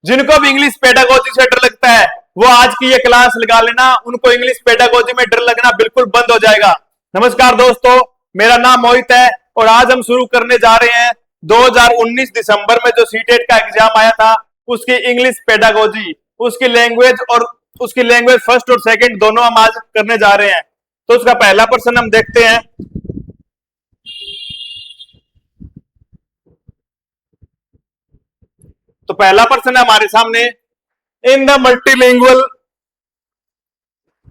जिनको भी English pedagogy से डर लगता है वो आज की ये क्लास लगा लेना, उनको इंग्लिश पेडागोजी में डर लगना बिल्कुल बंद हो जाएगा। नमस्कार दोस्तों, मेरा नाम मोहित है और आज हम शुरू करने जा रहे हैं 2019 दिसंबर में जो सीटेट का एग्जाम आया था उसकी इंग्लिश पेडागोजी, उसकी लैंग्वेज फर्स्ट और सेकंड दोनों हम आज करने जा रहे हैं। तो उसका पहला प्रश्न हम देखते हैं। तो पहला प्रश्न है हमारे सामने, in the multilingual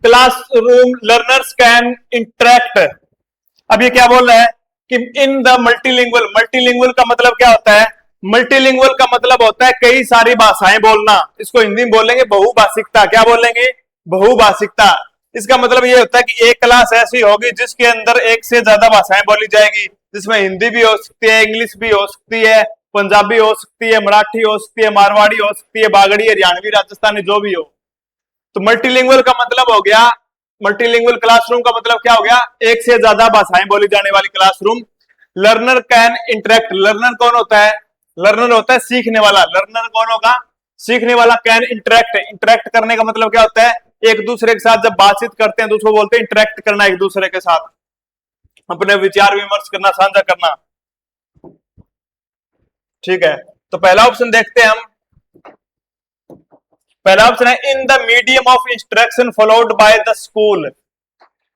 classroom learners can interact. अब ये क्या बोल रहा है कि इन द मल्टीलिंगुअल का मतलब क्या होता है? मल्टीलिंगुअल का मतलब होता है कई सारी भाषाएं बोलना। इसको हिंदी में बोलेंगे बहुभाषिकता। क्या बोलेंगे? बहुभाषिकता। इसका मतलब ये होता है कि एक क्लास ऐसी होगी जिसके अंदर एक से ज्यादा भाषाएं बोली जाएगी, जिसमें हिंदी भी हो सकती है, इंग्लिश भी हो सकती है, पंजाबी हो सकती है, मराठी हो सकती है, मारवाड़ी हो सकती है, बागड़ी, हरियाणवी, राजस्थानी, जो भी हो। तो मल्टीलिंगुअल का मतलब हो गया, मल्टीलिंगुअल क्लासरूम का मतलब क्या हो गया? एक से ज्यादा भाषाएं बोली जाने वाली classroom. Learner can interact. Learner कौन होता है? लर्नर होता है सीखने वाला। लर्नर कौन होगा? सीखने वाला। Can interact. इंटरेक्ट करने का मतलब क्या होता है? एक दूसरे के साथ जब बातचीत करते हैं तो उसको बोलते हैं इंटरेक्ट करना, एक दूसरे के साथ अपने विचार विमर्श करना, साझा करना। ठीक है, तो पहला ऑप्शन देखते हैं हम। पहला ऑप्शन है in the medium of instruction followed by the school.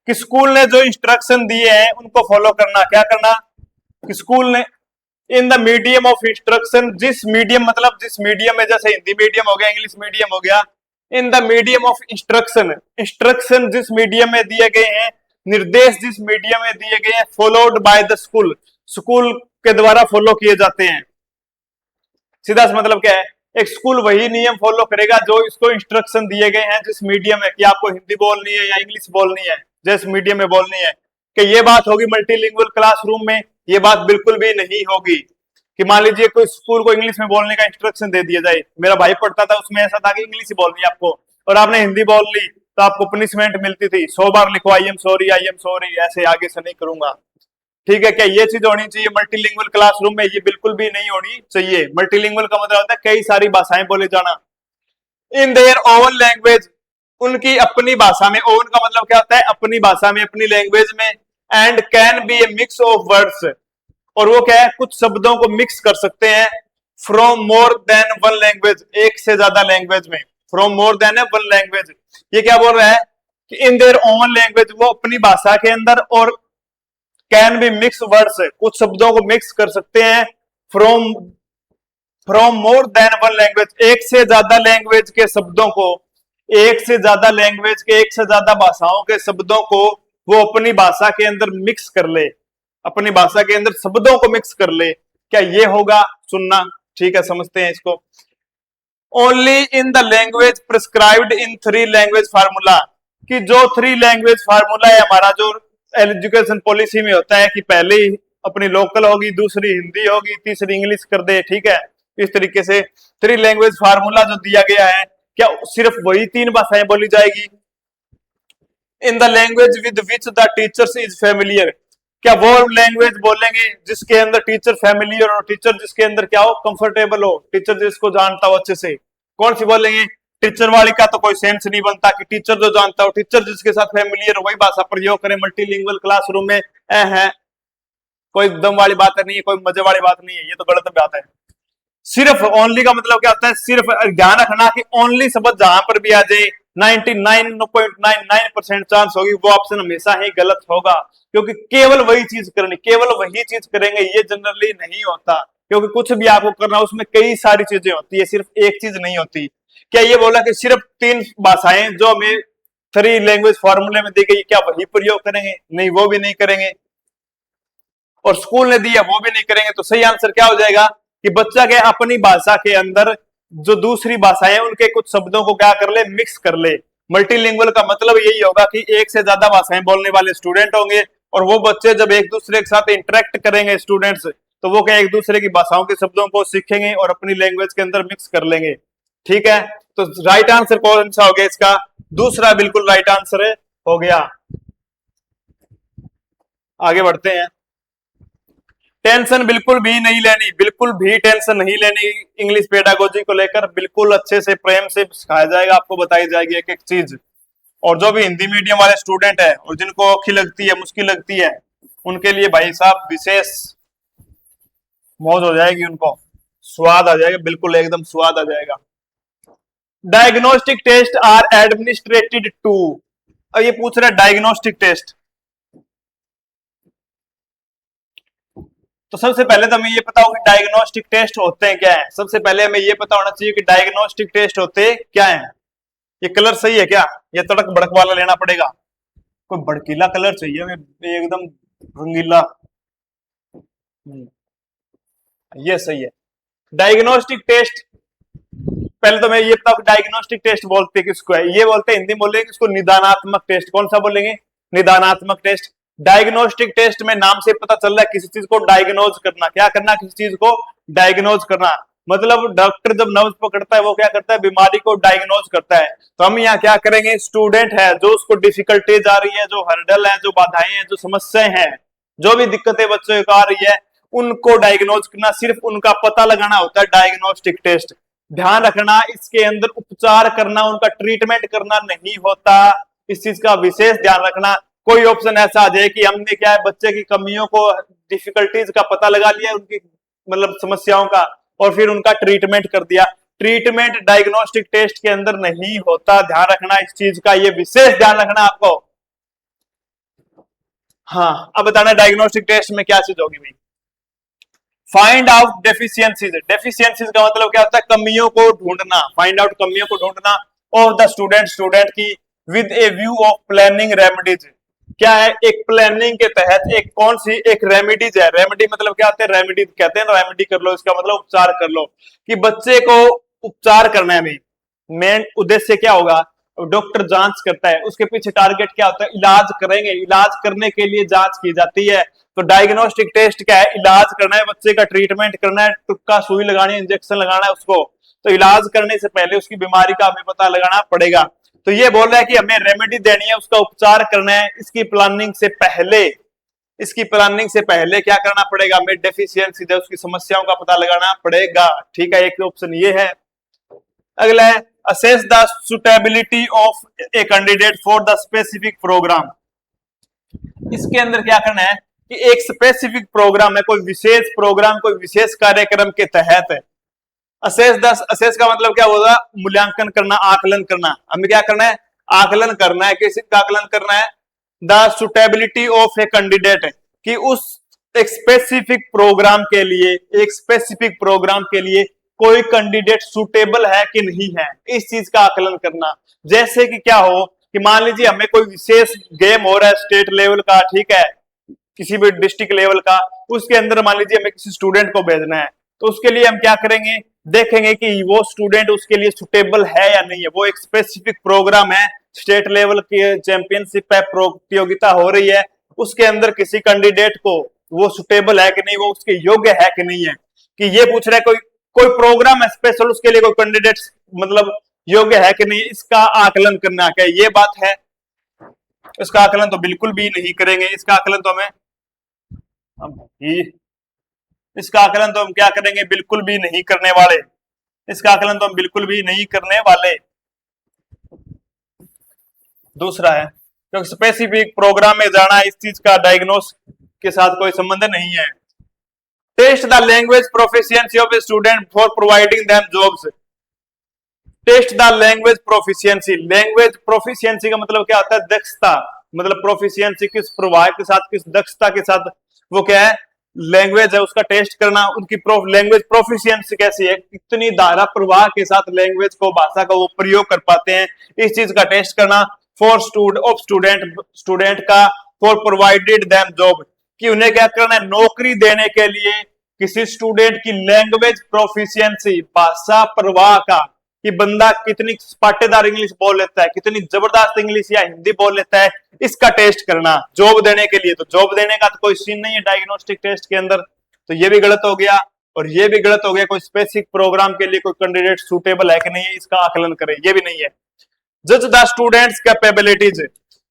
कि स्कूल ने जो इंस्ट्रक्शन दिए हैं उनको फॉलो करना। क्या करना? कि स्कूल ने in the medium of instruction, जिस मीडियम मतलब जिस मीडियम में, जैसे हिंदी मीडियम हो गया, इंग्लिश मीडियम हो गया, in the medium of instruction, instruction जिस मीडियम में दिए गए हैं, निर्देश जिस मीडियम में दिए गए हैं, followed by the school, school के द्वारा फॉलो किए जाते हैं। सीधा सा मतलब क्या है? एक स्कूल वही नियम फॉलो करेगा जो इसको इंस्ट्रक्शन दिए गए हैं जिस मीडियम में, कि आपको हिंदी बोलनी है या इंग्लिश बोलनी है, जिस मीडियम में बोलनी है। कि ये बात होगी मल्टीलिंगुअल क्लासरूम में? ये बात बिल्कुल भी नहीं होगी। कि मान लीजिए कोई स्कूल को इंग्लिश में बोलने का इंस्ट्रक्शन दे दिया जाए, मेरा भाई पढ़ता था उसमें ऐसा था कि इंग्लिश ही बोलनी है आपको, और आपने हिंदी बोल ली तो आपको पनिशमेंट मिलती थी, 100 बार लिखो आई एम सॉरी, ऐसे आगे से नहीं करूंगा। ठीक है, क्या ये चीज होनी चाहिए मल्टीलिंगुअल क्लासरूम में? ये बिल्कुल भी नहीं होनी चाहिए। मल्टीलिंगुअल का मतलब होता है कई सारी भाषाएं बोले जाना। इन देयर ओवन लैंग्वेज, उनकी अपनी भाषा में। ओवन का मतलब क्या होता है? अपनी भाषा में, अपनी लैंग्वेज में। And can be A mix of words, और वो क्या है? कुछ शब्दों को मिक्स कर सकते हैं। From more than one language, एक से ज्यादा लैंग्वेज में। From more than one language, ये क्या बोल रहा है? कि इन देयर ओवन लैंग्वेज, वो अपनी भाषा के अंदर, और कैन बी मिक्स वर्ड्स, कुछ शब्दों को मिक्स कर सकते हैं। From from more than one language, एक से ज्यादा लैंग्वेज के शब्दों को, एक से ज्यादा लैंग्वेज के, एक से ज्यादा भाषाओं के शब्दों को वो अपनी भाषा के अंदर मिक्स कर ले, अपनी भाषा के अंदर शब्दों को मिक्स कर ले। क्या ये होगा? सुनना। ठीक है, समझते हैं इसको। Only in the language prescribed in 3 language formula. कि जो 3 लैंग्वेज फार्मूला है हमारा, जो एजुकेशन पॉलिसी में होता है कि पहले ही अपनी लोकल होगी, दूसरी हिंदी होगी, तीसरी इंग्लिश कर दे। ठीक है, इस तरीके से 3 लैंग्वेज फार्मूला जो दिया गया है, क्या सिर्फ वही 3 भाषाएं बोली जाएगी? इन the language with which the teachers is familiar, क्या वो लैंग्वेज बोलेंगे जिसके अंदर टीचर फेमिलियर हो, टीचर जिसके अंदर क्या हो? कंफर्टेबल हो, टीचर जिसको जानता हो अच्छे से। कौन सी बोलेंगे? टीचर वाली का तो कोई सेंस नहीं बनता कि टीचर जो जानता हो, टीचर जिसके साथ फेमिलियर हो वही भाषा प्रयोग करें मल्टीलिंगुअल क्लासरूम में। है कोई दम वाली बात नहीं है, कोई मजे वाली बात नहीं है, ये तो गलत बात है। सिर्फ ओनली का मतलब क्या होता है? सिर्फ ध्यान रखना कि ओनली शब्द जहां पर भी आ जाए 99.99% चांस होगी वो ऑप्शन हमेशा ही गलत होगा, क्योंकि केवल वही चीज करनी, केवल वही चीज करेंगे, ये जनरली नहीं होता। क्योंकि कुछ भी आपको करना उसमें कई सारी चीजें होती है, सिर्फ एक चीज नहीं होती। क्या ये बोला कि सिर्फ 3 भाषाएं जो हमें 3 लैंग्वेज फॉर्मूले में दी गई, क्या वही प्रयोग करेंगे? नहीं, वो भी नहीं करेंगे। और स्कूल ने दिया वो भी नहीं करेंगे। तो सही आंसर क्या हो जाएगा? कि बच्चा के अपनी भाषा के अंदर जो दूसरी भाषाएं उनके कुछ शब्दों को क्या कर ले? मिक्स कर ले। मल्टीलिंगुअल का मतलब यही होगा कि एक से ज्यादा भाषाएं बोलने वाले स्टूडेंट होंगे, और वो बच्चे जब एक दूसरे के साथ इंटरेक्ट करेंगे स्टूडेंट्स, तो वो क्या एक दूसरे की भाषाओं के शब्दों को सीखेंगे और अपनी लैंग्वेज के अंदर मिक्स कर लेंगे। ठीक है, तो राइट आंसर कौन सा हो गया इसका? दूसरा बिल्कुल राइट आंसर हो गया। आगे बढ़ते हैं। टेंशन बिल्कुल भी नहीं लेनी, बिल्कुल भी टेंशन नहीं लेनी इंग्लिश पेडागोजी को लेकर। बिल्कुल अच्छे से प्रेम से सिखाया जाएगा, आपको बताई जाएगी एक एक चीज। और जो भी हिंदी मीडियम वाले स्टूडेंट है और जिनको औखी लगती है, मुश्किल लगती है, उनके लिए भाई साहब विशेष मौज हो जाएगी, उनको स्वाद आ जाएगा, बिल्कुल एकदम स्वाद आ जाएगा। Diagnostic test are administered to, अब ये पूछ रहा है डायग्नोस्टिक टेस्ट। तो सबसे पहले तो हमें ये पता हो कि डायग्नोस्टिक टेस्ट होते हैं क्या है। सबसे पहले हमें ये पता होना चाहिए कि डायग्नोस्टिक टेस्ट होते क्या है। ये कलर सही है क्या, ये तड़क भड़क वाला लेना पड़ेगा, कोई भड़कीला कलर चाहिए हमें, एकदम रंगीला। ये सही है। डायग्नोस्टिक टेस्ट, पहले तो मैं ये बताऊं डायग्नोस्टिक टेस्ट बोलते किसको है। ये बोलते हैं, हिंदी में बोलेंगे इसको निदानात्मक टेस्ट। कौन सा बोलेंगे, निदानात्मक टेस्ट। डायग्नोस्टिक टेस्ट में नाम से पता चल रहा है किसी चीज को डायग्नोज करना। क्या करना, किसी चीज को डायग्नोज करना। मतलब डॉक्टर जब नब्ज पकड़ता है वो क्या करता है, बीमारी को डायग्नोज करता है। तो हम यहाँ क्या करेंगे, स्टूडेंट है जो उसको डिफिकल्टीज आ रही है, जो हर्डल है, जो बाधाएं हैं, जो समस्याएं हैं, जो भी दिक्कतें बच्चों को आ रही है, उनको डायग्नोज करना, सिर्फ उनका पता लगाना होता है डायग्नोस्टिक टेस्ट। ध्यान रखना, इसके अंदर उपचार करना, उनका ट्रीटमेंट करना नहीं होता। इस चीज का विशेष ध्यान रखना। कोई ऑप्शन ऐसा आ जाए कि हमने क्या है, बच्चे की कमियों को, डिफिकल्टीज का पता लगा लिया, उनकी मतलब समस्याओं का, और फिर उनका ट्रीटमेंट कर दिया। ट्रीटमेंट डायग्नोस्टिक टेस्ट के अंदर नहीं होता, ध्यान रखना इस चीज का, ये विशेष ध्यान रखना आपको। हाँ, अब बताना डायग्नोस्टिक टेस्ट में क्या चीज होगी भाई। Find out deficiencies. डेफिशिएंसीज का मतलब क्या होता है, कमियों को ढूंढना। फाइंड आउट, कमियों को ढूंढना ऑफ द स्टूडेंट, स्टूडेंट की, with A view of planning remedies. क्या है, एक प्लानिंग के तहत एक कौन सी एक रेमेडीज है। रेमेडी मतलब क्या होता है, रेमेडी कहते हैं, रेमेडी कर लो, इसका मतलब उपचार कर लो, कि बच्चे को उपचार करना है। भाई मेन उद्देश्य क्या होगा, डॉक्टर जांच करता है, उसके पीछे टारगेट क्या होता है, इलाज करेंगे, इलाज करने के लिए जांच की जाती है। तो डायग्नोस्टिक टेस्ट क्या है, इलाज करना है, बच्चे का ट्रीटमेंट करना है, तुक्का सुई लगानी है, इंजेक्शन लगाना है उसको। तो इलाज करने से पहले उसकी बीमारी का हमें पता लगाना पड़ेगा। तो ये बोल रहा है कि हमें रेमेडी देनी है, उसका उपचार करना है। इसकी प्लानिंग से पहले, इसकी प्लानिंग से पहले क्या करना पड़ेगा, हमें डेफिशिएंसी है उसकी समस्याओं का पता लगाना पड़ेगा। ठीक है, एक ऑप्शन ये है। अगला है assess the suitability of a candidate for the specific program। इसके अंदर क्या करना है कि एक स्पेसिफिक प्रोग्राम है, कोई विशेष प्रोग्राम, कोई विशेष कार्यक्रम के तहत है। असेस का मतलब क्या होगा, मूल्यांकन करना, आकलन करना। हमें क्या करना है, आकलन करना है। किस का आकलन करना है, the suitability of a candidate, कि उस एक स्पेसिफिक प्रोग्राम के लिए, एक स्पेसिफिक प्रोग्राम के लिए कोई कैंडिडेट सुटेबल है कि नहीं है, इस चीज का आकलन करना। जैसे कि क्या हो कि मान लीजिए हमें कोई विशेष गेम हो रहा है स्टेट लेवल का, ठीक है, किसी भी डिस्ट्रिक्ट लेवल का, उसके अंदर मान लीजिए हमें किसी स्टूडेंट को भेजना है। तो उसके लिए हम क्या करेंगे, देखेंगे कि वो स्टूडेंट उसके लिए सुटेबल है या नहीं है। वो एक स्पेसिफिक प्रोग्राम है, स्टेट लेवल की चैंपियनशिप है, प्रतियोगिता हो रही है, उसके अंदर किसी कैंडिडेट को वो सुटेबल है कि नहीं, वो उसके योग्य है कि नहीं है। कि ये पूछ रहा है कोई प्रोग्राम है स्पेशल, उसके लिए कोई कैंडिडेट मतलब योग्य है कि नहीं, इसका आकलन करना क्या ये बात है। इसका आकलन तो बिल्कुल भी नहीं करेंगे। इसका आकलन तो हमें इसका आकलन तो हम क्या करेंगे, बिल्कुल भी नहीं करने वाले। इसका आकलन तो हम बिल्कुल भी नहीं करने वाले। दूसरा है, क्योंकि स्पेसिफिक प्रोग्राम में जाना, इस चीज का डायग्नोस के साथ कोई संबंध नहीं है। Test the language proficiency of a student for providing them jobs. Test the language proficiency. Language proficiency का मतलब क्या होता है, दक्षता। मतलब प्रोफिशिएंसी किस प्रभाव के साथ, किस दक्षता के साथ वो क्या है, लैंग्वेज है, उसका टेस्ट करना। उनकी लैंग्वेज प्रोफिशिएंसी कैसी है, कितनी धारा प्रवाह के साथ लैंग्वेज को, भाषा का वो प्रयोग कर पाते हैं, इस चीज का टेस्ट करना। फॉर स्टूडेंट का, फॉर प्रोवाइडेड देम जॉब, कि उन्हें क्या करना है, नौकरी देने के लिए किसी स्टूडेंट की लैंग्वेज प्रोफिशिएंसी, भाषा प्रवाह का, कि बंदा कितनी पाटेदार इंग्लिश बोल लेता है, कितनी जबरदस्त इंग्लिश या हिंदी बोल लेता है, इसका टेस्ट करना जॉब देने के लिए। तो जॉब देने का तो कोई सीन नहीं है डायग्नोस्टिक टेस्ट के अंदर, तो ये भी गलत हो गया और ये भी गलत हो गया। कोई स्पेसिफिक प्रोग्राम के लिए कोई कैंडिडेट सुटेबल है कि नहीं है, इसका आकलन करें, ये भी नहीं है। जज द स्टूडेंट्स कैपेबिलिटीज,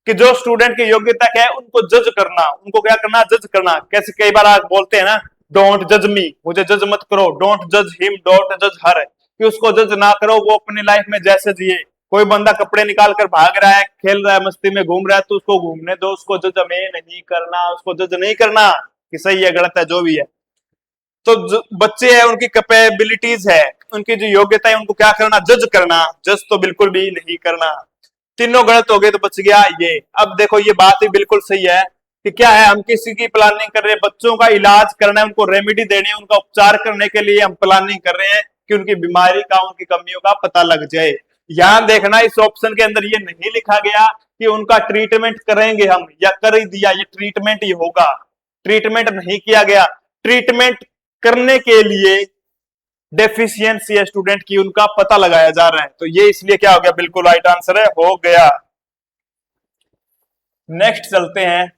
कि जो स्टूडेंट की योग्यता क्या है उनको जज करना, उनको क्या करना, जज करना। कैसे कई बार आप बोलते हैं ना डोंट जज मी, मुझे जज मत करो, डोंट जज हिम, डोंट जज हर, कि उसको जज ना करो, वो अपनी लाइफ में जैसे जिए। कोई बंदा कपड़े निकाल कर भाग रहा है, खेल रहा है, मस्ती में घूम रहा है, तो उसको घूमने दो, उसको जज हमें नहीं करना, उसको जज नहीं करना कि सही है गलत है जो भी है। तो बच्चे हैं, उनकी कैपेबिलिटीज है, उनकी जो योग्यता है, उनको क्या करना, जज करना, जज तो बिल्कुल भी नहीं करना। तीनों गलत हो गए तो बच गया ये। अब देखो ये बात ही बिल्कुल सही है कि क्या है, हम किसी की प्लानिंग कर रहे हैं, बच्चों का इलाज करना है, उनको रेमेडी देनी है, उनका उपचार करने के लिए हम प्लानिंग कर रहे हैं कि उनकी बीमारी का, उनकी कमियों का पता लग जाए। यहां देखना इस ऑप्शन के अंदर ये नहीं लिखा गया कि उनका ट्रीटमेंट करेंगे हम, या कर ही दिया ये ट्रीटमेंट ही होगा, ट्रीटमेंट नहीं किया गया। ट्रीटमेंट करने के लिए डेफिशिएंसी है स्टूडेंट की, उनका पता लगाया जा रहा है, तो ये इसलिए क्या हो गया, बिल्कुल राइट आंसर है, हो गया। नेक्स्ट चलते हैं,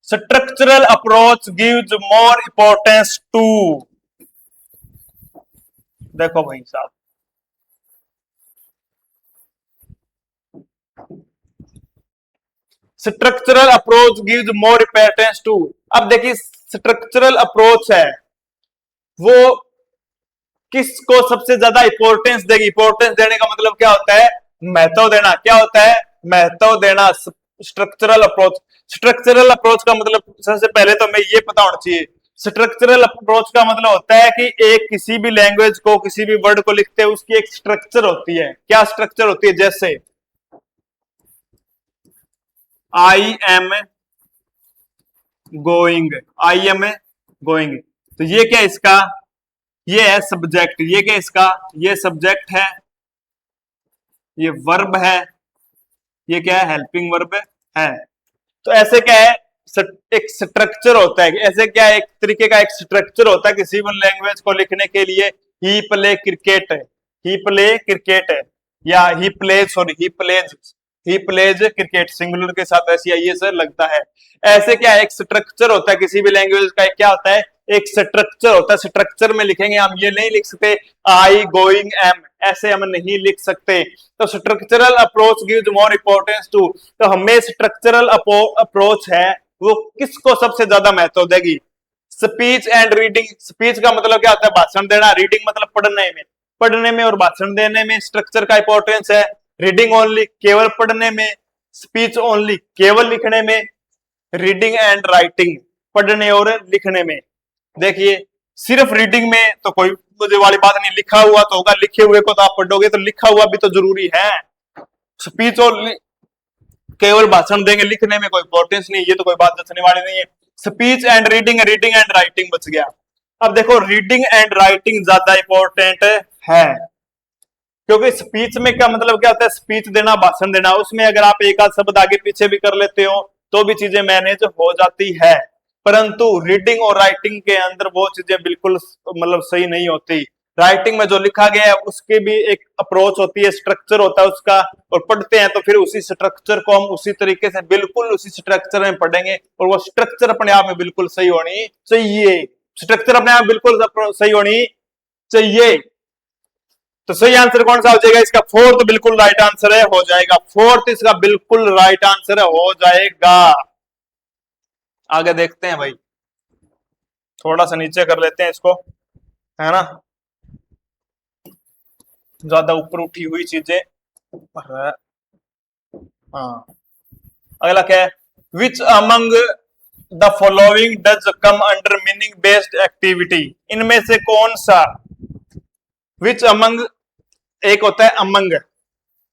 structural approach gives more importance to. देखो भाई साहब, structural approach gives more importance to. अब देखिए स्ट्रक्चरल अप्रोच है वो किसको सबसे ज्यादा इंपॉर्टेंस देगी। इंपॉर्टेंस देने का मतलब क्या होता है, महत्व देना। क्या होता है, महत्व देना। स्ट्रक्चरल अप्रोच, स्ट्रक्चरल अप्रोच का मतलब सबसे पहले तो हमें ये पता होना चाहिए, स्ट्रक्चरल अप्रोच का मतलब होता है कि एक किसी भी लैंग्वेज को, किसी भी वर्ड को लिखते हैं, उसकी एक स्ट्रक्चर होती है। क्या स्ट्रक्चर होती है, जैसे I am going, I am going, तो ये क्या इसका, ये है सब्जेक्ट, ये क्या इसका, ये सब्जेक्ट है, ये वर्ब है, ये क्या है, हेल्पिंग वर्ब है। तो ऐसे क्या है, एक स्ट्रक्चर होता है, ऐसे क्या है, एक तरीके का एक स्ट्रक्चर होता है किसी भी लैंग्वेज को लिखने के लिए। ही प्ले क्रिकेट, ही प्ले क्रिकेट, या he plays, sorry he plays cricket, singular के साथ ऐसी आइए सर लगता है। ऐसे क्या है, एक स्ट्रक्चर होता है किसी भी लैंग्वेज का, क्या होता है, एक स्ट्रक्चर होता है। स्ट्रक्चर में लिखेंगे हम, ये नहीं लिख सकते आई गोइंग एम, ऐसे हम नहीं लिख सकते। तो structural approach gives more importance to, तो हमें स्ट्रक्चरल अप्रोच है वो किसको सबसे ज्यादा महत्व देगी, स्पीच एंड रीडिंग। स्पीच का मतलब क्या होता है, भाषण देना, रीडिंग मतलब पढ़ने में और भाषण देने में स्ट्रक्चर का इंपॉर्टेंस है। रीडिंग ओनली केवल पढ़ने में, स्पीच ओनली केवल लिखने में, रीडिंग एंड राइटिंग पढ़ने और लिखने में। देखिए सिर्फ रीडिंग में तो कोई मुझे वाली बात नहीं, लिखा हुआ तो होगा, लिखे हुए को तो आप पढ़ोगे, तो लिखा हुआ भी तो जरूरी है। स्पीच और केवल भाषण देंगे, लिखने में कोई इंपॉर्टेंस नहीं, ये तो कोई बात जचने वाली नहीं है। Speech and reading, reading and writing बच गया। अब देखो रीडिंग एंड राइटिंग ज्यादा इंपॉर्टेंट है, क्योंकि स्पीच में क्या मतलब क्या होता है, स्पीच देना, भाषण देना, उसमें अगर आप एक आध शब्द आगे पीछे भी कर लेते हो तो भी चीजें मैनेज हो जाती है। परंतु रीडिंग और राइटिंग के अंदर वो चीजें बिल्कुल मतलब सही नहीं होती। राइटिंग में जो लिखा गया है उसकी भी एक अप्रोच होती है, स्ट्रक्चर होता है उसका, और पढ़ते हैं तो फिर उसी स्ट्रक्चर को हम उसी तरीके से बिल्कुल उसी स्ट्रक्चर में पढ़ेंगे, और वो स्ट्रक्चर अपने आप में बिल्कुल सही होनी चाहिए। स्ट्रक्चर अपने आप बिल्कुल सही होनी चाहिए। तो सही आंसर कौन सा हो जाएगा इसका, फोर्थ बिल्कुल राइट आंसर है, हो जाएगा। फोर्थ इसका बिल्कुल राइट आंसर है, हो जाएगा। आगे देखते हैं भाई, थोड़ा सा नीचे कर लेते हैं इसको, है ना, ज्यादा ऊपर उठी हुई चीजें। हाँ, अगला क्या है, which among the following does come under meaning based activity. इनमें से कौन सा, विच अमंग, एक होता है अमंग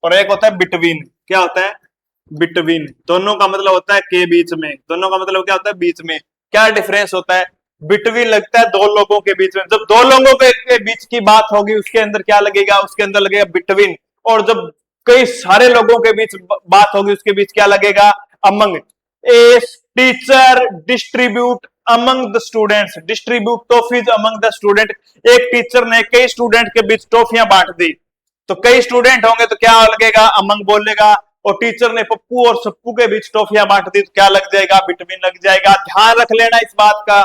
और एक होता है बिटवीन। क्या होता है, बिटवीन, दोनों का मतलब होता है के बीच में, दोनों का मतलब क्या होता है, बीच में। क्या डिफरेंस होता है, बिटवीन लगता है दो लोगों के बीच में, जब दो लोगों के बीच की बात होगी उसके अंदर क्या लगेगा, उसके अंदर लगेगा बिटवीन। और जब कई सारे लोगों के बीच बात होगी उसके बीच क्या लगेगा, among. A teacher distribute among the students, distribute toffees among the student. एक टीचर ने कई स्टूडेंट के बीच टॉफियां बांट दी, तो कई स्टूडेंट होंगे तो क्या लगेगा, अमंग बोलेगा। और टीचर ने पप्पू और सप्पू के बीच टॉफियां बांट दी तो क्या लग जाएगा, बिटवीन लग जाएगा। ध्यान रख लेना इस बात का।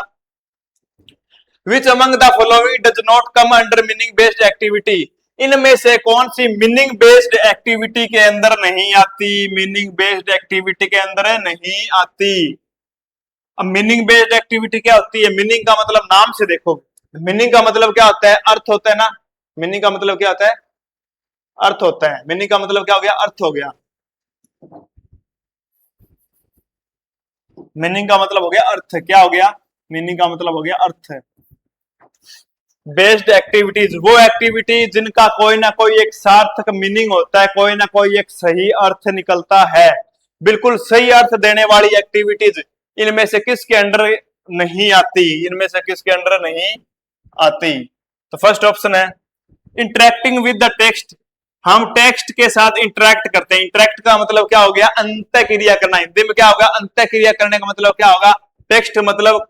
Which among the following does not come under meaning based activity. इनमें से कौन सी मीनिंग बेस्ड एक्टिविटी के अंदर नहीं आती, मीनिंग बेस्ड एक्टिविटी के अंदर नहीं आती। अब मीनिंग बेस्ड एक्टिविटी क्या होती है? मीनिंग का मतलब नाम से देखो, मीनिंग का मतलब क्या होता है? अर्थ होता है ना। मीनिंग का मतलब क्या होता है? अर्थ होता है। मीनिंग का मतलब क्या हो गया? अर्थ हो गया। मीनिंग का मतलब हो गया अर्थ। क्या हो गया? मीनिंग का मतलब हो गया अर्थ। बेस्ड एक्टिविटीज वो एक्टिविटी जिनका कोई ना कोई एक सार्थक मीनिंग होता है, कोई ना कोई एक सही अर्थ निकलता है। बिल्कुल सही अर्थ देने वाली एक्टिविटीज इनमें से किसके अंडर नहीं आती? इनमें से किसके अंडर नहीं आती? तो फर्स्ट ऑप्शन है इंटरेक्टिंग विद द टेक्स्ट। हम टेक्स्ट के साथ इंटरेक्ट करते हैं। इंटरेक्ट का मतलब क्या हो गया? अंतः क्रिया करना। हिंदी में क्या होगा? अंतः क्रिया करने का मतलब क्या होगा? टेक्स्ट मतलब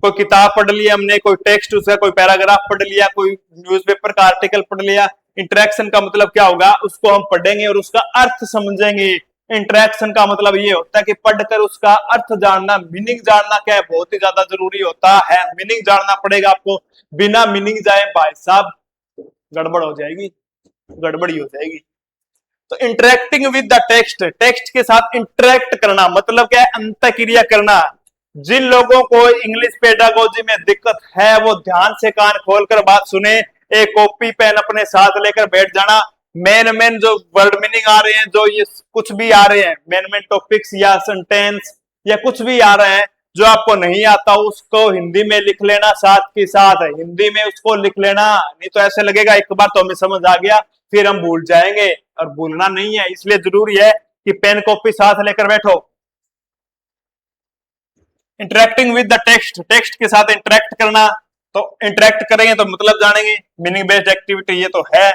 कोई किताब पढ़ लिया हमने, कोई टेक्स्ट उसका कोई पैराग्राफ पढ़ लिया, कोई न्यूज़पेपर का आर्टिकल पढ़ लिया। इंटरेक्शन का मतलब क्या होगा? उसको हम पढ़ेंगे और उसका अर्थ समझेंगे। इंटरेक्शन का मतलब ये होता है कि पढ़कर उसका अर्थ जानना, मीनिंग जानना क्या है, बहुत ही ज्यादा जरूरी होता है। मीनिंग जानना पड़ेगा आपको। बिना मीनिंग जाए भाई साहब गड़बड़ हो जाएगी, गड़बड़ी हो जाएगी। तो interacting with the text, text के साथ इंटरेक्ट करना मतलब क्या है? अंतः क्रिया करना। जिन लोगों को इंग्लिश पेडागोजी में दिक्कत है वो ध्यान से कान खोलकर बात सुने। एक कॉपी पेन अपने साथ लेकर बैठ जाना। मेन मेन जो वर्ड मीनिंग आ रहे हैं, जो ये कुछ भी आ रहे हैं, मेन मेन टॉपिक्स या सेंटेंस या कुछ भी आ रहे हैं, जो आपको नहीं आता उसको हिंदी में लिख लेना। साथ के साथ हिंदी में उसको लिख लेना। नहीं तो ऐसे लगेगा एक बार तो हमें समझ आ गया, फिर हम भूल जाएंगे, और भूलना नहीं है। इसलिए जरूरी है कि पेन कॉपी साथ लेकर बैठो। Interacting with the text, text के साथ इंटरेक्ट करना। तो इंटरेक्ट करेंगे तो मतलब जानेंगे। मीनिंग बेस्ड एक्टिविटी ये तो है।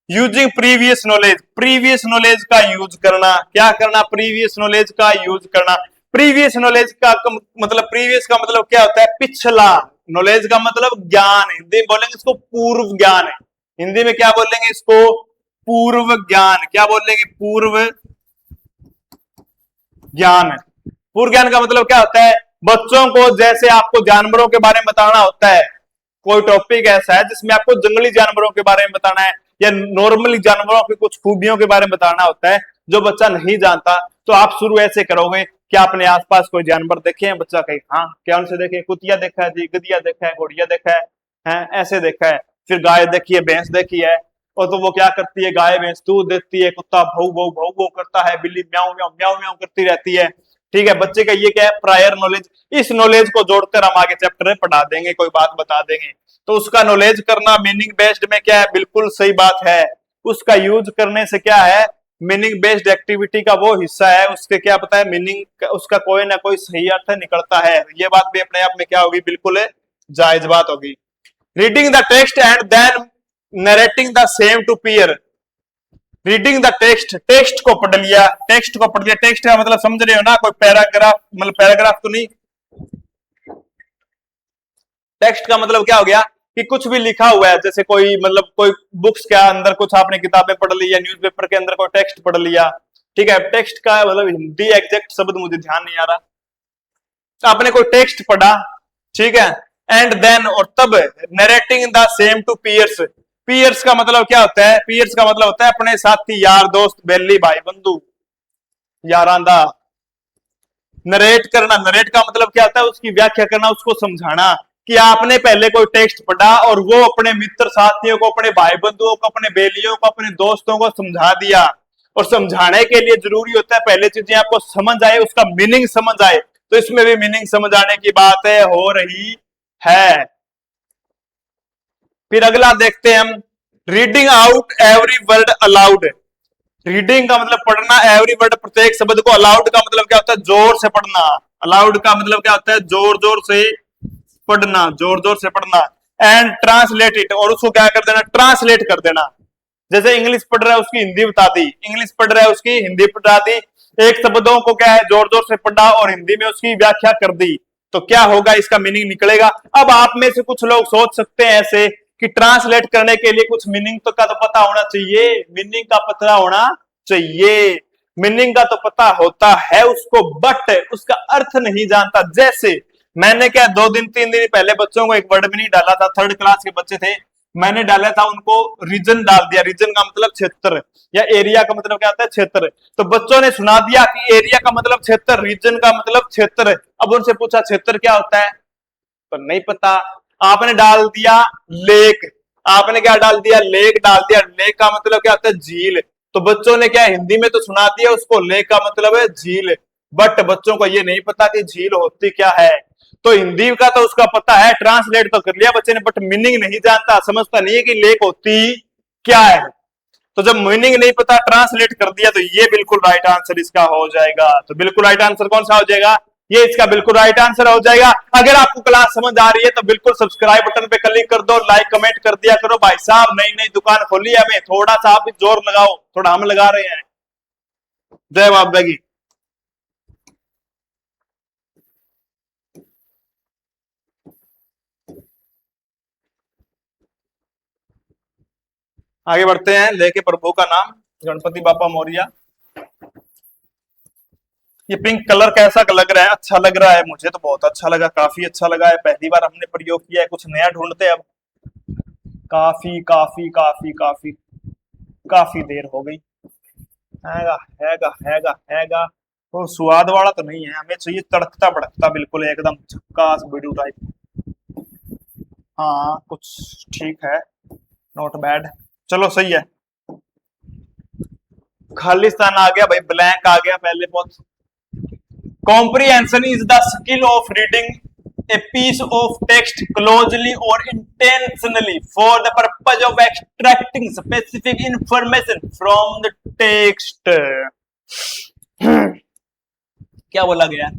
Using previous knowledge, previous knowledge का यूज करना। क्या करना? प्रीवियस नॉलेज का यूज करना। प्रीवियस नॉलेज का मतलब, प्रीवियस का मतलब क्या होता है? पिछला। नॉलेज का मतलब ज्ञान। हिंदी में बोलेंगे इसको पूर्व ज्ञान है। हिंदी में क्या बोलेंगे इसको? पूर्व ज्ञान। क्या बोलेंगे? पूर्व ज्ञान। पूर्व ज्ञान का मतलब क्या होता है? बच्चों को जैसे आपको जानवरों के बारे में बताना होता है, कोई टॉपिक ऐसा है जिसमें आपको जंगली जानवरों के बारे में बताना है या नॉर्मली जानवरों की कुछ खूबियों के बारे में बताना होता है जो बच्चा नहीं जानता, तो आप शुरू ऐसे करोगे कि आपने आसपास कोई जानवर देखे हैं? बच्चा कहे हाँ। क्या उनसे देखे? कुतिया देखा है जी, गधिया देखा है, घोड़िया देखा है, ऐसे देखा है। फिर गाय देखी है, भैंस देखी है, और तो वो क्या करती है? गाय भैंस दूध देती है, कुत्ता भौ भौ भौ भौ करता है, बिल्ली म्याऊ म्याऊ म्याऊ म्याऊ करती रहती है। ठीक है, बच्चे का ये क्या है? Prior knowledge. इस नॉलेज को जोड़कर हम आगे चैप्टर में पढ़ा देंगे, कोई बात बता देंगे। तो उसका नॉलेज करना मीनिंग बेस्ड में क्या है? बिल्कुल सही बात है। उसका यूज करने से क्या है? मीनिंग बेस्ड एक्टिविटी का वो हिस्सा है, उसके क्या पता है? मीनिंग उसका कोई ना कोई सही अर्थ निकलता है। ये बात भी अपने आप में क्या होगी? बिल्कुल जायज बात होगी। Reading the text and then narrating the same to peer. Reading the text, text को पढ़ लिया, टेक्स्ट को पढ़ लिया। टेक्स्ट का मतलब समझ रहे हो ना? कोई पैराग्राफ, मतलब पैराग्राफ तो नहीं। टेक्स्ट का मतलब क्या हो गया? कि कुछ भी लिखा हुआ है, जैसे कोई मतलब कोई बुक्स के अंदर कुछ आपने किताबें पढ़ ली या न्यूज़पेपर के अंदर कोई टेक्स्ट पढ़ लिया। ठीक है, टेक्स्ट का मतलब हिंदी एग्जैक्ट शब्द मुझे ध्यान नहीं आ रहा। तो आपने कोई टेक्स्ट पढ़ा, ठीक है, एंड देन और तब narrating the same to peers. Peers का मतलब क्या होता है? पीयर्स का मतलब होता है अपने साथी, यार, दोस्त, बेली, भाई, बंधु, यारांदा। नरेट करना, नरेट का मतलब क्या होता है? उसकी व्याख्या करना, उसको समझाना। कि आपने पहले कोई टेक्स्ट पढ़ा और वो अपने मित्र साथियों को, अपने भाई बंधुओं को, अपने बेलियों को, अपने दोस्तों को समझा दिया। और समझाने के लिए जरूरी होता है पहले चीजें आपको समझ आए, उसका मीनिंग समझ आए। तो इसमें भी मीनिंग समझ आने की बातें हो रही है। फिर अगला देखते हैं हम, reading out every word allowed. Reading का मतलब पढ़ना, एवरी वर्ड प्रत्येक शब्द को। अलाउड का मतलब क्या होता है? जोर से पढ़ना। अलाउड का मतलब क्या होता है? जोर जोर से पढ़ना, जोर जोर से पढ़ना। एंड ट्रांसलेट इट, और उसको क्या कर देना? ट्रांसलेट कर देना। जैसे इंग्लिश पढ़ रहा है उसकी हिंदी बता दी, इंग्लिश पढ़ रहा है उसकी हिंदी बता दी। एक शब्दों को क्या है? जोर जोर से पढ़ा और हिंदी में उसकी व्याख्या कर दी। तो क्या होगा? इसका मीनिंग निकलेगा। अब आप में से कुछ लोग सोच सकते हैं ऐसे कि ट्रांसलेट करने के लिए कुछ मीनिंग तो का तो पता होना चाहिए, मीनिंग का पता होना चाहिए। मीनिंग का तो पता होता है उसको, बट उसका अर्थ नहीं जानता। जैसे मैंने क्या 2 दिन 3 दिन पहले बच्चों को एक वर्ड मीनिंग डाला था, 3rd क्लास के बच्चे थे। मैंने डाला था उनको रीजन डाल दिया, रीजन का मतलब क्षेत्र, या एरिया का मतलब क्या होता है क्षेत्र। तो बच्चों ने सुना दिया कि एरिया का मतलब क्षेत्र, रीजन का मतलब क्षेत्र। अब उनसे पूछा क्षेत्र क्या होता है, तो नहीं पता। आपने डाल दिया लेक, आपने क्या डाल दिया, लेक डाल दिया। लेक का मतलब क्या होता है झील। तो बच्चों ने क्या हिंदी में तो सुना दिया उसको, लेक का मतलब है झील, बट बच्चों को ये नहीं पता कि झील होती क्या है। तो हिंदी का तो उसका पता है, ट्रांसलेट तो कर लिया बच्चे ने, बट मीनिंग नहीं जानता, समझता नहीं है कि लेक होती क्या है। तो जब मीनिंग नहीं पता, ट्रांसलेट कर दिया, तो ये बिल्कुल राइट आंसर इसका हो जाएगा। तो बिल्कुल राइट आंसर कौन सा हो जाएगा, ये इसका बिल्कुल राइट आंसर हो जाएगा। अगर आपको क्लास समझ आ रही है तो बिल्कुल सब्सक्राइब बटन पे क्लिक कर दो, लाइक कमेंट कर दिया करो। भाई साहब नई नई दुकान खोली है, हमें थोड़ा सा आप भी जोर लगाओ, थोड़ा हम लगा रहे हैं। जय बाबा की। आगे बढ़ते हैं, लेके प्रभु का नाम, गणपति बापा मौर्य। ये पिंक कलर कैसा लग रहा है, अच्छा लग रहा है, मुझे तो बहुत अच्छा लगा, काफी अच्छा लगा है। पहली बार हमने प्रयोग किया है, कुछ नया ढूंढते अब। काफी काफी काफी काफी काफी देर हो गई। हैगा हैगा हैगा हैगा, और स्वाद वाला तो नहीं है, हमें चाहिए तड़कता भड़कता बिल्कुल एकदम झक्कास वीडियो टाइप। हाँ कुछ ठीक है, नॉट बैड, चलो सही है। खालिस्तान आ गया भाई, ब्लैंक आ गया पहले बहुत। Comprehension is the skill of reading a piece of text closely or intentionally for the purpose of extracting specific information from the text. क्या बोला गया,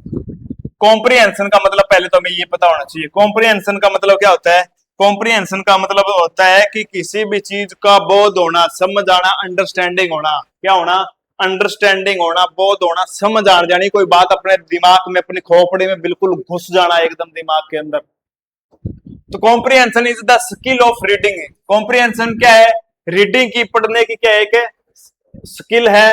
कॉम्प्रिहेंशन का मतलब पहले तो हमें ये पता होना चाहिए। कॉम्प्रिहेंशन का मतलब क्या होता है, कॉम्प्रिहेंशन का मतलब होता है कि किसी भी चीज का बोध होना, समझ आना, अंडरस्टैंडिंग होना। क्या होना, अंडरस्टैंडिंग होना, बोध होना, समझ आ जानी, कोई बात अपने दिमाग में, अपनी खोपड़ी में बिल्कुल घुस जाना एकदम दिमाग के अंदर। तो comprehension is the skill of reading. Comprehension क्या है, रीडिंग की, पढ़ने की क्या है, एक स्किल है।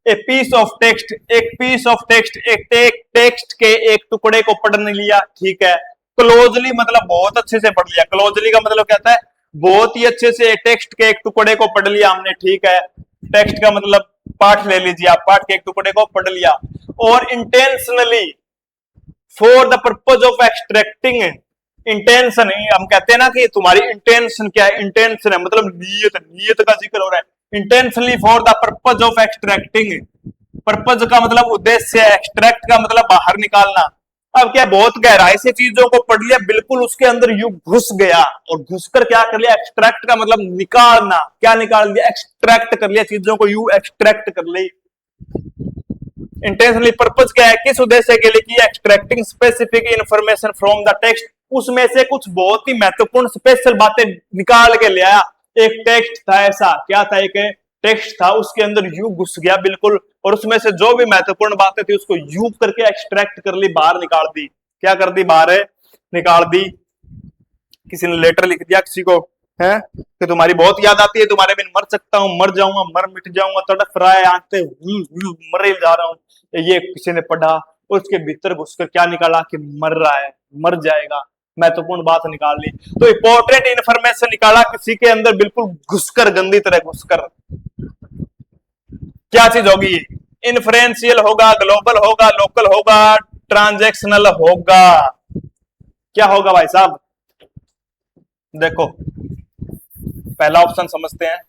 ए पीस ऑफ टेक्स्ट, एक पीस ऑफ टेक्स्ट, एक टेक्स्ट के एक टुकड़े को पढ़ने लिया, ठीक है। क्लोजली मतलब बहुत अच्छे से पढ़ लिया, क्लोजली का मतलब क्या होता है, बहुत ही अच्छे से टेक्स्ट के एक टुकड़े को पढ़ लिया हमने, ठीक है। टेक्स्ट का मतलब पाठ ले लीजिए आप, पाठ के एक टुकड़े को पढ़ लिया। और intentionally for the purpose of extracting, intention, हम कहते हैं ना कि तुम्हारी इंटेंशन क्या है, इंटेंशन है मतलब नीयत, नीयत का जिक्र हो रहा है। Intentionally for the purpose of extracting, purpose का मतलब उद्देश्य, एक्सट्रैक्ट का मतलब बाहर निकालना। अब क्या, बहुत गहराई से चीजों को पढ़ लिया, बिल्कुल उसके अंदर यू घुस गया, और घुसकर क्या कर लिया, एक्सट्रैक्ट का मतलब निकालना। क्या निकाल दिया, एक्सट्रैक्ट कर लिया चीजों को, यू एक्सट्रैक्ट कर ली। इंटेंशनली पर्पज क्या है, किस उद्देश्य के लिए की, extracting specific information from the text, उसमें से कुछ बहुत ही महत्वपूर्ण स्पेशल बातें निकाल के ले आया। एक टेक्स्ट था ऐसा, क्या था, एक टेक्स्ट था, उसके अंदर यू घुस गया बिल्कुल, और उसमें से जो भी महत्वपूर्ण बातें थी उसको यू करके एक्सट्रैक्ट कर ली, बाहर निकाल दी। क्या कर दी, बाहर निकाल दी। किसी ने लेटर लिख दिया किसी को, है कि तुम्हारी बहुत याद आती है, तुम्हारे बिन मर सकता हूँ, मर जाऊंगा, मर मिट जाऊंगा, तड़प रहा है, आंखें मरे जा रहा हूँ, ये किसी ने पढ़ा, उसके भीतर घुसकर क्या निकाला कि मर रहा है, मर जाएगा, महत्वपूर्ण बात निकाल ली। तो इंपॉर्टेंट इंफॉर्मेशन निकाला किसी के अंदर, बिल्कुल घुसकर, गंदी तरह घुसकर। क्या चीज होगी, इन्फ्लुएंशियल होगा, ग्लोबल होगा, लोकल होगा, ट्रांजैक्शनल होगा। क्या होगा भाई साहब, देखो पहला ऑप्शन समझते हैं।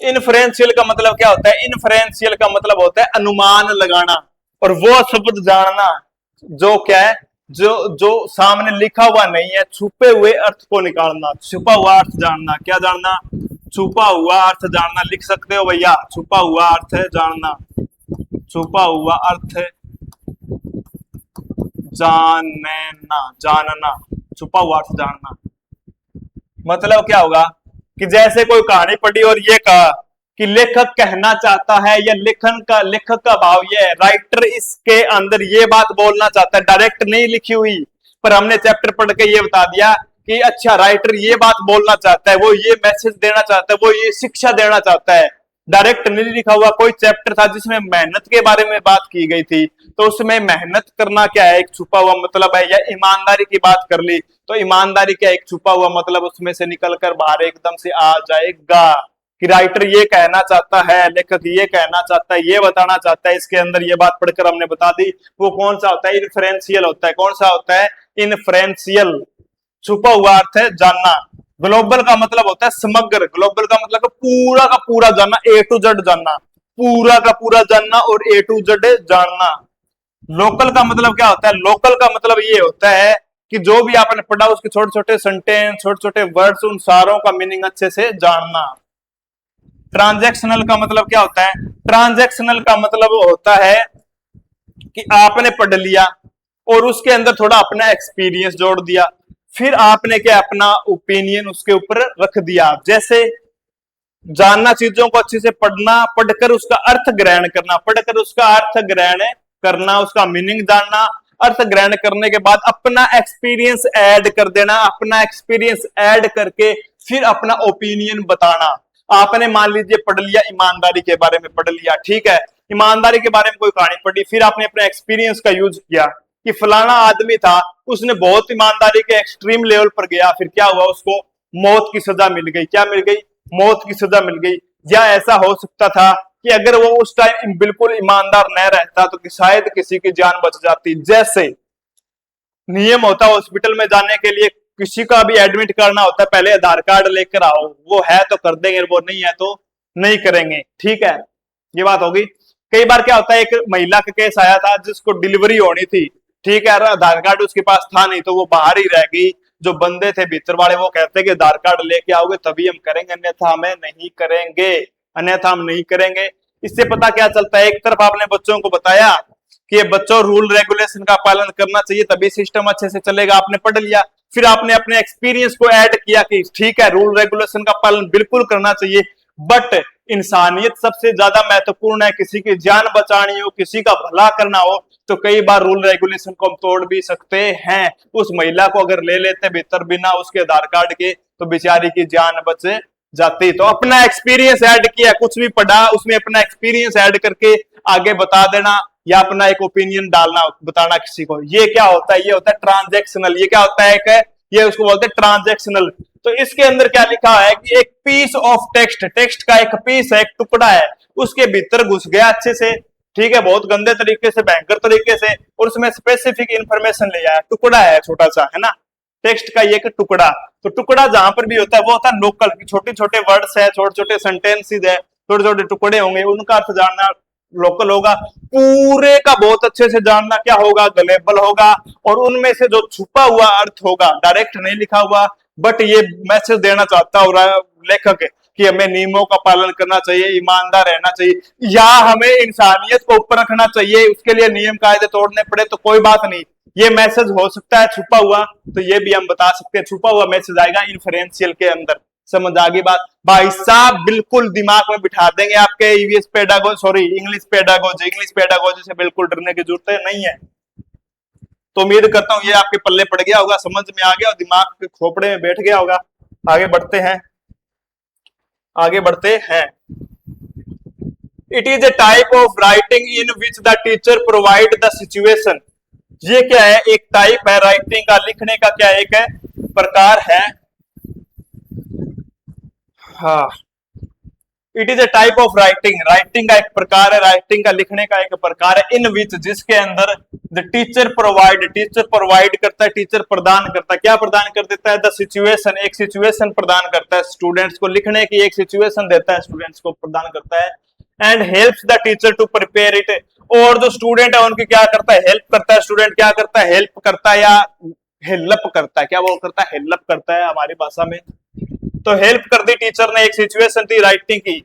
इन्फ्लुएंशियल का मतलब क्या होता है, इन्फ्लुएंशियल का मतलब होता है अनुमान लगाना, और वो शब्द जानना जो क्या है, जो सामने लिखा हुआ नहीं है, छुपे हुए अर्थ को निकालना, छुपा हुआ अर्थ जानना। क्या जानना, छुपा हुआ अर्थ जानना। लिख सकते हो भैया, छुपा हुआ अर्थ है जानना, छुपा हुआ अर्थ जानना, जानना, छुपा हुआ अर्थ जानना। मतलब क्या होगा कि जैसे कोई कहानी पढ़ी और ये कहा कि लेखक कहना चाहता है, या लेखक का भाव ये है, राइटर इसके अंदर ये बात बोलना चाहता है, डायरेक्ट नहीं लिखी हुई, पर हमने चैप्टर पढ़ के ये बता दिया कि अच्छा राइटर ये बात बोलना चाहता है, वो ये मैसेज देना चाहता है, वो ये शिक्षा देना चाहता है। डायरेक्ट नहीं लिखा हुआ। कोई चैप्टर था जिसमें मेहनत के बारे में बात की गई थी, तो उसमें मेहनत करना क्या है, एक छुपा हुआ मतलब है, या ईमानदारी की बात कर ली तो ईमानदारी क्या, एक छुपा हुआ मतलब उसमें से निकल कर बाहर एकदम से आ जाएगा कि राइटर ये कहना चाहता है, लेखक ये कहना चाहता है, ये बताना चाहता है, इसके अंदर ये बात पढ़कर हमने बता दी। वो कौन सा होता है, इन्फ्रेंशियल होता है। कौन सा होता है, इन्फ्रेंशियल। छुपा हुआ अर्थ है जानना। ग्लोबल का मतलब होता है समग्र। ग्लोबल का मतलब पूरा का पूरा जानना, ए टू जेड जानना, पूरा का पूरा जानना और ए टू जेड जानना। लोकल का मतलब क्या होता है, लोकल का मतलब ये होता है कि जो भी आपने पढ़ा उसके छोटे छोटे सेंटेंस, छोटे छोटे वर्ड्स, उन सारों का मीनिंग अच्छे से जानना। ट्रांजैक्शनल का मतलब क्या होता है, ट्रांजैक्शनल का मतलब होता है कि आपने पढ़ लिया और उसके अंदर थोड़ा अपना एक्सपीरियंस जोड़ दिया, फिर आपने क्या अपना ओपिनियन उसके ऊपर रख दिया। जैसे जानना चीजों को अच्छे से पढ़ना, पढ़कर उसका अर्थ ग्रहण करना, पढ़कर उसका अर्थ ग्रहण करना, उसका मीनिंग जानना, अर्थ ग्रहण करने के बाद अपना एक्सपीरियंस ऐड कर देना, अपना एक्सपीरियंस ऐड करके फिर अपना ओपिनियन बताना। आपने मान लीजिए पढ़ लिया, ईमानदारी के बारे में पढ़ लिया, ठीक है, ईमानदारी के बारे में कोई कहानी पढ़ी, फिर आपने अपने एक्सपीरियंस का यूज किया कि फलाना आदमी था, उसने बहुत ईमानदारी के एक्सट्रीम लेवल पर गया, फिर क्या हुआ, उसको मौत की सजा मिल गई। क्या मिल गई, मौत की सजा मिल गई। या ऐसा हो सकता था कि अगर वो उस टाइम बिल्कुल ईमानदार न रहता तो शायद किसी की जान बच जाती। जैसे नियम होता है हॉस्पिटल में जाने के लिए, किसी का भी एडमिट करना होता है, पहले आधार कार्ड लेकर आओ, वो है तो कर देंगे, वो नहीं है तो नहीं करेंगे, ठीक है, ये बात होगी। कई बार क्या होता है, एक महिला का केस आया था जिसको डिलीवरी होनी थी, ठीक है, आधार कार्ड उसके पास था नहीं तो वो बाहर ही रह गई। जो बंदे थे भीतर वाले वो कहते कि आधार कार्ड लेके आओगे तभी हम करेंगे, अन्यथा हमें नहीं करेंगे, अन्यथा हम नहीं करेंगे। इससे पता क्या चलता है, एक तरफ आपने बच्चों को बताया कि बच्चों रूल रेगुलेशन का पालन करना चाहिए तभी सिस्टम अच्छे से चलेगा, आपने पढ़ लिया, फिर आपने अपने एक्सपीरियंस को ऐड किया कि ठीक है रूल रेगुलेशन का पालन बिल्कुल करना चाहिए, बट इंसानियत सबसे ज्यादा महत्वपूर्ण है। किसी की जान बचानी हो, किसी का भला करना हो तो कई बार रूल रेगुलेशन को हम तोड़ भी सकते हैं। उस महिला को अगर ले लेते भीतर बिना उसके आधार कार्ड के तो बेचारी की जान बच जाती। तो अपना एक्सपीरियंस ऐड किया, कुछ भी पढ़ा उसमें अपना एक्सपीरियंस ऐड करके आगे बता देना या अपना एक ओपिनियन डालना, बताना किसी को, ये क्या होता है, ये होता है ट्रांजैक्शनल। ये क्या होता है, ये उसको बोलते हैं ट्रांजैक्शनल। तो इसके अंदर क्या लिखा है कि एक पीस ऑफ टेक्स्ट, टेक्स्ट का एक पीस है, एक टुकड़ा है, उसके भीतर घुस गया अच्छे से, ठीक है, बहुत गंदे तरीके से, भयंकर तरीके से, और उसमें स्पेसिफिक इंफॉर्मेशन ले आया। टुकड़ा है छोटा सा, है ना, टेक्स्ट का ये एक टुकड़ा। तो टुकड़ा जहां पर भी होता है वो होता है लोकल, छोटे छोटे वर्ड्स है, छोटे छोटे सेंटेंसेस है, छोटे छोटे टुकड़े होंगे, उनका अर्थ जानना लोकल होगा। पूरे का बहुत अच्छे से जानना क्या होगा, ग्लोबल होगा। और उनमें से जो छुपा हुआ अर्थ होगा, डायरेक्ट नहीं लिखा हुआ, बट ये मैसेज देना चाहता हो लेखक कि हमें नियमों का पालन करना चाहिए, ईमानदार रहना चाहिए, या हमें इंसानियत को ऊपर रखना चाहिए, उसके लिए नियम कायदे तोड़ने पड़े तो कोई बात नहीं, ये मैसेज हो सकता है छुपा हुआ, तो ये भी हम बता सकते हैं छुपा हुआ मैसेज आएगा इन्फ्रेंशियल के अंदर। समझ आ गई बात भाई साहब, बिल्कुल दिमाग में बिठा देंगे आपके EVS pedagogy, sorry English pedagogy से बिल्कुल डरने की जरूरत नहीं है। तो उम्मीद करता हूं ये आपके पल्ले पड़ गया होगा, समझ में आ गया और दिमाग के खोपड़े में बैठ गया होगा। आगे बढ़ते हैं, आगे बढ़ते हैं। It is a type of writing in which the teacher provide the situation. ये क्या है, एक टाइप है राइटिंग का, लिखने का क्या एक है प्रकार है। हाँ, it is a type of writing, writing का एक प्रकार है, राइटिंग का लिखने का एक प्रकार है, इन विच जिसके अंदर the teacher provide, teacher provide करता है, टीचर प्रदान करता है, क्या प्रदान कर देता है, द सिचुएशन, एक सिचुएशन प्रदान करता है स्टूडेंट्स को, लिखने की एक सिचुएशन देता है स्टूडेंट्स को, प्रदान करता है। And helps the teacher to prepare it, और जो स्टूडेंट है उनकी क्या करता है, हेल्प करता है। स्टूडेंट क्या करता है, हेल्प करता है या हेल्प करता है, क्या वो करता है, हेल्प करता है हमारी भाषा में। तो हेल्प कर दी टीचर ने, एक सिचुएशन थी राइटिंग की।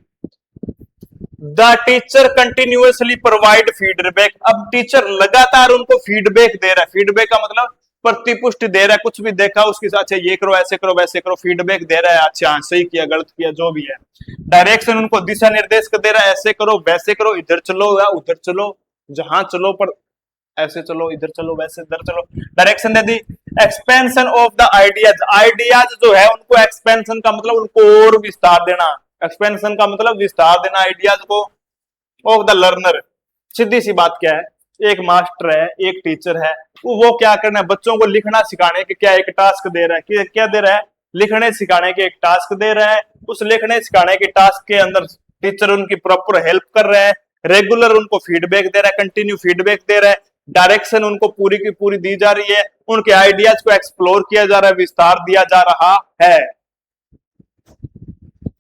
The teacher continuously provide feedback, अब टीचर लगातार उनको फीडबैक दे रहा है। फीडबैक का मतलब प्रतिपुष्टि दे रहा है, कुछ भी देखा उसके साथ, अच्छा ये करो, ऐसे करो, वैसे करो, फीडबैक दे रहा है, अच्छा सही किया, गलत किया, जो भी है। डायरेक्शन, उनको दिशा निर्देश दे रहा है, ऐसे करो, वैसे करो, इधर चलो या उधर चलो, जहां चलो पर ऐसे चलो, इधर चलो, वैसे इधर चलो, direction they the. Expansion of the ideas, ideas जो है उनको एक्सपेंशन का मतलब उनको और विस्तार देना, एक्सपेंशन का मतलब विस्तार देना आइडियाज को ऑफ द लर्नर। सीधी सी बात क्या है, एक मास्टर है, एक टीचर है, वो क्या करना है, बच्चों को लिखना सिखाने के क्या एक टास्क दे रहा है, क्या दे रहा है, लिखने सिखाने के एक टास्क दे रहा है। उस लिखने सिखाने के टास्क के अंदर टीचर उनकी प्रॉपर हेल्प कर रहा है, रेगुलर उनको फीडबैक दे रहा है, कंटिन्यू फीडबैक दे रहा है, डायरेक्शन उनको पूरी की पूरी दी जा रही है, उनके आइडियाज को एक्सप्लोर किया जा रहा है, विस्तार दिया जा रहा है।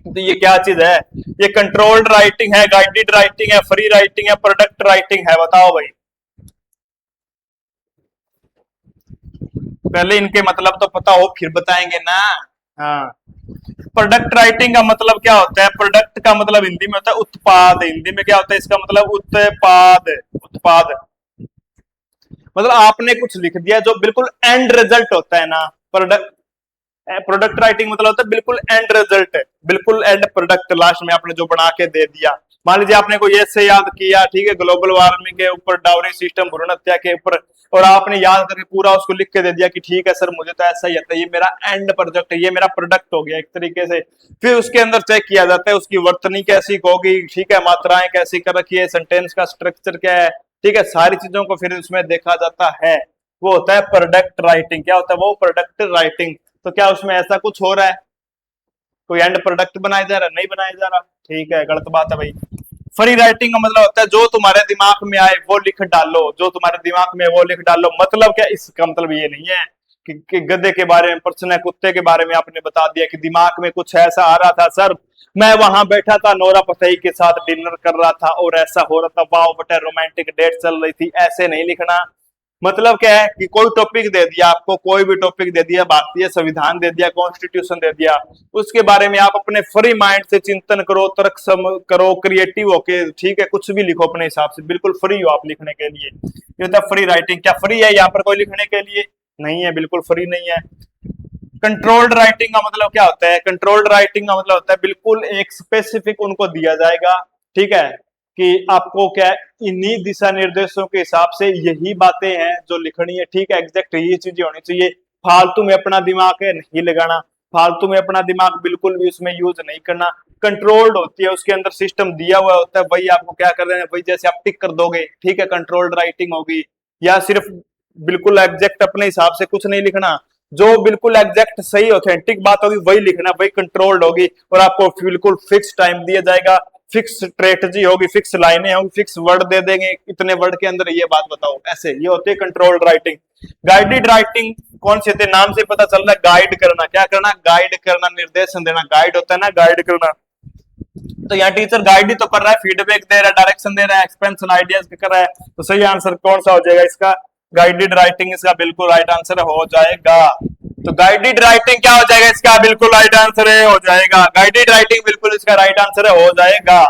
तो ये क्या चीज है, ये कंट्रोल्ड राइटिंग है, गाइडेड राइटिंग है, फ्री राइटिंग है, प्रोडक्ट राइटिंग है, बताओ भाई। पहले इनके मतलब तो पता हो फिर बताएंगे ना। हाँ, प्रोडक्ट राइटिंग का मतलब क्या होता है, प्रोडक्ट का मतलब हिंदी में होता है उत्पाद, हिंदी में क्या होता है इसका मतलब उत्पाद। उत्पाद मतलब आपने कुछ लिख दिया जो बिल्कुल एंड रिजल्ट होता है ना, प्रोडक्ट। प्रोडक्ट राइटिंग मतलब होता है बिल्कुल एंड रिजल्ट, बिल्कुल एंड प्रोडक्ट, लास्ट में आपने जो बना के दे दिया। मान लीजिए आपने कोई ऐसे याद किया, ठीक है, ग्लोबल वार्मिंग के ऊपर, डाउरी सिस्टम, भ्रूण हत्या के ऊपर, और आपने याद करके पूरा उसको लिख के दे दिया कि ठीक है सर मुझे तो ऐसा ही आता है, ये मेरा एंड प्रोजेक्ट है, ये मेरा प्रोडक्ट हो गया एक तरीके से। फिर उसके अंदर चेक किया जाता है उसकी वर्तनी कैसी होगी, ठीक है, मात्राएं कैसी कर रखी है, सेंटेंस का स्ट्रक्चर क्या है, ठीक है, सारी चीजों को फिर उसमें देखा जाता है। वो होता है प्रोडक्ट राइटिंग। क्या होता है वो प्रोडक्ट राइटिंग। तो क्या उसमें ऐसा कुछ हो रहा है, कोई एंड प्रोडक्ट बनाया जा रहा है, नहीं बनाया जा रहा, ठीक है, गलत बात है भाई। फ्री राइटिंग का मतलब होता है जो तुम्हारे दिमाग में आए वो लिख डालो, जो तुम्हारे दिमाग में वो लिख डालो। मतलब क्या, इसका मतलब ये नहीं है कि गधे के बारे में, पर्सन है, कुत्ते के बारे में आपने बता दिया कि दिमाग में कुछ ऐसा आ रहा था सर, मैं वहां बैठा था नोरा फतेही के साथ डिनर कर रहा था और ऐसा हो रहा था, वाओ बटा रोमांटिक डेट चल रही थी, ऐसे नहीं लिखना। मतलब क्या है कि कोई टॉपिक दे दिया आपको, कोई भी टॉपिक दे दिया, भारतीय संविधान दे दिया, कॉन्स्टिट्यूशन दे दिया, उसके बारे में आप अपने फ्री माइंड से चिंतन करो, तर्क करो, क्रिएटिव होके, ठीक है, कुछ भी लिखो अपने हिसाब से, बिल्कुल फ्री हो आप लिखने के लिए। ये होता है फ्री राइटिंग। क्या फ्री है यहाँ पर कोई लिखने के लिए? नहीं है, बिल्कुल फ्री नहीं है। कंट्रोल्ड राइटिंग का मतलब क्या होता है? कंट्रोल्ड राइटिंग का मतलब होता है बिल्कुल एक स्पेसिफिक उनको दिया जाएगा, ठीक है, कि आपको क्या इन्हीं दिशा निर्देशों के हिसाब से यही बातें हैं जो लिखनी है, ठीक है, एग्जैक्ट ये चीजें होनी चाहिए। फालतू में अपना दिमाग है नहीं लगाना, फालतू में अपना दिमाग बिल्कुल भी उसमें यूज नहीं करना। कंट्रोल्ड होती है, उसके अंदर सिस्टम दिया हुआ होता है, वही आपको क्या कर रहे हैं, वही जैसे आप टिक कर दोगे, ठीक है, कंट्रोल्ड राइटिंग होगी। या सिर्फ बिल्कुल एग्जैक्ट अपने हिसाब से कुछ नहीं लिखना, जो बिल्कुल एग्जैक्ट सही ऑथेंटिक बात होगी वही लिखना, वही कंट्रोल्ड होगी, और आपको बिल्कुल फिक्स टाइम दिया जाएगा, फिक्स स्ट्रेटजी होगी, फिक्स लाइनें होंगी, फिक्स वर्ड दे देंगे, इतने वर्ड के अंदर ये बात बताओ, ऐसे ये होती है कंट्रोल्ड राइटिंग। गाइडेड राइटिंग कौन से थे, नाम से पता चल रहा है, गाइड करना। क्या करना? गाइड करना, निर्देशन देना। गाइड होता है ना, गाइड करना। तो यहाँ टीचर गाइड ही तो कर रहा है, फीडबैक दे रहा है, डायरेक्शन दे रहा है, एक्सपेंशन आइडियाज कर रहा है। तो सही आंसर कौन सा हो जाएगा इसका? गाइडेड राइटिंग इसका बिल्कुल राइट आंसर हो जाएगा। तो गाइडेड राइटिंग क्या हो जाएगा इसका? बिल्कुल राइट आंसर है, हो जाएगा। गाइडेड राइटिंग बिल्कुल इसका राइट आंसर है, हो जाएगा।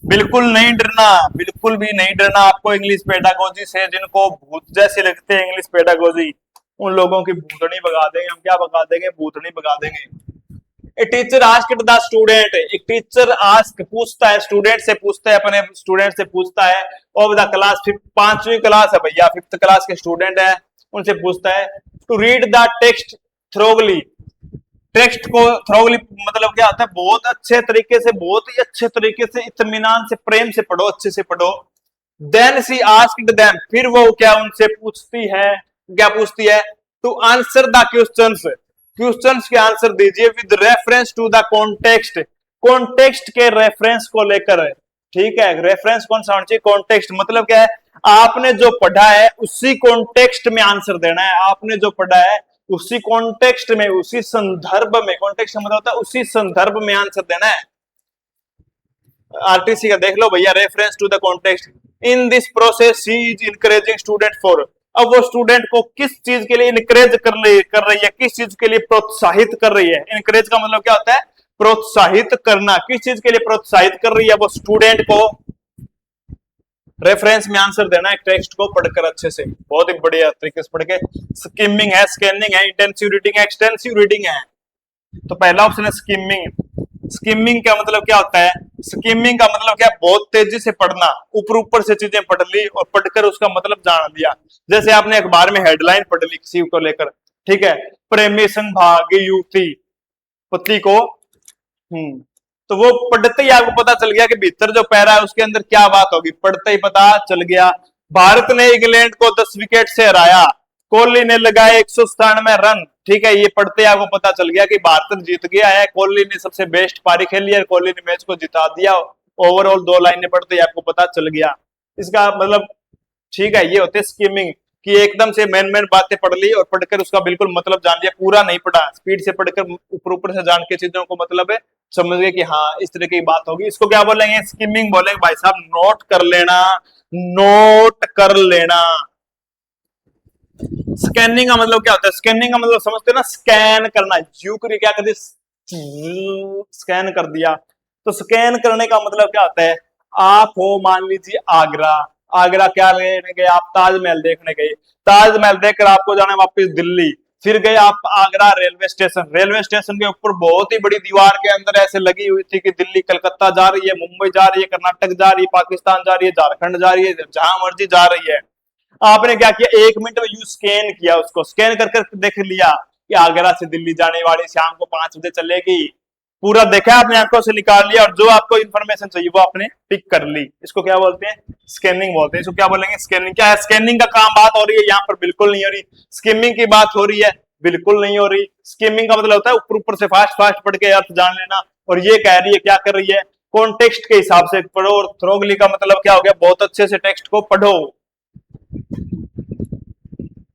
बिल्कुल नहीं डरना, बिल्कुल भी नहीं डरना आपको इंग्लिश पेडागोजी से। जिनको भूत जैसे लगते हैं इंग्लिश पेडागोजी, उन लोगों की भूतनी भगा देंगे हम। क्या भगा देंगे? भूतनी भगा देंगे। A teacher asked the student, एक टीचर आस्क पूछता है, स्टूडेंट से पूछता है, अपने स्टूडेंट से पूछता है, ऑफ द क्लास, 5वीं क्लास है भैया, 5th क्लास के स्टूडेंट है, उनसे पूछता है to read the text thoroughly. Text को थ्रोगली मतलब क्या होता है? बहुत अच्छे तरीके से, बहुत ही अच्छे तरीके से, इत्मीनान से, प्रेम से पढ़ो, अच्छे से पढ़ो। देन सी आस्क्ड देम, फिर वो क्या उनसे पूछती है, क्या पूछती है? To answer the questions, questions के आंसर दीजिए with reference to the context, context के रेफरेंस को लेकर। ठीक है, रेफरेंस कौन सा होना चाहिए? कॉन्टेक्स्ट। मतलब क्या है? आपने जो पढ़ा है उसी कॉन्टेक्स्ट में आंसर देना है। आपने जो पढ़ा है उसी कॉन्टेक्स्ट में, उसी संदर्भ में, कॉन्टेक्स्ट मतलब होता है उसी संदर्भ में आंसर देना है। आरटीसी का देख लो भैया, reference to the context. In this process she is encouraging student for, अब वो स्टूडेंट को किस चीज के लिए इनकरेज कर रही है, किस चीज के लिए प्रोत्साहित कर रही है। इनकरेज का मतलब क्या होता है? प्रोत्साहित करना। किस चीज के लिए प्रोत्साहित कर रही है वो स्टूडेंट को? रेफरेंस में आंसर देना है टेक्स्ट को पढ़कर अच्छे से, बहुत ही बढ़िया तरीके से पढ़ के। स्किमिंग है, स्कैनिंग है, इंटेंसिव रीडिंग है, एक्सटेंसिव रीडिंग है। तो पहला ऑप्शन है स्किमिंग। स्किमिंग का मतलब क्या होता है? स्किमिंग का मतलब क्या? बहुत तेजी से पढ़ना, ऊपर ऊपर से चीजें पढ़ ली और पढ़कर उसका मतलब जान लिया। जैसे आपने अखबार में हेडलाइन पढ़ ली किसी को लेकर, ठीक है, प्रेमी संभागी युवती पति को तो वो पढ़ते ही आपको पता चल गया कि भीतर जो पैरा है उसके अंदर क्या बात होगी, पढ़ते ही पता चल गया। भारत ने इंग्लैंड को 10 विकेट से हराया, कोहली ने लगाए 197 रन। ठीक है, ये पढ़ते ही आपको पता चल गया कि भारत जीत गया है, कोहली ने सबसे बेस्ट पारी खेली है, कोहली ने मैच को जिता दिया। ओवरऑल 2 लाइनें पढ़ते ही आपको पता चल गया। इसका मतलब ठीक है, ये होते स्कीमिंग कि एकदम से मैन बातें पढ़ ली और पढ़कर उसका बिल्कुल मतलब जान लिया, पूरा नहीं पढ़ा, स्पीड से पढ़कर ऊपर ऊपर से जान के चीजों को मतलब है समझ गए कि हाँ इस तरह की बात होगी। इसको क्या बोलेंगे, स्कीमिंग बोलेंगे भाई साहब। नोट कर लेना, नोट कर लेना। स्कैनिंग का मतलब क्या होता है, स्कैनिंग का मतलब समझते हैं ना, स्कैन करना। यू करिए क्या कर दी, स्कैन कर दिया। तो स्कैन करने का मतलब क्या होता है, आप हो मान लीजिए आगरा, आगरा क्या लेने गए आप, ताजमहल देखने गए, ताजमहल देखकर आपको जाना है वापस दिल्ली, फिर गए आप Agra railway station, railway station के ऊपर बहुत ही बड़ी दीवार के अंदर ऐसे लगी हुई थी कि दिल्ली कलकत्ता जा रही है, मुंबई जा रही है, कर्नाटक जा रही है, पाकिस्तान जा रही है, झारखंड जा रही है, जहां मर्जी जा रही है। आपने क्या किया, 1 मिनट में यू स्कैन किया, उसको स्कैन कर देख लिया कि आगरा से दिल्ली जाने वाली शाम को 5 बजे चलेगी, पूरा देखा आपने, आंखों से निकाल लिया और जो आपको इंफॉर्मेशन चाहिए वो आपने पिक कर ली। इसको क्या बोलते हैं, स्कैनिंग बोलते हैं। इसको क्या बोलेंगे, स्कैनिंग। क्या है, स्कैनिंग का काम बात हो रही है यहाँ पर, बिल्कुल नहीं हो रही। स्किमिंग की बात हो रही है, बिल्कुल नहीं हो रही। स्किमिंग का मतलब होता है ऊपर ऊपर से फास्ट फास्ट पढ़ के अर्थ जान लेना, और ये कह रही है क्या कर रही है, कॉन्टेक्स्ट के हिसाब से पढ़ो। और थ्रोगली का मतलब क्या हो गया, बहुत अच्छे से टेक्स्ट को पढ़ो।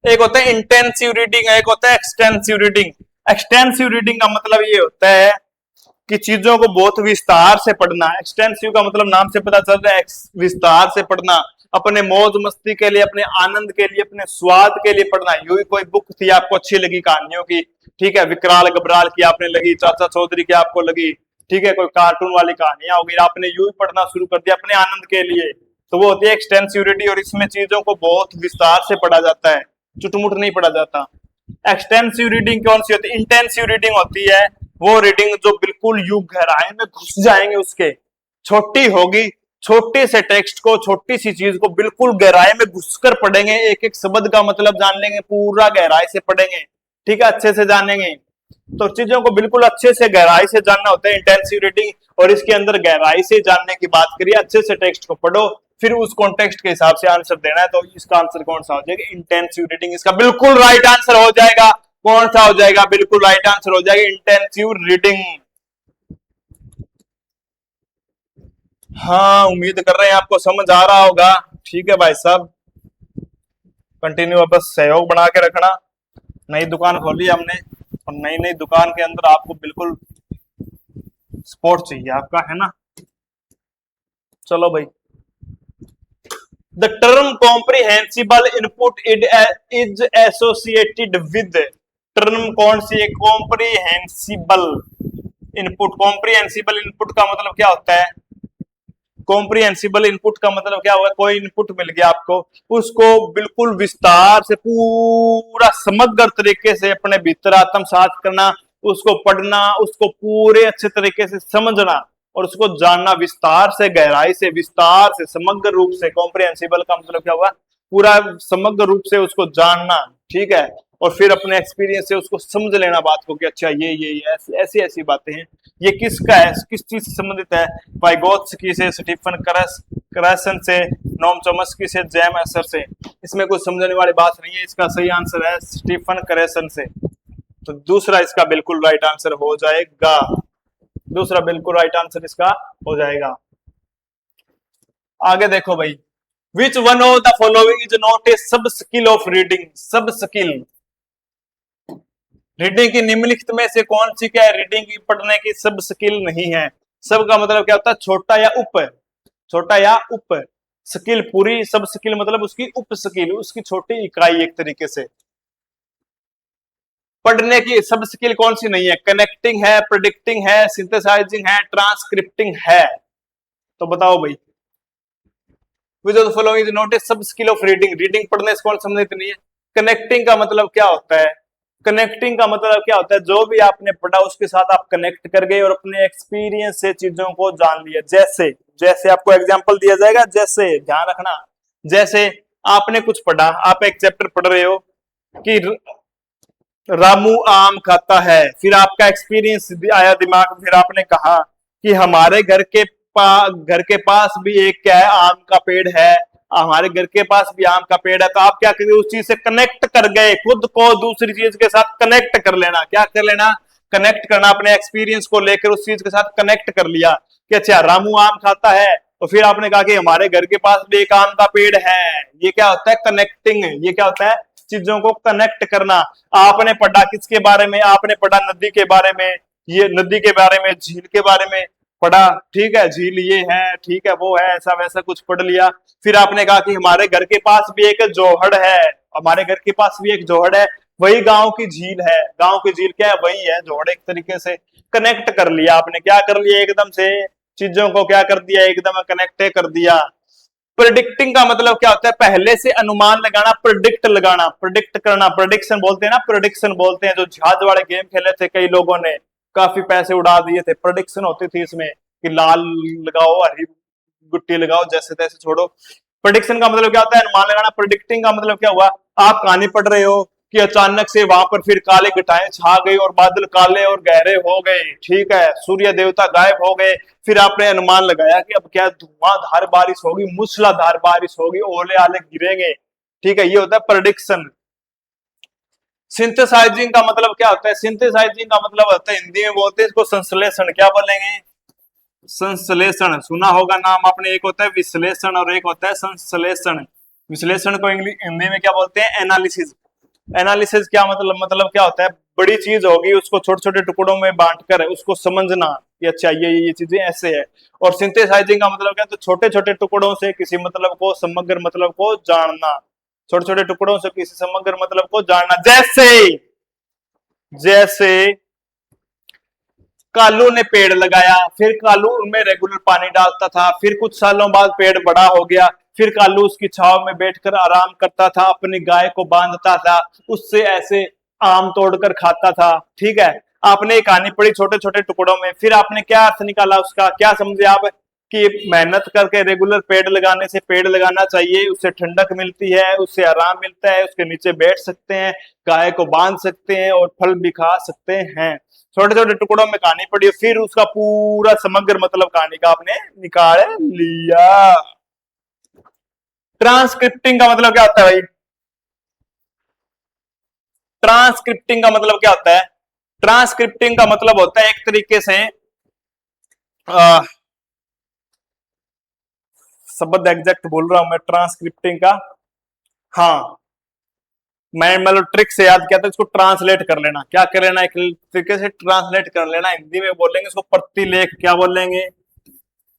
एक होता है इंटेंसिव रीडिंग, एक होता है एक्सटेंसिव रीडिंग। एक्सटेंसिव रीडिंग का मतलब ये होता है कि चीजों को बहुत विस्तार से पढ़ना। एक्सटेंसिव का मतलब नाम से पता चल रहा है, विस्तार से पढ़ना, अपने मौज मस्ती के लिए, अपने आनंद के लिए, अपने स्वाद के लिए पढ़ना। यू ही कोई बुक थी आपको अच्छी लगी कहानियों की, ठीक है, विकराल गबराल की आपने लगी, चाचा चौधरी की आपको लगी, ठीक है, कोई कार्टून वाली कहानियां होगी, आपने यू ही पढ़ना शुरू कर दिया अपने आनंद के लिए, तो वो होती है एक्सटेंसिव रीडिंग। और इसमें चीजों को बहुत विस्तार से पढ़ा जाता है, चुटमुट नहीं पढ़ा जाता। एक्सटेंसिव रीडिंग कौन सी होती है, इंटेंसिव रीडिंग होती है वो रीडिंग जो बिल्कुल यू गहराई में घुस जाएंगे उसके, छोटी होगी, छोटे से टेक्स्ट को, छोटी सी चीज को बिल्कुल गहराई में घुसकर पढ़ेंगे, एक एक शब्द का मतलब जान लेंगे, पूरा गहराई से पढ़ेंगे, ठीक है, अच्छे से जानेंगे। तो चीजों को बिल्कुल अच्छे से गहराई से जानना होता है इंटेंसिव रीडिंग। और इसके अंदर गहराई से जानने की बात करिए, अच्छे से टेक्स्ट को पढ़ो, फिर उस कॉन्टेक्स्ट के हिसाब से आंसर देना है। तो इसका आंसर कौन सा हो जाएगा, इंटेंसिव रीडिंग। इसका बिल्कुल राइट आंसर हो जाएगा, कौन सा हो जाएगा, बिल्कुल राइट आंसर हो जाएगा इंटेंसिव रीडिंग। हाँ, उम्मीद कर रहे हैं आपको समझ आ रहा होगा। ठीक है भाई साहब, कंटिन्यू बस सहयोग बना के रखना। नई दुकान खोली हमने और नई नई दुकान के अंदर आपको बिल्कुल सपोर्ट चाहिए आपका, है ना। चलो भाई, the term comprehensible input is associated with, term कौन सी है, कॉम्प्रिहेंसिबल इनपुट। कॉम्प्रिहेंसिबल इनपुट का मतलब क्या होता है, कॉम्प्रिहेंसिबल इनपुट का मतलब क्या होगा, कोई इनपुट मिल गया आपको, उसको बिल्कुल विस्तार से, पूरा समग्र तरीके से अपने भीतर आत्मसात करना, उसको पढ़ना, उसको पूरे अच्छे तरीके से समझना और उसको जानना, विस्तार से, गहराई से, विस्तार से, समग्र रूप से। कॉम्प्रिहेंसिबल का मतलब क्या होगा, पूरा समग्र रूप से उसको जानना, ठीक है, और फिर अपने एक्सपीरियंस से उसको समझ लेना बात को कि अच्छा ये ऐसी ऐसी बातें हैं। ये किसका है, किस चीज से संबंधित है, वाइगोत्स्की से, स्टीफन क्रैसन से, नोम चॉम्स्की से, जेम एसर से। इसमें कुछ समझने वाली बात नहीं है, इसका सही आंसर है स्टीफन क्रैसन से। तो दूसरा इसका बिल्कुल राइट आंसर हो जाएगा, दूसरा बिल्कुल राइट आंसर इसका हो जाएगा। आगे देखो भाई, which one of the following is not a सब स्किल ऑफ रीडिंग। सब स्किल, रीडिंग की निम्नलिखित में से कौन सी क्या है, रीडिंग की पढ़ने की सब स्किल नहीं है। सब का मतलब क्या होता है, छोटा या उप, छोटा या उप स्किल पूरी, सब स्किल मतलब उसकी उप स्किल, उसकी छोटी इकाई एक तरीके से। पढ़ने की सब स्किल कौन सी नहीं है, कनेक्टिंग है, प्रेडिक्टिंग है, सिंथेसाइजिंग है, ट्रांसक्रिप्टिंग है। तो बताओ भाई, which of the following is not a सब स्किल ऑफ रीडिंग। रीडिंग पढ़ने से कौन संबंधित नहीं है। कनेक्टिंग का मतलब क्या होता है, कनेक्टिंग का मतलब क्या होता है, जो भी आपने पढ़ा उसके साथ आप कनेक्ट कर गए और अपने एक्सपीरियंस से चीजों को जान लिया। जैसे जैसे आपको एग्जांपल दिया जाएगा, जैसे ध्यान रखना, जैसे आपने कुछ पढ़ा, आप एक चैप्टर पढ़ रहे हो कि रामू आम खाता है, फिर आपका एक्सपीरियंस आया दिमाग, फिर आपने कहा कि हमारे घर के पास भी एक क्या है, आम का पेड़ है, हमारे घर के पास भी आम का पेड़ है। तो आप क्या करिए, उस चीज से कनेक्ट कर गए, खुद को दूसरी चीज के साथ कनेक्ट कर लेना। क्या कर लेना, कनेक्ट करना, अपने एक्सपीरियंस को लेकर उस चीज के साथ कनेक्ट कर लिया कि अच्छा रामू आम खाता है, तो फिर आपने कहा कि हमारे घर के पास भी एक आम का पेड़ है। ये क्या होता है, कनेक्टिंग। ये क्या होता है, चीजों को कनेक्ट करना। आपने पढ़ा किसके बारे में, आपने पढ़ा नदी के बारे में, ये नदी के बारे में, झील के बारे में पढ़ा, ठीक है, झील ये है, ठीक है, वो है, ऐसा वैसा कुछ पढ़ लिया। फिर आपने कहा कि हमारे घर के पास भी एक जोहड़ है, हमारे घर के पास भी एक जोहड़ है, वही गांव की झील है। गांव की झील क्या है, वही है जोहड़। एक तरीके से कनेक्ट कर लिया आपने, क्या कर लिया, एकदम से चीजों को क्या कर दिया, एकदम कनेक्ट कर दिया। प्रिडिक्टिंग का मतलब क्या होता है, पहले से अनुमान लगाना, प्रिडिक्ट लगाना, प्रिडिक्ट करना, प्रिडिक्शन बोलते हैं ना, प्रिडिक्शन बोलते हैं। जो जहाज वाले गेम खेले थे कई लोगों ने, काफी पैसे उड़ा दिए थे, प्रिडिक्शन होती थी इसमें कि लाल लगाओ, हरी गुट्टी लगाओ, जैसे तैसे छोड़ो। प्रिडिक्शन का मतलब क्या होता है, अनुमान लगाना। प्रिडिक्टिंग का मतलब क्या हुआ, आप कहानी पढ़ रहे हो कि अचानक से वहां पर फिर काले घटाएं छा गई और बादल काले और गहरे हो गए, ठीक है, सूर्य देवता गायब हो गए। फिर आपने अनुमान लगाया कि अब क्या धुआंधार बारिश होगी, मूसलाधार बारिश होगी, ओले आले गिरेंगे, ठीक है, ये होता है प्रेडिक्शन। सिंथेसाइजिंग का मतलब क्या होता है, सिंथेसाइजिंग का मतलब होता है, हिंदी में बोलते हैं इसको संश्लेषण। क्या बोलेंगे, संश्लेषण। सुना होगा नाम आपने, एक होता है विश्लेषण और एक होता है संश्लेषण। विश्लेषण को हिंदी में क्या बोलते हैं, एनालिसिस। एनालिसिस क्या मतलब क्या होता है, बड़ी चीज होगी उसको छोटे छोटे टुकड़ों में बांटकर उसको समझना कि अच्छा ये चीजें ऐसे है। और सिंथेसाइजिंग का मतलब क्या, तो छोटे छोटे टुकड़ों से किसी मतलब को, समग्र मतलब को जानना, छोटे छोटे टुकड़ों से किसी समग्र मतलब को जानना। जैसे जैसे कालू ने पेड़ लगाया, फिर कालू उनमें रेगुलर पानी डालता था, फिर कुछ सालों बाद पेड़ बड़ा हो गया, फिर कालू उसकी छाव में बैठकर आराम करता था, अपनी गाय को बांधता था, उससे ऐसे आम तोड़कर खाता था, ठीक है। आपने एक कहानी पढ़ी छोटे छोटे टुकड़ों में, फिर आपने क्या अर्थ निकाला उसका, क्या समझे आप कि मेहनत करके रेगुलर पेड़ लगाने से, पेड़ लगाना चाहिए, उससे ठंडक मिलती है, उससे आराम मिलता है, उसके नीचे बैठ सकते हैं, गाय को बांध सकते हैं और फल भी खा सकते हैं। छोटे छोटे टुकड़ों में कहानी पढ़ी, फिर उसका पूरा समग्र मतलब कहानी का आपने निकाल लिया। ट्रांसक्रिप्टिंग का मतलब क्या होता है भाई, ट्रांसक्रिप्टिंग का मतलब क्या होता है, ट्रांसक्रिप्टिंग का मतलब होता है एक तरीके से शब्द एग्जैक्ट बोल रहा हूं मैं ट्रांसक्रिप्टिंग का, हाँ, मैं मतलब ट्रिक से याद किया था, इसको ट्रांसलेट कर लेना। क्या कर लेना, एक तरीके से ट्रांसलेट कर लेना। हिंदी में बोलेंगे इसको प्रतिलेख। क्या बोलेंगे,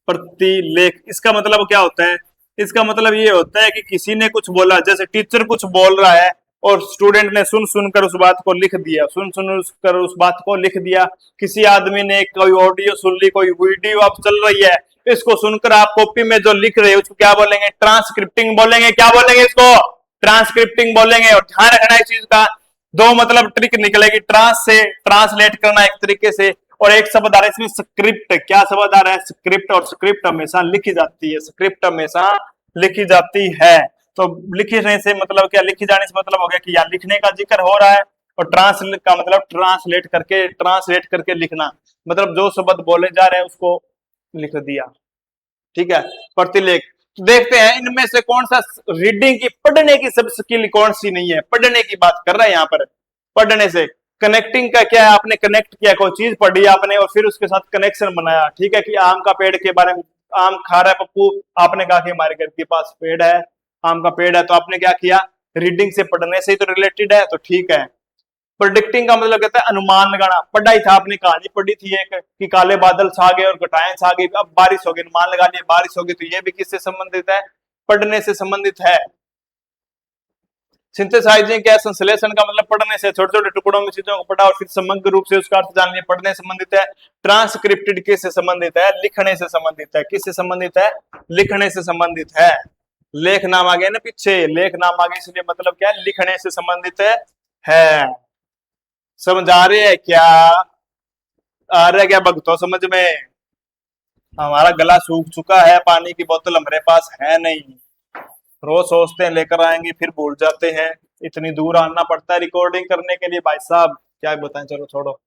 प्रतिलेख। इसका मतलब क्या होता है, इसका मतलब ये होता है कि किसी ने कुछ बोला, जैसे टीचर कुछ बोल रहा है और स्टूडेंट ने सुन सुनकर उस बात को लिख दिया, सुन सुनकर उस बात को लिख दिया। किसी आदमी ने कोई ऑडियो सुन ली, कोई वीडियो अब चल रही है, इसको सुनकर आप कॉपी में जो लिख रहे हो उसको क्या बोलेंगे, ट्रांसक्रिप्टिंग बोलेंगे। क्या बोलेंगे, इसको ट्रांसक्रिप्टिंग बोलेंगे। और ध्यान रखना इस चीज का, दो मतलब ट्रिक निकलेगी, ट्रांस से ट्रांसलेट करना एक तरीके से, और एक शब्द आ रहा है इसमें स्क्रिप्ट। क्या शब्द आ रहा है, स्क्रिप्ट। और स्क्रिप्ट हमेशा लिखी जाती है, स्क्रिप्ट हमेशा लिखी जाती है। तो लिखने से मतलब क्या, लिखी जाने से मतलब हो गया कि या लिखने का जिक्र हो रहा है, और ट्रांसलेट का मतलब ट्रांसलेट करके लिखना, मतलब जो शब्द बोले जा रहे हैं उसको लिख दिया, ठीक है। प्रतिलेख। तो देखते हैं इनमें से कौन सा रीडिंग की, पढ़ने की सब स्किल कौन सी नहीं है, पढ़ने की बात कर रहा है यहाँ पर। पढ़ने से कनेक्टिंग का क्या है, आपने कनेक्ट किया, कोई चीज पढ़ी आपने और फिर उसके साथ कनेक्शन बनाया, ठीक है, कि आम का पेड़ के बारे में, आम खा रहा है पप्पू, आपने कहा कि हमारे घर के पास पेड़ है, आम का पेड़ है, तो आपने क्या किया, रीडिंग से, पढ़ने से ही तो रिलेटेड है, तो ठीक है। प्रोडिक्टिंग का मतलब कहता है अनुमान लगाना। पढ़ा ही था आपने, कहानी पढ़ी थी एक कि काले बादल छा गए और घटाएं छा गई, अब बारिश होगी, अनुमान लगा लिया बारिश होगी, तो ये भी किससे संबंधित है, पढ़ने से संबंधित है। सिंथेसाइजिंग क्या है, संश्लेषण का मतलब पढ़ने से, छोटे छोटे टुकड़ों में चीजों को पढ़ा और फिर समग्र रूप से उसका अर्थ जान लिया, पढ़ने से संबंधित है। ट्रांसक्रिप्टेड किससे संबंधित है, लिखने से संबंधित है। किससे संबंधित है, लिखने से संबंधित है। लेख नाम आ गया ना पीछे, लेख नाम आ गया, इसलिए मतलब क्या है, लिखने से संबंधित है। समझ आ रही है क्या, आ रहा है क्या भक्तों समझ में। हमारा गला सूख चुका है, पानी की बोतल हमारे पास है नहीं, रोज सोचते हैं लेकर आएंगे, फिर भूल जाते हैं, इतनी दूर आना पड़ता है रिकॉर्डिंग करने के लिए भाई साहब, क्या बताएं, चलो छोड़ो।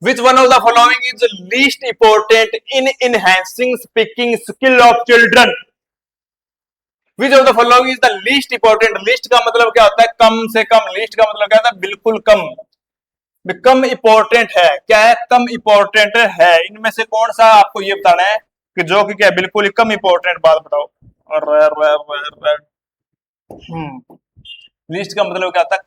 Which one of the following is least important in enhancing speaking skill of children? Which of the following is the least important? Least का मतलब क्या होता है? कम से कम. Least का मतलब क्या होता है? बिल्कुल कम. कम इंपॉर्टेंट है. क्या है? कम इंपॉर्टेंट है. इनमें से कौन सा आपको ये बताना है कि जो कि क्या बिल्कुल ही कम इंपॉर्टेंट बात बताओ. लिस्ट का मतलब क्या होता है?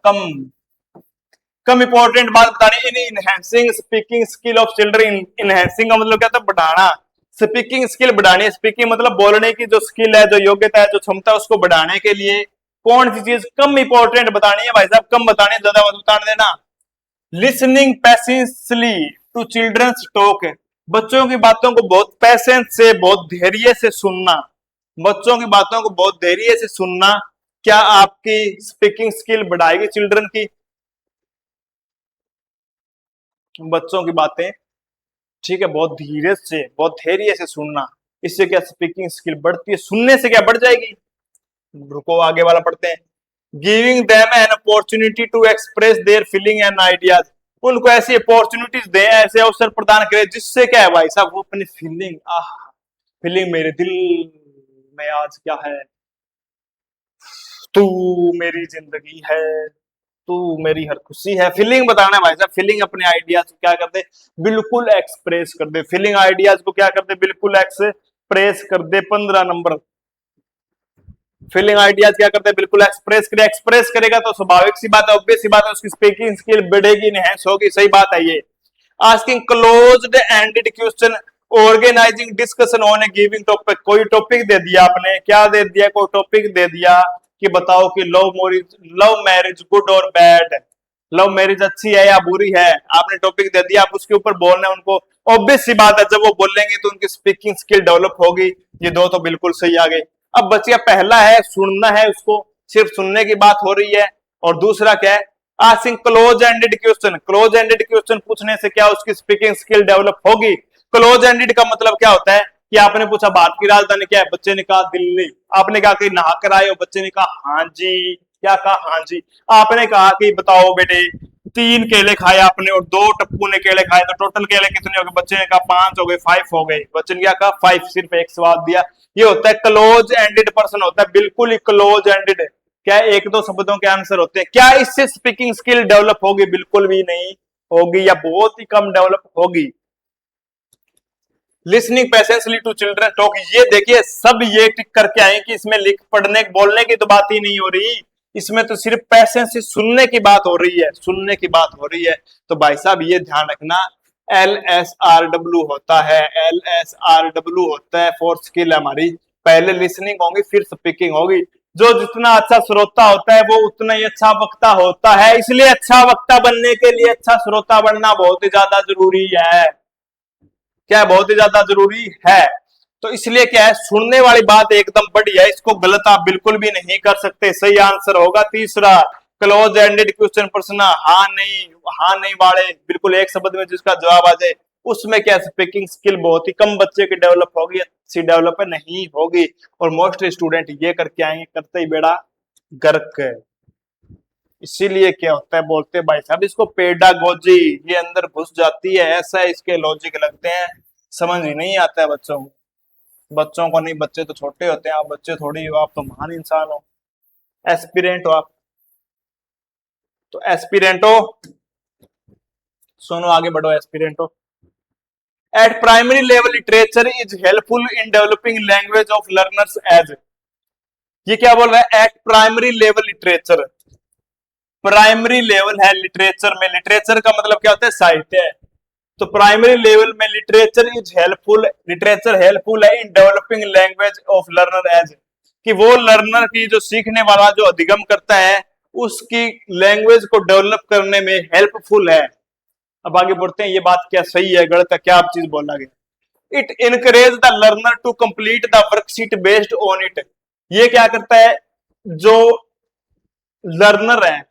कम इंपॉर्टेंट बात बतानी. In enhancing speaking skill of children. Enhancing का मतलब क्या होता है? बढ़ाना. स्पीकिंग स्किल बढ़ानी. स्पीकिंग मतलब बोलने की जो स्किल है, जो योग्यता है, जो क्षमता है, उसको बढ़ाने के लिए कौन सी चीज कम इंपॉर्टेंट बतानी है? भाई साहब कम बतानी, ज्यादा मत बताने देना. Listening patiently to children's talk. बच्चों की बातों को बहुत पैसेंस से, बहुत धैर्य से सुनना. बच्चों की बातों को बहुत धैर्य से सुनना क्या आपकी स्पीकिंग स्किल बढ़ाएगी चिल्ड्रन की? बच्चों की बातें, ठीक है, बहुत धीरे से, बहुत धैर्य से सुनना. इससे क्या स्पीकिंग स्किल बढ़ती है? सुनने से क्या बढ़ जाएगी? रुको आगे वाला पढ़ते हैं. Giving them an opportunity to express their feeling and ideas. उनको ऐसी अपॉर्चुनिटीज दें, ऐसे अवसर प्रदान करें जिससे क्या है भाई साहब, वो अपनी फीलिंग मेरे दिल में आज क्या है, तू मेरी जिंदगी है, तू मेरी हर खुशी है. फीलिंग बताना है भाई साहब. फीलिंग अपने आइडियाज को क्या कर दे? बिल्कुल एक्सप्रेस कर दे. फीलिंग आइडियाज को क्या कर दे? बिल्कुल एक्सप्रेस कर दे. 15 नंबर. फीलिंग आइडियाज क्या करते हैं? बिल्कुल एक्सप्रेस करे. एक्सप्रेस करेगा तो स्वाभाविक सी बात है, ऑब्वियस सी बात है, उसकी स्पीकिंग स्किल बढ़ेगी, इनहैंस होगी. सही बात है ये. Asking closed ended question, organising discussion on a giving topic. कोई टॉपिक दे दिया आपने, क्या दे दिया? कोई टॉपिक दे दिया कि बताओ कि लव मैरिज गुड और बैड. लव मैरिज अच्छी है या बुरी है? आपने टॉपिक दे दिया, आप उसके ऊपर बोलना है उनको. ऑब्वियस सी बात है, जब वो बोलेंगे तो उनकी स्पीकिंग स्किल डेवलप होगी. ये दो तो बिल्कुल सही आ गए. अब बचिया पहला है सुनना है, उसको सिर्फ सुनने की बात हो रही है. और दूसरा क्या है? Asking close ended question. Close ended question पूछने से क्या उसकी स्पीकिंग स्किल डेवलप होगी? क्लोज एंडेड का मतलब क्या होता है कि आपने पूछा भारत की राजधानी क्या है? बच्चे ने कहा दिल्ली. आपने कहा कि नहा कर आए हो? बच्चे ने कहा हाँ जी. क्या कहा? हाँ जी. आपने कहा कि बताओ बेटे, 3 केले खाए आपने और 2 टप्पू ने केले खाए, तो टोटल केले कितने हो गए? बच्चे ने कहा 5 हो गए, 5 हो गए. बच्चे ने क्या कहा? 5. सिर्फ एक सवाल दिया. ये होता है क्लोज एंडेड पर्सन, होता है बिल्कुल ही क्लोज एंडेड. क्या एक दो शब्दों के आंसर होते हैं? क्या इससे स्पीकिंग स्किल डेवलप होगी? बिल्कुल भी नहीं होगी, या बहुत ही कम डेवलप होगी. Listening patiently to children talk, ये देखिए सब ये टिक करके आए कि इसमें लिख पढ़ने बोलने की तो बात ही नहीं हो रही, इसमें तो सिर्फ पैसेंस से सुनने की बात हो रही है. सुनने की बात हो रही है. तो भाई साहब ये ध्यान रखना, LSRW होता है. LSRW होता है फॉर स्किल हमारी. पहले लिसनिंग होगी, फिर स्पीकिंग होगी. जो जितना अच्छा श्रोता होता है वो उतना ही अच्छा वक्ता होता है. इसलिए अच्छा वक्ता बनने के लिए अच्छा श्रोता बनना बहुत ही ज्यादा जरूरी है. क्या बहुत ही ज्यादा जरूरी है. तो इसलिए क्या है, सुनने वाली बात एकदम बढ़िया है, इसको गलत आप बिल्कुल भी नहीं कर सकते. सही आंसर होगा तीसरा, क्लोज एंडेड क्वेश्चन प्रश्न. हाँ नहीं वाले, बिल्कुल एक शब्द में जिसका जवाब आ जाए, उसमें क्या स्पीकिंग स्किल बहुत ही कम बच्चे की डेवलप होगी, अच्छी डेवलप नहीं होगी. और मोस्ट स्टूडेंट ये करके आएंगे, करते ही बेड़ा गर्क. इसीलिए क्या होता है, बोलते हैं भाई साहब इसको पेडागोजी, ये अंदर घुस जाती है, ऐसा इसके लॉजिक लगते हैं, समझ ही नहीं आता है बच्चों को नहीं. बच्चे तो छोटे होते हैं, आप बच्चे थोड़ी हो, आप तो महान इंसान हो, एस्पिरेंट हो आप. तो एस्पिरेंट हो, सुनो आगे बढ़ो. एस्पिरेंट हो. At primary level literature is helpful in developing language of learners age. ये क्या बोल रहा है? At primary level literature. Primary level है लिटरेचर में. लिटरेचर का मतलब क्या होता है? साहित्य है. तो प्राइमरी लेवल में literature is helpful, literature helpful है in developing language of learner age, कि वो लर्नर की जो सीखने वाला जो अधिगम करता है उसकी लैंग्वेज को डेवलप करने में हेल्पफुल है. अब आगे बढ़ते हैं, ये बात क्या सही है गलत है, क्या आप चीज बोलना है? It encourage the learner to complete the worksheet based on it. ये क्या करता है, जो लर्नर है,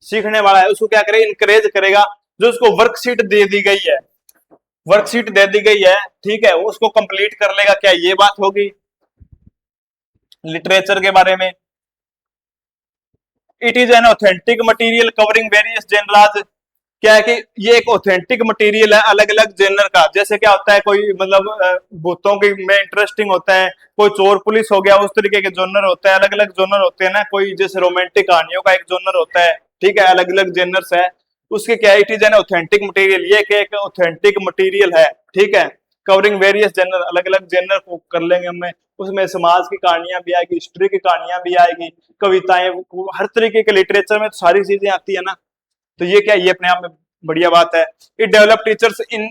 सीखने वाला है, उसको क्या करे? इनकरेज करेगा. जो उसको वर्कशीट दे दी गई है, वर्कशीट दे दी गई है, ठीक है, उसको कंप्लीट कर लेगा. क्या ये बात होगी लिटरेचर के बारे में? It is an authentic material covering various genres. क्या है कि ये एक ऑथेंटिक मटेरियल है अलग अलग जेनर का। जैसे क्या होता है, कोई मतलब भूतों की में इंटरेस्टिंग होता है, कोई चोर पुलिस हो गया, उस तरीके के जोनर होता है, अलग अलग जोनर होते हैं ना। कोई जैसे रोमांटिक कहानियों का एक जोनर होता है, ठीक है, अलग अलग जेनर्स है। उसके क्या it is an authentic material, ये एक ऑथेंटिक मटेरियल है, ठीक है, कवरिंग वेरियस जेनर, अलग अलग जेनर को कर लेंगे हमें। उसमें समाज की कहानियां भी आएगी, हिस्ट्री की कहानियां भी आएगी, कविताएं, हर तरीके के लिटरेचर में तो सारी चीजें आती है ना। तो ये क्या, ये अपने आप में बढ़िया बात है। It develop teachers in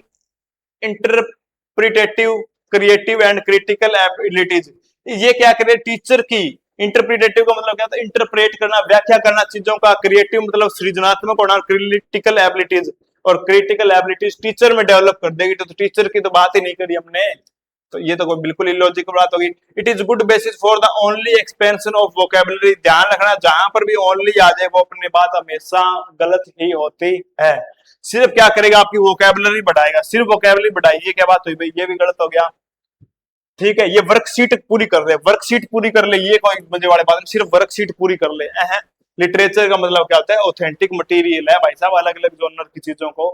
interpretative, creative and critical abilities. ये क्या करे, टीचर की इंटरप्रिटेटिव का मतलब क्या होता है, इंटरप्रेट करना, व्याख्या करना चीजों का, क्रिएटिव मतलब सृजनात्मक होना, क्रिटिकल एबिलिटीज, और क्रिटिकल एबिलिटीज टीचर में डेवलप कर देगी। तो टीचर की तो बात ही नहीं करी हमने, तो ये तो कोई बिल्कुल इलॉजिकल बात होगी। It is good basis for the only expansion of vocabulary. ध्यान रखना, जहां पर भी ओनली आ जाए वो अपनी बात हमेशा गलत ही होती है। सिर्फ क्या करेगा, आपकी वोकेबुलरी बढ़ाएगा, सिर्फ वोकेबुलरी बढ़ाई, ये क्या बात हुई भाई, ये भी गलत हो गया, ठीक है। ये वर्कशीट पूरी कर ले, वर्कशीट पूरी कर ले, ये कोई मजे वाली बात नहीं, सिर्फ वर्कशीट पूरी कर ले। लिटरेचर का मतलब क्या होता है, ऑथेंटिक मटेरियल है भाई साहब, अलग अलग जॉनर की चीजों को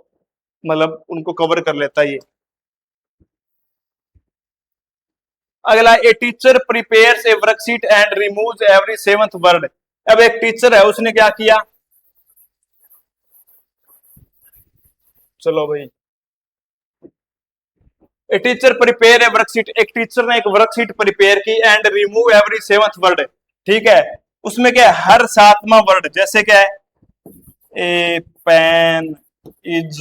मतलब उनको कवर कर लेता है ये। अगला, a teacher prepares A worksheet and removes every seventh word. अब एक टीचर है, उसने क्या किया, चलो भाई, a teacher prepare a worksheet, एक टीचर ने एक वर्कशीट प्रिपेयर की and remove every seventh word, ठीक है। उसमें क्या है, हर सातवां वर्ड, जैसे क्या है, ए पेन इज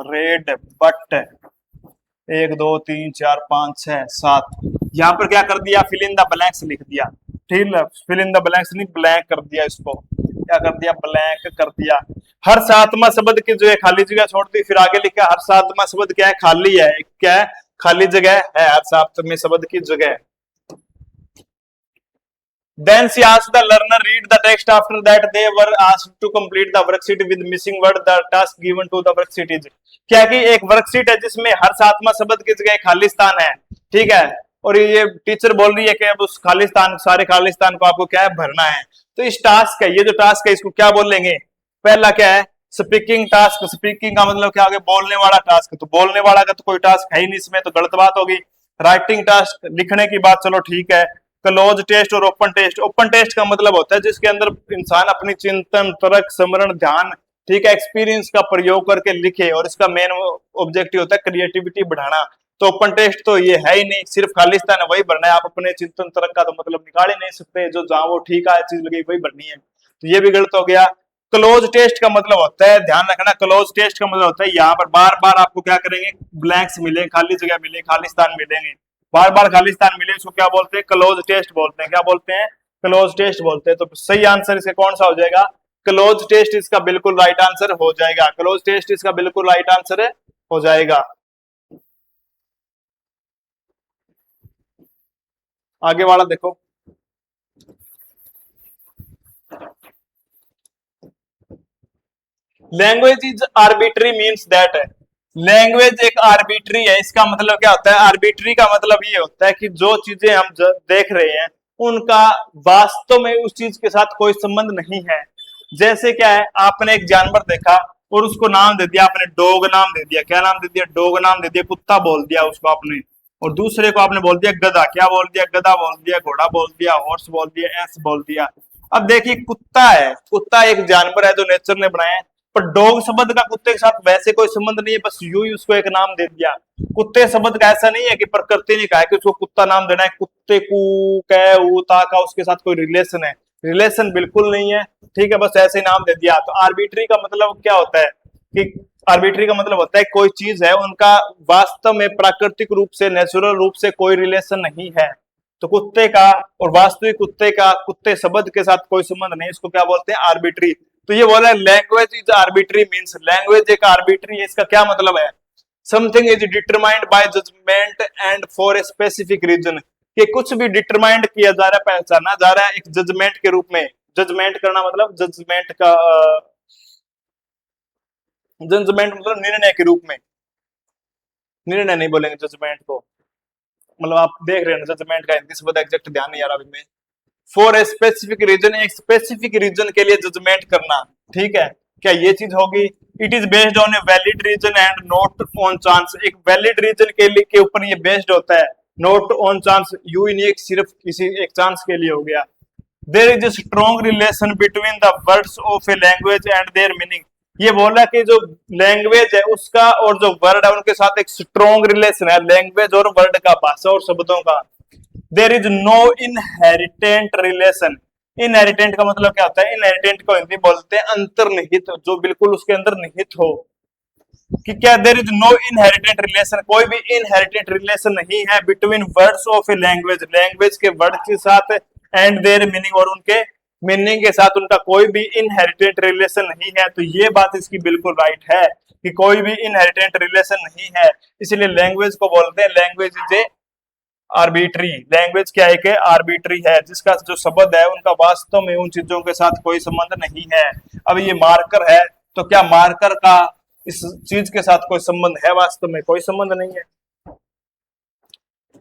रेड बट, 1 2 3 4 5 6 7, यहां पर क्या कर दिया, फिल इन द ब्लैंक्स लिख दिया, ठीक है, फिल इन द ब्लैंक्स नहीं, ब्लैंक कर दिया, इसको क्या कर दिया, ब्लैंक कर दिया। हर सातवां शब्द की जो है खाली जगह छोड़ दी, फिर आगे लिखा हर सातवां शब्द क्या है, खाली है, क्या है, खाली जगह है, हर सातवें शब्द की जगह। Then she asked the learner read the text. After that, they were asked to complete the worksheet with missing word. The task given to the worksheet is, क्या कि एक वर्कशीट है जिसमें हर सातवां शब्द की जगह खाली स्थान है, ठीक है, और ये टीचर बोल रही है कि अब उस खाली स्थान, सारे खाली स्थान को आपको क्या है, भरना है। तो इस टास्क है, ये जो टास्क है इसको क्या बोलेंगे, पहला क्या है, स्पीकिंग टास्क। स्पीकिंग का मतलब क्या हो गया, बोलने वाला टास्क। तो बोलने वाला का तो कोई टास्क है ही नहीं इसमें, तो गलत बात होगी। राइटिंग टास्क, लिखने की बात, चलो ठीक है। क्लोज टेस्ट और ओपन टेस्ट। ओपन टेस्ट का मतलब होता है जिसके अंदर इंसान अपनी चिंतन, तर्क, स्मरण, ध्यान, ठीक है, एक्सपीरियंस का प्रयोग करके लिखे, और इसका मेन ऑब्जेक्टिव होता है क्रिएटिविटी बढ़ाना। तो ओपन टेस्ट तो ये है ही नहीं, सिर्फ खालिस्तान है, वही भरना है। आप अपने चिंतन तर्क का तो मतलब निकाल ही नहीं सकते, जो जहां वो ठीक है चीज लगी वही भरनी है, तो ये भी गलत हो गया। क्लोज टेस्ट का मतलब होता है, ध्यान रखना, क्लोज टेस्ट का मतलब होता है यहाँ पर बार बार आपको क्या करेंगे, ब्लैंक्स मिले, खाली जगह मिले, खालिस्तान मिलेंगे, बार बार खालिस्तान मिले, उसको क्या बोलते हैं, क्लोज टेस्ट बोलते हैं। क्या बोलते हैं, क्लोज टेस्ट बोलते हैं। तो सही आंसर इसका कौन सा हो जाएगा, क्लोज टेस्ट इसका बिल्कुल राइट आंसर हो जाएगा। क्लोज टेस्ट इसका बिल्कुल राइट आंसर हो जाएगा। आगे वाला देखो, language is arbitrary means that है, लैंग्वेज एक आर्बिट्री है। इसका मतलब क्या होता है, आर्बिट्री का मतलब ये होता है कि जो चीजें हम देख रहे हैं उनका वास्तव में उस चीज के साथ कोई संबंध नहीं है। जैसे क्या है, आपने एक जानवर देखा और उसको नाम दे दिया, आपने डॉग नाम दे दिया, क्या नाम दे दिया, डॉग नाम दे दिया, कुत्ता बोल दिया उसको आपने, और दूसरे को आपने बोल दिया गधा, क्या बोल दिया, गधा बोल दिया, घोड़ा बोल दिया, हॉर्स बोल दिया, एस बोल दिया। अब देखिए, कुत्ता है, कुत्ता एक जानवर है जो नेचर ने बनाया है, पर डॉग शब्द का कुत्ते के साथ वैसे कोई संबंध नहीं है, बस यूं ही उसको एक नाम दे दिया। कुत्ते शब्द का ऐसा नहीं है कि प्रकृति ने कहा है कि उसको कुत्ता नाम देना है, कुत्ते को कै ता का उसके साथ कोई रिलेशन है, रिलेशन बिल्कुल नहीं है, ठीक है, बस ऐसे नाम दे दिया। तो आर्बिट्री का मतलब क्या होता है कि आर्बिट्री का मतलब होता है कोई चीज है उनका वास्तव में प्राकृतिक रूप से, नेचुरल रूप से कोई रिलेशन नहीं है। तो कुत्ते का और वास्तविक कुत्ते का, कुत्ते शब्द के साथ कोई संबंध नहीं, इसको क्या बोलते हैं, आर्बिट्री। तो ये बोला language is arbitrary means, language एक आर्बिट्री है। इसका क्या मतलब है, something is determined by judgement and for a specific reason, कि कुछ भी डिटरमाइंड किया जा रहा है, पहचाना जा रहा है एक जजमेंट के रूप में। जजमेंट करना मतलब जजमेंट का जजमेंट मतलब निर्णय के रूप में, निर्णय नहीं बोलेंगे जजमेंट को, मतलब आप देख रहे हैं जजमेंट का हिंदी शब्द एग्जैक्ट ध्यान नहीं आ रहा अभी में। फॉर ए स्पेसिफिक रीजन, एक स्पेसिफिक रीजन के लिए जजमेंट करना, ठीक है। क्या ये चीज होगी? It is based on a valid reason and not on chance. एक वैलिड रीजन के लिए के ऊपर ये बेस्ड होता है, नॉट ऑन चांस। यू इन एक सिर्फ किसी एक चांस के लिए हो गया। There is a strong relation between the words of a language and their meaning. ये बोला कि जो लैंग्वेज है उसका और जो वर्ड है उनके साथ एक स्ट्रॉन्ग रिलेशन है, लैंग्वेज और वर्ड का, भाषा और शब्दों का। There is no inherent relation. Inherent का मतलब क्या होता है? इनहेरिटेंट को हिंदी बोलते हैं अंतर्निहित, जो बिल्कुल उसके अंदर निहित हो। कि क्या there is no inherent relation, कोई भी इनहेरिटेंट रिलेशन नहीं है between words of a language, language के वर्ड के साथ, एंड देयर मीनिंग, और उनके मीनिंग के साथ उनका कोई भी इनहेरिटेंट रिलेशन नहीं है। तो ये बात इसकी बिल्कुल राइट है कि कोई भी इनहेरिटेंट रिलेशन नहीं है। इसलिए लैंग्वेज को बोलते हैं language is a arbitrary. Language क्या है कि आर्बिट्री है, जिसका जो शब्द है उनका वास्तव में उन चीजों के साथ कोई संबंध नहीं है। अब ये मार्कर है, तो क्या मार्कर का इस चीज के साथ कोई संबंध है? वास्तव में कोई संबंध नहीं है।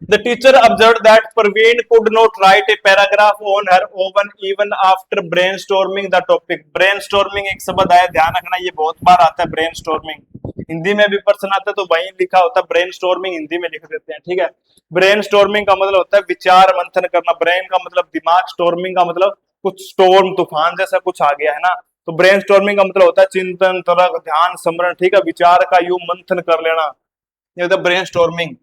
The teacher observed that Praveen could not write a paragraph on her own even after brainstorming the topic. Brainstorming एक शब्द आया, ध्यान रखना, ये बहुत बार आता है brainstorming। हिंदी में भी प्रश्न आता है तो वहीं लिखा होता है brainstorming, हिंदी में लिख देते हैं, ठीक है। brainstorming का मतलब होता है विचार मंथन करना। brain का मतलब दिमाग, storming का मतलब कुछ स्टोर्म, तूफान जैसा कुछ आ गया है ना। तो brainstorming का मतलब होता है चिंतन, तर्क, ध्यान, स्मरण, ठीक है, विचार का यूं मंथन कर लेना, ये होता है brainstorming।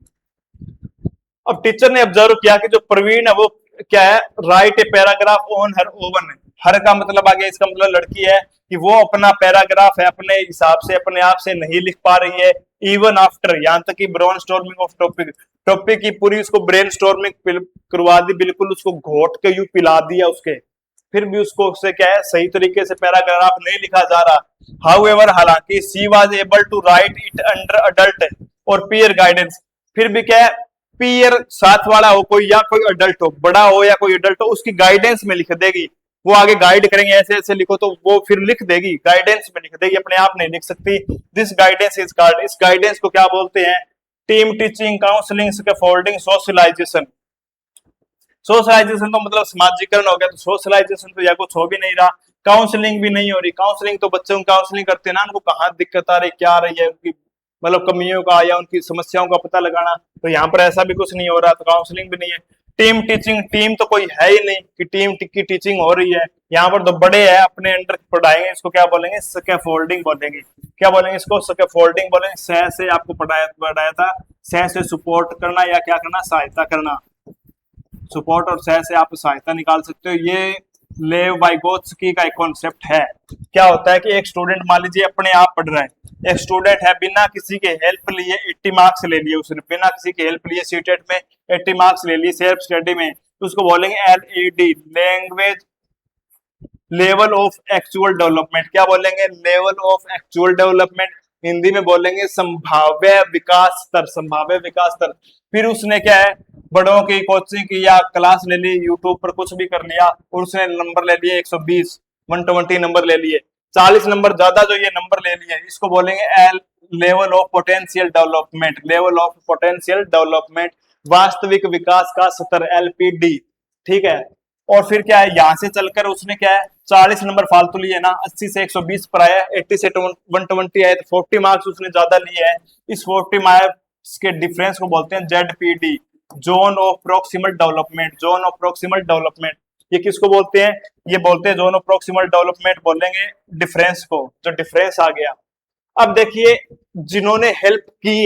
अब टीचर ने ऑब्जर्व किया कि जो प्रवीण है वो क्या है, write a paragraph on her own. Her का मतलब आ गया, इसका मतलब लड़की है कि वो अपना पैराग्राफ है अपने हिसाब से, अपने आप से नहीं लिख पा रही है। इवन आफ्टर, यहाँ तक कि brain storming of topic, topic की पूरी उसको ब्रेन स्टॉर्मिंग करवा दी, बिल्कुल उसको घोट के यूं पिला दिया उसके, फिर भी उसको उससे क्या है, सही तरीके से पैराग्राफ नहीं लिखा जा रहा। हाउएवर, हालांकि she was able to write it under adult और पीयर गाइडेंस। फिर भी क्या है, पीयर साथ वाला हो कोई, या कोई अडल्ट हो, बड़ा हो या कोई अडल्ट हो, उसकी गाइडेंस में लिख देगी। वो आगे गाइड करेंगे ऐसे ऐसे लिखो, तो वो फिर लिख देगी, गाइडेंस में लिख देगी, अपने आप नहीं लिख सकती। दिस गाइडेंस इज कॉल्ड, इस गाइडेंस को क्या बोलते हैं? Team teaching, counselling, scaffolding, socialisation. Socialisation तो मतलब समाजीकरण हो गया, तो सोशलाइजेशन तो या कुछ हो भी नहीं रहा, काउंसलिंग भी नहीं हो रही। काउंसलिंग तो बच्चों को काउंसलिंग करते हैं ना, उनको कहाँ दिक्कत आ रही, क्या आ रही है, उनकी मतलब कमियों का या उनकी समस्याओं का पता लगाना। तो यहाँ पर ऐसा भी कुछ नहीं हो रहा, तो काउंसलिंग भी नहीं है। टीम टीचिंग, टीम तो कोई है ही नहीं कि टीम की टीचिंग हो रही है। यहाँ पर तो बड़े हैं अपने अंडर पढ़ाएंगे, इसको क्या बोलेंगे? स्कैफोल्डिंग बोलेंगे। क्या बोलेंगे इसको? स्कैफोल्डिंग बोलेंगे। सह से आपको पढ़ाया था, सह से सपोर्ट करना या क्या करना? सहायता करना। सपोर्ट और सह से आप सहायता निकाल सकते हो। ये लेव वाइगोत्स्की का एक कॉन्सेप्ट है। क्या होता है कि एक स्टूडेंट मान लीजिए अपने आप पढ़ रहा है, एक स्टूडेंट है बिना किसी के हेल्प लिए 80 मार्क्स ले लिए उसने, बिना किसी के हेल्प लिए सीटेट में 80 मार्क्स ले लिए सेल्फ स्टडी में, तो उसको बोलेंगे LED, language level of actual development. क्या बोलेंगे? Level of actual development. Hindi में बोलेंगे संभाव्य विकास स्तर, संभाव्य विकास स्तर। फिर उसने क्या है, बड़ों की कोचिंग की या क्लास ले ली, यूट्यूब पर कुछ भी कर लिया, और उसने नंबर ले लिए 120, 120 नंबर ले लिए, 40 नंबर ज्यादा जो ये नंबर ले लिए, इसको बोलेंगे L level of potential development, level of potential development, वास्तविक विकास का स्तर, LPD, ठीक है। और फिर क्या है, यहां से चलकर उसने क्या है, 40 नंबर फालतू लिए ना, 80 से 120 पर आया, 80 से 120 आए, तो 40 मार्क्स उसने ज्यादा लिए हैं। इस 40 मार्क्स के डिफरेंस को बोलते हैं ZPD, zone of proximal development, zone of proximal development. ये किसको बोलते हैं? ये बोलते हैं जोन ऑफ प्रोक्सिमल डेवलपमेंट, बोलेंगे डिफरेंस को, जो डिफरेंस आ गया। अब देखिए, जिन्होंने हेल्प की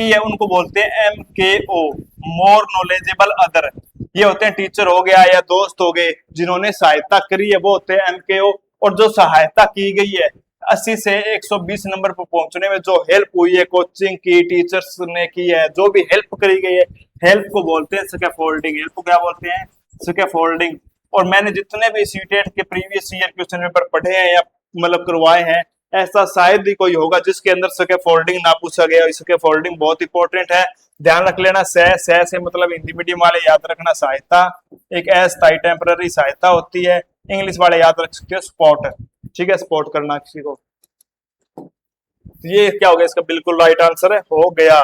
है उनको बोलते हैं MKO, मोर नॉलेजेबल अदर। ये होते हैं टीचर हो गया या दोस्त हो गए, जिन्होंने सहायता करी है वो होते हैं MKO। और जो सहायता की गई है 80 से 120 नंबर पर पहुंचने में, जो हेल्प हुई है, कोचिंग की, टीचर्स ने की है, जो भी हेल्प करी गई है, हेल्प को बोलते हैं स्कैफोल्डिंग। हेल्प को क्या बोलते हैं? स्कैफोल्डिंग। और मैंने जितने भी सीटेट के प्रीवियस ईयर क्वेश्चन पेपर पढ़े हैं या मतलब करवाए हैं, ऐसा शायद ही कोई होगा जिसके अंदर स्कैफोल्डिंग ना पूछा गया। स्कैफोल्डिंग बहुत इंपॉर्टेंट है, ध्यान रख लेना। सह से मतलब हिंदी मीडियम वाले याद रखना सहायता, एक अस्थायी टेम्पररी सहायता होती है। इंग्लिश वाले याद रख सकते हो सपोर्ट, ठीक है, सपोर्ट करना किसी को। ये क्या हो गया? इसका बिल्कुल राइट आंसर है, हो गया।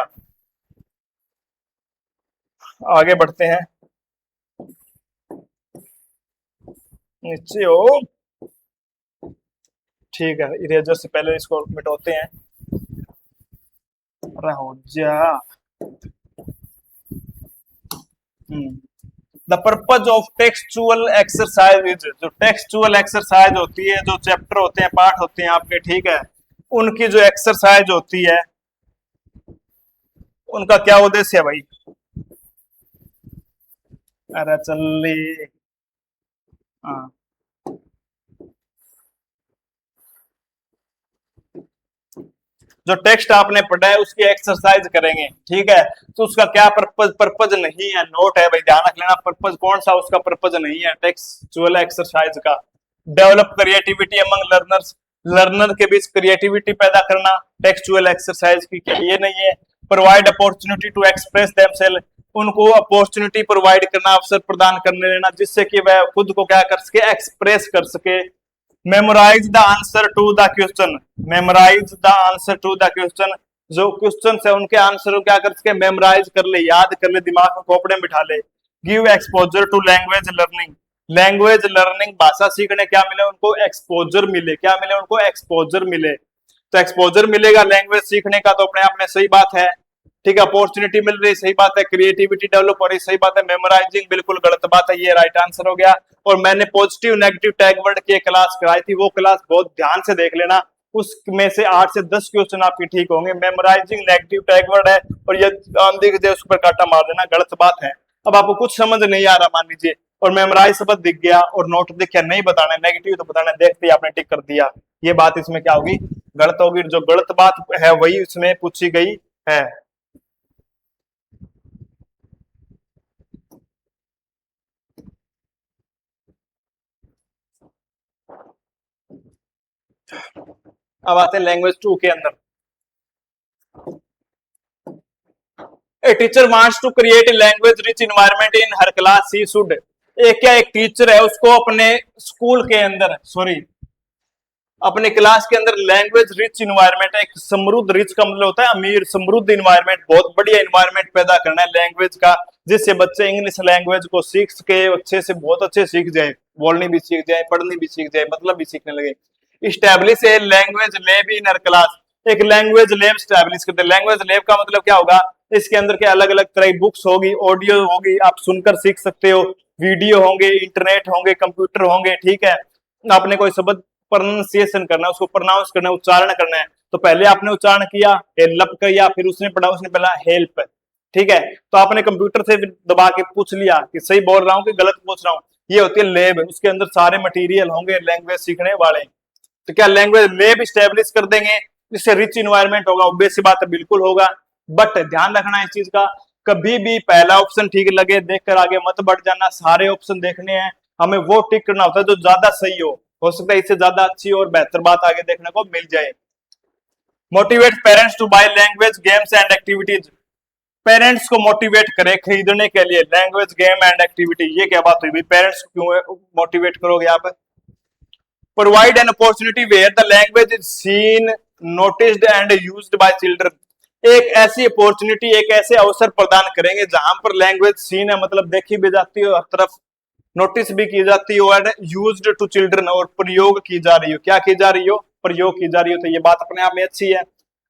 आगे बढ़ते हैं, नीचे हो, ठीक है, इरेजर से पहले इसको मिटाते हैं। अरे हो जा। The purpose of textual exercise is, जो टेक्सचुअल एक्सरसाइज होती है, जो चैप्टर होते हैं, पाठ होते हैं आपके, ठीक है, उनकी जो एक्सरसाइज होती है उनका क्या उद्देश्य है भाई? अरे चल, हाँ, जो टेक्स्ट आपने पढ़ा है उसकी एक्सरसाइज करेंगे, ठीक है, तो उसका क्या पर्पज? पर्पज नहीं है, नोट है भाई, ध्यान रख लेना। पर्पज कौन सा उसका पर्पज नहीं है टेक्सचुअल एक्सरसाइज का। Develop creativity among learners, learner के बीच क्रिएटिविटी पैदा करना टेक्सचुअल एक्सरसाइज की क्या ये नहीं है? Provide opportunity to express themself, उनको अपॉर्चुनिटी प्रोवाइड करना, अवसर प्रदान करने लेना, जिससे कि वह खुद को क्या कर सके? एक्सप्रेस कर सके। Memorise the answer to the question, memorise the answer to the question, जो क्वेश्चन है उनके आंसर को क्या कर सके? मेमोराइज कर ले, याद कर ले, दिमाग में खोपड़े में बिठा ले। Give exposure to language learning, language learning, भाषा सीखने क्या मिले उनको? एक्सपोजर मिले। क्या मिले उनको? एक्सपोजर मिले। तो एक्सपोजर मिलेगा लैंग्वेज सीखने का, तो अपने आप में सही बात है, ठीक है। अपॉर्चुनिटी मिल रही, सही बात है। क्रिएटिविटी डेवलप हो रही, सही बात है। मेमोराइजिंग बिल्कुल गलत बात है, ये राइट आंसर हो गया। और मैंने पॉजिटिव नेगेटिव टैग वर्ड की क्लास कराई थी, वो क्लास बहुत ध्यान से देख लेना, उसमें से 8 से 10 क्वेश्चन आपके ठीक होंगे। मेमोराइजिंग नेगेटिव टैग वर्ड है, और ये आंधी के उस पर कांटा मार देना गलत बात है। अब आपको कुछ समझ नहीं आ रहा मान लीजिए, और मेमोराइज शब्द दिख गया और नोट दिख गया, नहीं बताना नेगेटिव तो बताना, देखते ही आपने टिक कर दिया, ये बात इसमें क्या होगी? गलत होगी। जो गलत बात है वही इसमें पूछी गई है। अब आते हैं लैंग्वेज 2 के अंदर। A teacher wants to create a language rich environment in her class, he should, एक क्या एक टीचर है उसको अपने स्कूल के अंदर, सॉरी अपने क्लास के अंदर लैंग्वेज रिच इन्वायरमेंट, एक समृद्ध, रिच का मतलब होता है अमीर, समृद्ध इन्वायरमेंट, बहुत बढ़िया इन्वायरमेंट पैदा करना है लैंग्वेज का, जिससे बच्चे इंग्लिश लैंग्वेज को सीख सके, अच्छे से, बहुत अच्छे सीख जाए, बोलनी भी सीख जाए, पढ़नी भी सीख जाए, मतलब भी सीखने लगे। Establish a language lab in her class, एक लैंग्वेज लैब स्टैब्लिश करते हैं। लैंग्वेज लैब का मतलब क्या होगा? इसके अंदर के अलग अलग तरह की बुक्स होगी, ऑडियो होगी, आप सुनकर सीख सकते हो, वीडियो होंगे, इंटरनेट होंगे, कंप्यूटर होंगे, ठीक है। आपने कोई शब्द प्रोनाउंसिएशन करना है, उसको प्रोनाउंस करना है, उच्चारण करना है, तो पहले आपने उच्चारण किया, हेल्प किया, फिर उसने पढ़ा, उसने पढ़ा हेल्प, ठीक है। तो आपने कंप्यूटर से दबा के पूछ लिया कि सही बोल रहा हूँ कि गलत पूछ रहा हूँ, ये होती है लैब, उसके अंदर सारे मटेरियल होंगे लैंग्वेज सीखने वाले। तो क्या लैंग्वेज लैब स्टैब्लिश कर देंगे, इससे रिच इन्वायरमेंट होगा? ऑब्वियस सी बात है, बिल्कुल होगा। बट ध्यान रखना है इस चीज का, कभी भी पहला ऑप्शन ठीक लगे देखकर आगे मत बढ़ जाना, सारे ऑप्शन देखने हैं, हमें वो टिक करना होता है जो ज्यादा सही हो सकता है इससे ज्यादा अच्छी और बेहतर बात आगे देखने को मिल जाए। Motivate parents to buy language games and activities, parents को मोटिवेट करे खरीदने के लिए लैंग्वेज गेम एंड एक्टिविटी, ये क्या बात हुई भाई? पेरेंट्स को क्यों मोटिवेट करोगे आप? Provide an opportunity where the language is seen, noticed and used by children, एक ऐसी अपॉर्चुनिटी, एक ऐसे अवसर प्रदान करेंगे जहां पर लैंग्वेज सीन है, मतलब देखी भी जाती है हर तरफ, नोटिस भी की जाती हो, एंड यूज्ड टू चिल्ड्रन, और प्रयोग की जा रही हो, क्या की जा रही हो? प्रयोग की जा रही हो, तो ये बात अपने आप में अच्छी है।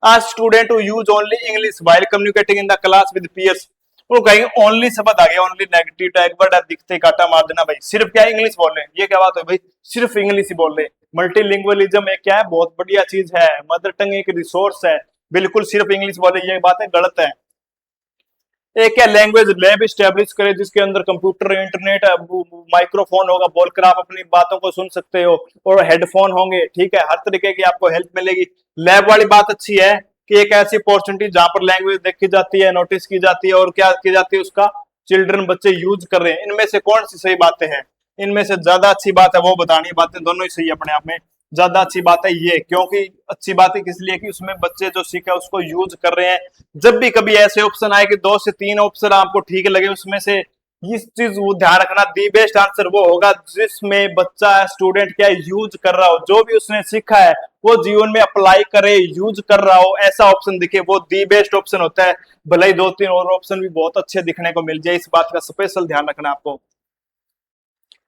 आज student who use only English while communicating in the class with peers, वो कहेंगे ओनली शब्द आ गया, ओनली नेगेटिव टैग वर्ड दिखते काटा मार देना भाई, सिर्फ क्या इंग्लिश बोल रहे हैं, ये क्या बात है भाई? सिर्फ इंग्लिश ही बोल रहे हैं। मल्टीलिंगुअलिज्म एक क्या है? बहुत बढ़िया चीज है, मदर टंग एक रिसोर्स है, बिल्कुल सिर्फ इंग्लिश बोले ये बात है गलत है। एक क्या लैंग्वेज लैब स्टैब्लिश करे जिसके अंदर कंप्यूटर, इंटरनेट, माइक्रोफोन होगा, बोलकर आप अपनी बातों को सुन सकते हो, और हेडफोन होंगे, ठीक है, हर तरीके की आपको हेल्प मिलेगी। लैब वाली बात अच्छी है कि एक ऐसी अपॉर्चुनिटी जहां पर लैंग्वेज देखी जाती है, नोटिस की जाती है, और क्या की जाती है उसका? चिल्ड्रन, बच्चे यूज कर रहे हैं। इनमें से कौन सी सही बातें हैं? इनमें से ज्यादा अच्छी बात है वो बतानी, बातें दोनों ही सही है अपने आप में। ज्यादा अच्छी बात है ये, क्योंकि अच्छी बात है किस लिए कि उसमें बच्चे जो सीखे उसको यूज कर रहे हैं। जब भी कभी ऐसे ऑप्शन आए कि 2 से 3 ऑप्शन आपको ठीक लगे, उसमें से इस चीज वो ध्यान रखना, दी बेस्ट आंसर वो होगा जिसमें बच्चा, स्टूडेंट क्या यूज कर रहा हो, जो भी उसने सीखा है वो जीवन में अप्लाई करे, यूज कर रहा हो, ऐसा ऑप्शन दिखे, वो दी बेस्ट ऑप्शन होता है। भले ही 2-3 और ऑप्शन भी बहुत अच्छे दिखने को मिल जाए, इस बात का स्पेशल ध्यान रखना आपको।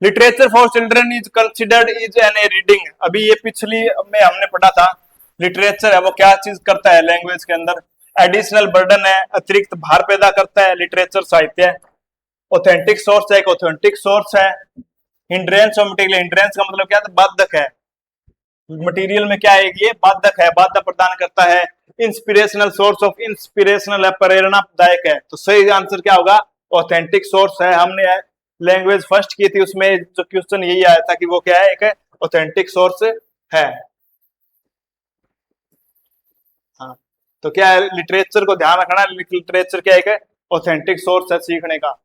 Literature for children is considered is an a reading. अभी ये पिछली में हमने पढ़ा था, लिटरेचर है वो क्या चीज करता है लैंग्वेज के अंदर, एडिशनल बर्डन है, अतिरिक्त भार पैदा करता है लिटरेचर साहित्य। ऑथेंटिक सोर्स है, एक ऑथेंटिक सोर्स है। हिंड्रेंस और मटेरियल, हिंड्रेंस का मतलब क्या है, बाधक है। मटेरियल में क्या है, ये बाधक है, बाधा प्रदान करता है। इंस्पिरेशनल सोर्स ऑफ, इंस्पिरेशनल है, प्रेरणादायक है। तो सही आंसर क्या होगा, ऑथेंटिक सोर्स है। हमने लैंग्वेज फर्स्ट की थी, उसमें जो क्वेश्चन यही आया था कि वो क्या है, एक ऑथेंटिक सोर्स है। हाँ, तो क्या है, लिटरेचर को ध्यान रखना, लिटरेचर क्या है, ऑथेंटिक सोर्स है सीखने का।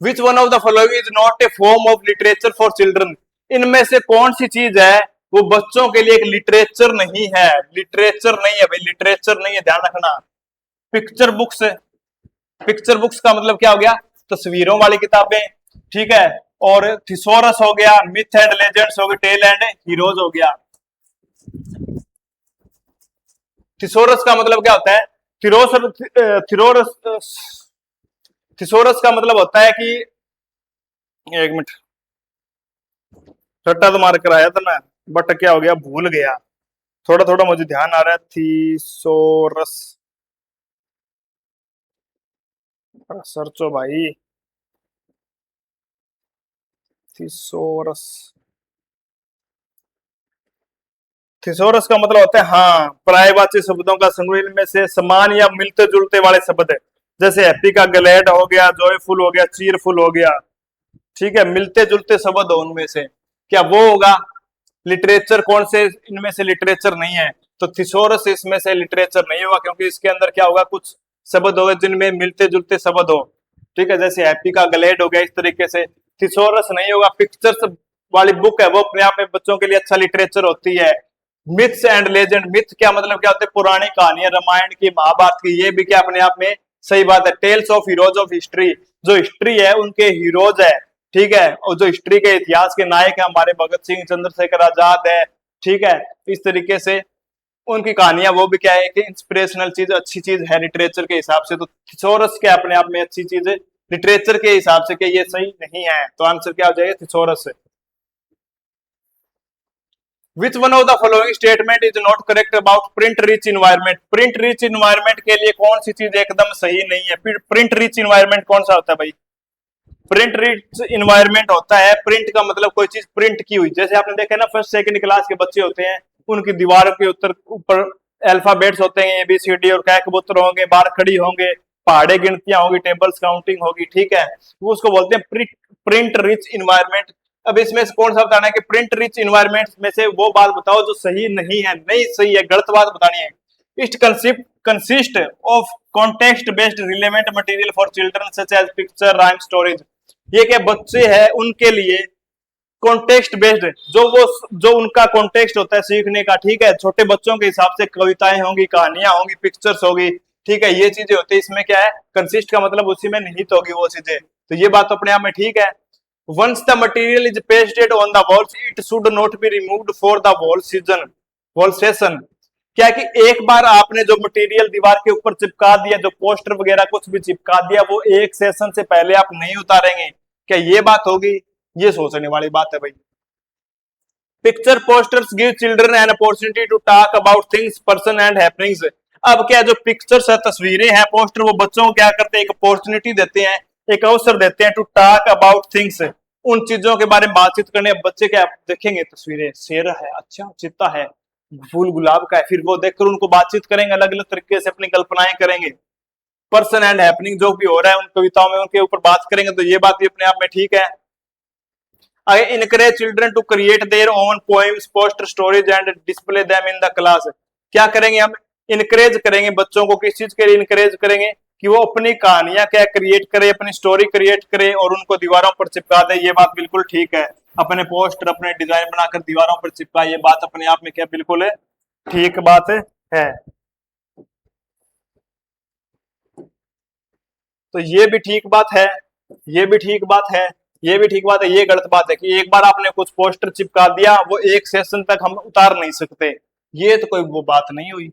Which one of the following is not a form of literature for children. इनमें से कौन सी चीज है वो बच्चों के लिए एक लिटरेचर नहीं है, लिटरेचर नहीं है भाई, लिटरेचर नहीं है, ध्यान रखना। पिक्चर बुक्स, पिक्चर बुक्स का मतलब क्या हो गया, तस्वीरों वाली किताबें, ठीक है। और थिसोरस हो गया, मिथ एंड लेजेंड्स हो गए, टेल एंड हीरोज हो गया। थिसोरस का मतलब क्या होता है, थिसोरस का मतलब होता है कि, एक मिनट, रट्टा तो मार कर आया था मैं, बट क्या हो गया, भूल गया। थोड़ा थोड़ा मुझे ध्यान आ रहा है। थिसोरस, सर्चो भाई, थिसोरस, थिसोरस का मतलब होता है, हाँ, पर्यायवाची शब्दों का समूह, इनमें से समान या मिलते जुलते वाले शब्द है। जैसे हैप्पी का ग्लैड हो गया, जॉयफुल हो गया, चीरफुल हो गया, ठीक है, मिलते जुलते शब्द हो उनमें से, क्या वो होगा लिटरेचर। कौन से इनमें से लिटरेचर नहीं है, तो थिसोरस इसमें से लिटरेचर नहीं होगा, क्योंकि इसके अंदर क्या होगा, कुछ शब्द होगा जिनमें मिलते जुलते शब्द हो, ठीक है, जैसे हैप्पी का ग्लैड हो गया, इस तरीके से थिसोरस नहीं होगा। पिक्चर्स वाली बुक है वो अपने आप में बच्चों के लिए अच्छा लिटरेचर होती है। मिथ्स एंड लेजेंड, मिथ क्या मतलब क्या होते हैं, पुरानी कहानियां, रामायण की, महाभारत की, ये भी क्या अपने आप में सही बात है। Tales of heroes of history, जो हिस्ट्री है उनके हीरोज है, ठीक है, और जो हिस्ट्री के इतिहास के नायक है हमारे भगत सिंह, चंद्रशेखर आजाद है, ठीक है, इस तरीके से उनकी कहानियां, वो भी क्या है कि इंस्पिरेशनल चीज, अच्छी चीज है लिटरेचर के हिसाब से। तो थिसोरस क्या अपने आप में अच्छी चीज है लिटरेचर के हिसाब से, कि ये सही नहीं है, तो आंसर क्या हो जाएगा, थिसोरस है। Which one of the following statement is not correct about print rich environment? Print rich environment के लिए कौन सी चीज एकदम सही नहीं है। प्रिंट रिच इन्वायरमेंट कौन सा होता है भाई, प्रिंट रिच इन्वायरमेंट होता है, प्रिंट का मतलब कोई चीज प्रिंट की हुई। जैसे आपने देखा ना, फर्स्ट सेकंड क्लास के बच्चे होते हैं, उनकी दीवार के ऊपर अल्फाबेट्स होते हैं, ABCD, और क्या कबूतर होंगे, बार खड़ी होंगे, पहाड़े गिनतियां होगी, टेबल्स काउंटिंग होगी, ठीक है, वो उसको बोलते हैं प्रिंट रिच इन्वायरमेंट। अब इसमें से कौन सा बताना है कि प्रिंट रिच इन्वायरमेंट में से वो बात बताओ जो सही नहीं है, नहीं सही है, गलत बात बतानी है। It consist of context based relevant material for children such as picture, rhyme, stories. ये क्या बच्चे हैं उनके लिए कॉन्टेक्स्ट बेस्ड, जो उनका कॉन्टेक्स्ट होता है सीखने का, ठीक है, छोटे बच्चों के हिसाब से कविताएं होंगी, कहानियां होंगी, पिक्चर्स होगी, ठीक है, ये चीजें होती है। इसमें क्या है, कंसिस्ट का मतलब उसी में निहित होगी वो चीजें, तो ये बात अपने आप में ठीक है। Once the material is pasted on the walls, it should not be removed for the wall session। क्या कि एक बार आपने जो मटेरियल दीवार के ऊपर चिपका दिया, जो पोस्टर वगैरह कुछ भी चिपका दिया, वो एक सेशन से पहले आप नहीं उतारेंगे, क्या ये बात होगी, ये सोचने वाली बात है भाई। Picture posters give children an opportunity to talk about things, person and happenings. अब क्या जो पिक्चर्स है, तस्वीरें हैं, पोस्टर, वो बच्चों को क्या करते हैं, एक अपॉर्चुनिटी देते हैं, एक अवसर देते हैं टू टॉक अबाउट थिंग्स, उन चीजों के बारे में बातचीत करने। बच्चे क्या देखेंगे, तस्वीरें, शेर है, अच्छा चित्ता है, फूल गुलाब का है, फिर वो देखकर उनको बातचीत करेंगे, अलग अलग तरीके से अपनी कल्पनाएं करेंगे। पर्सन एंड हैपनिंग जो भी हो रहा है उन कविताओं में, उनके ऊपर बात करेंगे, तो ये बात भी अपने आप में ठीक है। I encourage children to create their own poems, poster, stories and display them in the class। क्या करेंगे हम, इनकरेज करेंगे बच्चों को, किस चीज के लिए इनकरेज करेंगे, कि वो अपनी कहानियां क्या क्रिएट करे, अपनी स्टोरी क्रिएट करे और उनको दीवारों पर चिपका दे। ये बात बिल्कुल ठीक है, अपने पोस्टर, अपने डिजाइन बनाकर दीवारों पर चिपका, ये बात अपने आप में क्या बिल्कुल है, ठीक बात है। तो ये भी ठीक बात है, ये भी ठीक बात है, ये भी ठीक बात है। ये गलत बात है कि एक बार आपने कुछ पोस्टर चिपका दिया, वो एक सेशन तक हम उतार नहीं सकते, ये तो कोई वो बात नहीं हुई।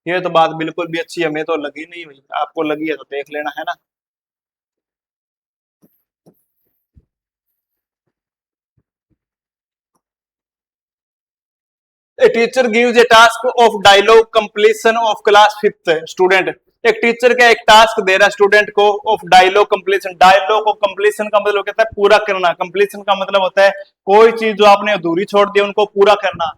ये तो बात बिल्कुल भी अच्छी हमें तो लगी नहीं हुई, आपको लगी है तो देख लेना, है ना। A teacher gives a task of dialogue completion of class 5th student. एक टीचर का एक टास्क दे रहा है स्टूडेंट को ऑफ डायलॉग कंप्लीशन। डायलॉग को कंप्लीशन का मतलब कहता है पूरा करना। कंप्लीशन का मतलब होता है कोई चीज जो आपने अधूरी छोड़ दी उनको पूरा करना।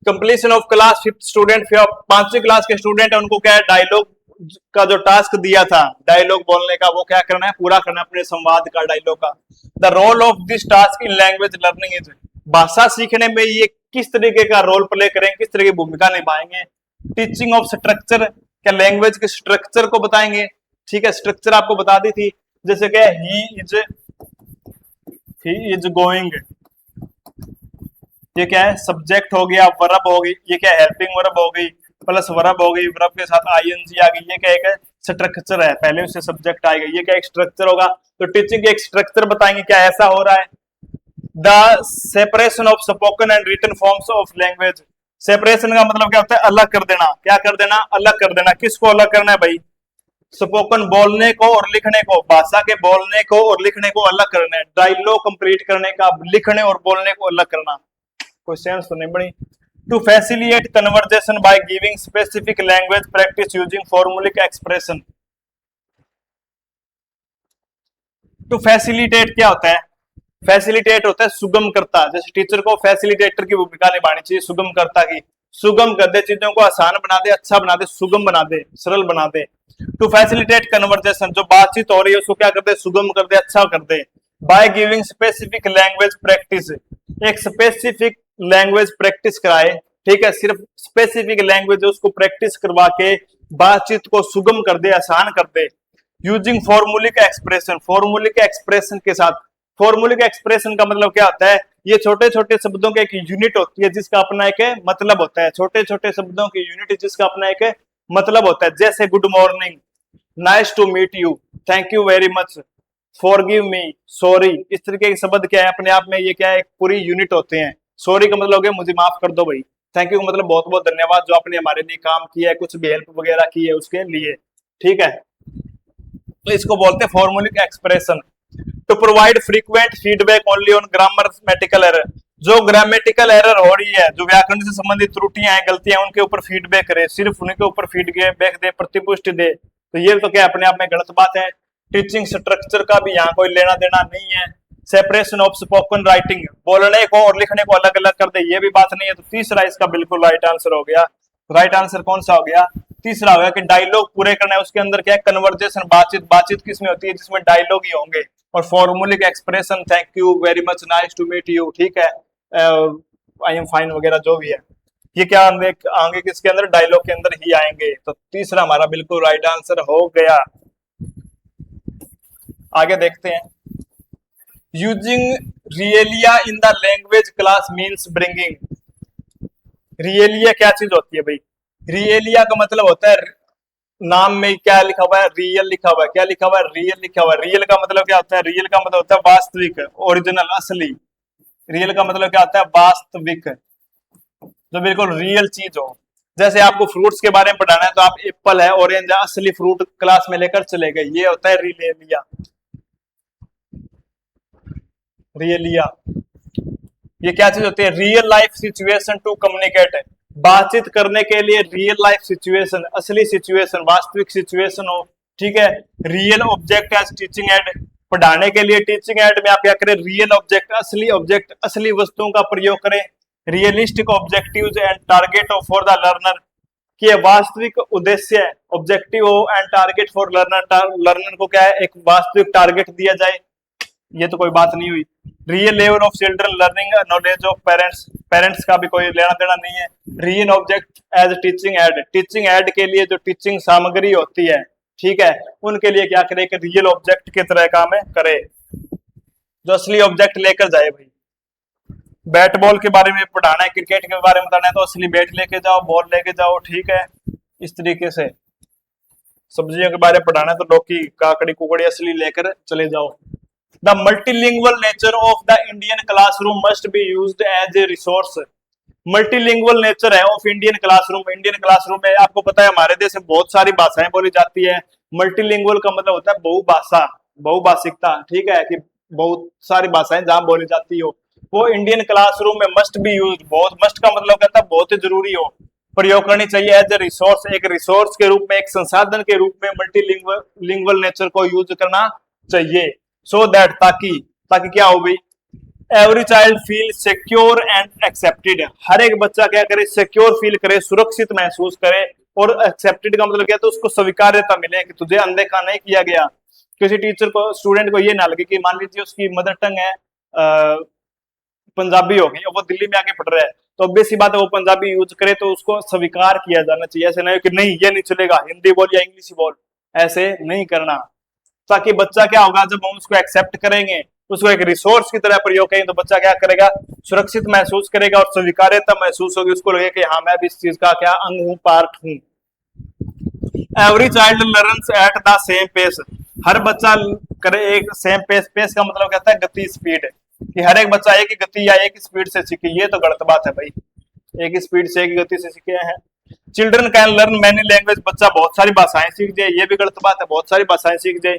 Completion of class 5th student, 5वीं क्लास के स्टूडेंट है, उनको क्या है, डायलॉग का जो टास्क दिया था डायलॉग बोलने का वो क्या करना है, पूरा करना अपने संवाद का, डायलॉग का। The role of this task in language learning is, भाषा सीखने में ये किस तरीके का रोल प्ले करेंगे, किस तरह की भूमिका निभाएंगे। टीचिंग ऑफ स्ट्रक्चर, क्या लैंग्वेज के स्ट्रक्चर को बताएंगे। ठीक है, स्ट्रक्चर आपको बता दी थी, जैसे क्या ही इज गोइंग, ये क्या है, सब्जेक्ट हो गया, वर्ब हो गई, ये क्या हेल्पिंग वर्ब हो गई, प्लस वर्ब हो गई, वर्ब के साथ आईएनजी आ गई, ये क्या एक स्ट्रक्चर है, पहले उससे सब्जेक्ट आएगा, ये क्या एक स्ट्रक्चर होगा। तो टीचिंग एक स्ट्रक्चर बताएंगे, क्या ऐसा हो रहा है। The separation of spoken and written forms of language, separation का मतलब क्या होता है, अलग कर देना। क्या कर देना, अलग कर देना। किसको अलग करना है भाई, स्पोकन बोलने को और लिखने को, भाषा के बोलने को और लिखने को अलग करना है। डायलॉग कंप्लीट करने का, लिखने और बोलने को अलग करना, कोई सेंस तो नहीं बनी। To facilitate conversation by giving specific language practice using formulaic expression. To facilitate क्या होता है, फैसिलिटेट होता है सुगम करता। जैसे टीचर को फैसिलिटेटर की भूमिका निभानी चाहिए, सुगम करता की, सुगम कर दे, चीजों को आसान बना दे, अच्छा बना दे, सुगम बना दे, सरल बना दे। टू फैसिलिटेट कन्वर्जेशन, जो बातचीत हो रही है उसको क्या कर दे, सुगम कर दे, अच्छा कर दे। By giving specific language practice, एक स्पेसिफिक लैंग्वेज प्रैक्टिस कराए। ठीक है, सिर्फ स्पेसिफिक लैंग्वेज उसको प्रैक्टिस करवा के बातचीत को सुगम कर दे, आसान कर दे। यूजिंग फॉर्मूलिक एक्सप्रेशन, फॉर्मूलिक एक्सप्रेशन के साथ। फॉर्मूलिक एक्सप्रेशन का मतलब क्या होता है, ये छोटे छोटे शब्दों की एक यूनिट होती है जिसका अपना एक मतलब होता है। छोटे छोटे शब्दों की यूनिट जिसका अपना एक मतलब होता है। जैसे good morning, nice to meet you, thank you very much, forgive me, sorry, इस तरीके के शब्द क्या है अपने आप में, ये क्या है, एक पूरी यूनिट होते हैं। सॉरी का मतलब हो गया मुझे माफ कर दो भाई, थैंक यू का मतलब बहुत बहुत धन्यवाद जो आपने हमारे लिए काम किया है, कुछ भी हेल्प वगैरह की है उसके लिए। ठीक है, तो इसको बोलते हैं formulaic expression. To provide frequent feedback only on grammatical error, जो ग्रामेटिकल एरर हो रही है, जो व्याकरण से संबंधित त्रुटियां हैं, गलतियां, उनके ऊपर फीडबैक करे, सिर्फ उनके ऊपर फीडबैक दे, प्रतिपुष्टि दे, तो ये तो क्या अपने आप में गलत बात है। टीचिंग स्ट्रक्चर का भी यहाँ कोई लेना देना नहीं है। सेपरेशन ऑफ स्पोकन राइटिंग, बोलने को और लिखने को अलग अलग कर दे, ये भी बात नहीं है। तो तीसरा इसका बिल्कुल राइट आंसर हो गया। राइट आंसर कौन सा हो गया, तीसरा हो गया कि डायलॉग पूरे करना है। उसके अंदर क्या है, कन्वर्जेशन, बातचीत। बातचीत किसमें होती है, जिसमें डायलॉग ही होंगे। और formulaic expression, thank you very much, nice to meet you, ठीक है, आई एम फाइन वगैरह जो भी है, ये क्या आगे किसके अंदर, डायलॉग के अंदर ही आएंगे। तो तीसरा हमारा बिल्कुल राइट आंसर हो गया। आगे देखते हैं। Using realia in the language class means bringing, realia क्या चीज होती है भाई, रियलिया का मतलब होता है, नाम में क्या लिखा हुआ है, रियल लिखा हुआ है, क्या लिखा हुआ है, रियल लिखा हुआ है। रियल का मतलब क्या होता है, रियल का मतलब होता है वास्तविक, ओरिजिनल, असली। रियल का मतलब क्या होता है, वास्तविक, जो बिल्कुल रियल चीज हो। जैसे आपको फ्रूट्स के बारे में पढ़ाना है तो आप एप्पल है, ऑरेंज है, असली फ्रूट क्लास में लेकर चले गए, ये होता है रियलिया। रियलिया ये क्या चीज होती है, real life situation to communicate, बातचीत करने के लिए रियल लाइफ सिचुएशन, असली सिचुएशन, वास्तविक सिचुएशन हो। ठीक है, real object as teaching aid, पढ़ाने के लिए टीचिंग एड में आप क्या करें, रियल ऑब्जेक्ट, असली वस्तुओं का प्रयोग करें। Realistic objectives and target for the learner, कि वास्तविक उद्देश्य, ऑब्जेक्टिव हो and target for learner, learner को क्या है, एक वास्तविक टारगेट दिया जाए, ये तो कोई बात नहीं हुई। Real level of children learning knowledge of parents, parents का भी कोई लेना देना नहीं है। Real object as teaching aid, teaching aid के लिए जो टीचिंग सामग्री होती है, ठीक है, उनके लिए क्या करे कि रियल ऑब्जेक्ट की तरह काम करे, जो असली ऑब्जेक्ट लेकर जाए। भाई बैट बॉल के बारे में पढ़ाना है, क्रिकेट के बारे में बताना है तो असली बैट लेके जाओ, बॉल लेके जाओ, ठीक है, इस तरीके से। सब्जियों के बारे में पढ़ाना है तो लौकी, काकड़ी, कुकड़ी असली लेकर चले जाओ। The multilingual nature of the Indian classroom must be used as a resource. Multilingual nature है of Indian classroom, Indian classroom में आपको पता है हमारे देश में बहुत सारी भाषाएं बोली जाती है। मल्टीलिंगुअल का मतलब होता है बहुभाषा, बहुभाषिकता, ठीक है, कि बहुत सारी भाषाएं जहां बोली जाती हो। वो इंडियन क्लासरूम में मस्ट बी यूज, बहुत मस्ट का मतलब कहता है बहुत ही जरूरी हो, प्रयोग करनी चाहिए एज ए रिसोर्स, एक रिसोर्स के रूप में, एक संसाधन के रूप में मल्टीलिंगुअल लिंगुअल नेचर को यूज करना चाहिए, सो दैट ताकि ताकि क्या हो भाई, every child feel secure and accepted, हर एक बच्चा क्या करे, सिक्योर फील करे, सुरक्षित महसूस करे, और एक्सेप्टेड का मतलब क्या, तो उसको स्वीकार्यता मिले कि तुझे अनदेखा नहीं किया गया। किसी टीचर को, स्टूडेंट को ये ना लगे कि मान लीजिए उसकी मदर टंग है पंजाबी हो गई, वो दिल्ली में आके पढ़ रहा है, तो ऑब्वियस सी बात है वो पंजाबी यूज करे तो उसको स्वीकार किया जाना चाहिए, ऐसे नहीं कि नहीं ये नहीं चलेगा, हिंदी बोल या इंग्लिश बोल, ऐसे नहीं करना। ताकि बच्चा क्या होगा, जब हम उसको एक्सेप्ट करेंगे, उसको एक रिसोर्स की तरह प्रयोग करेंगे, तो बच्चा क्या करेगा, सुरक्षित महसूस करेगा और स्वीकार्यता महसूस होगी, उसको लगे कि हाँ मैं भी इस चीज का क्या अंग हूँ, पार्ट हूँ। Every child learns at the same pace, हर बच्चा करे एक सेम पेस, पेस का मतलब कहता है गति, स्पीड, कि हर एक बच्चा एक ही गति या एक ही स्पीड से सीखे, ये तो गलत बात है भाई, एक ही स्पीड से एक ही गति से सीखे हैं। Children can learn many language, बच्चा बहुत सारी भाषाएं सीख जाए, ये भी गलत बात है, बहुत सारी भाषाएं सीख जाए।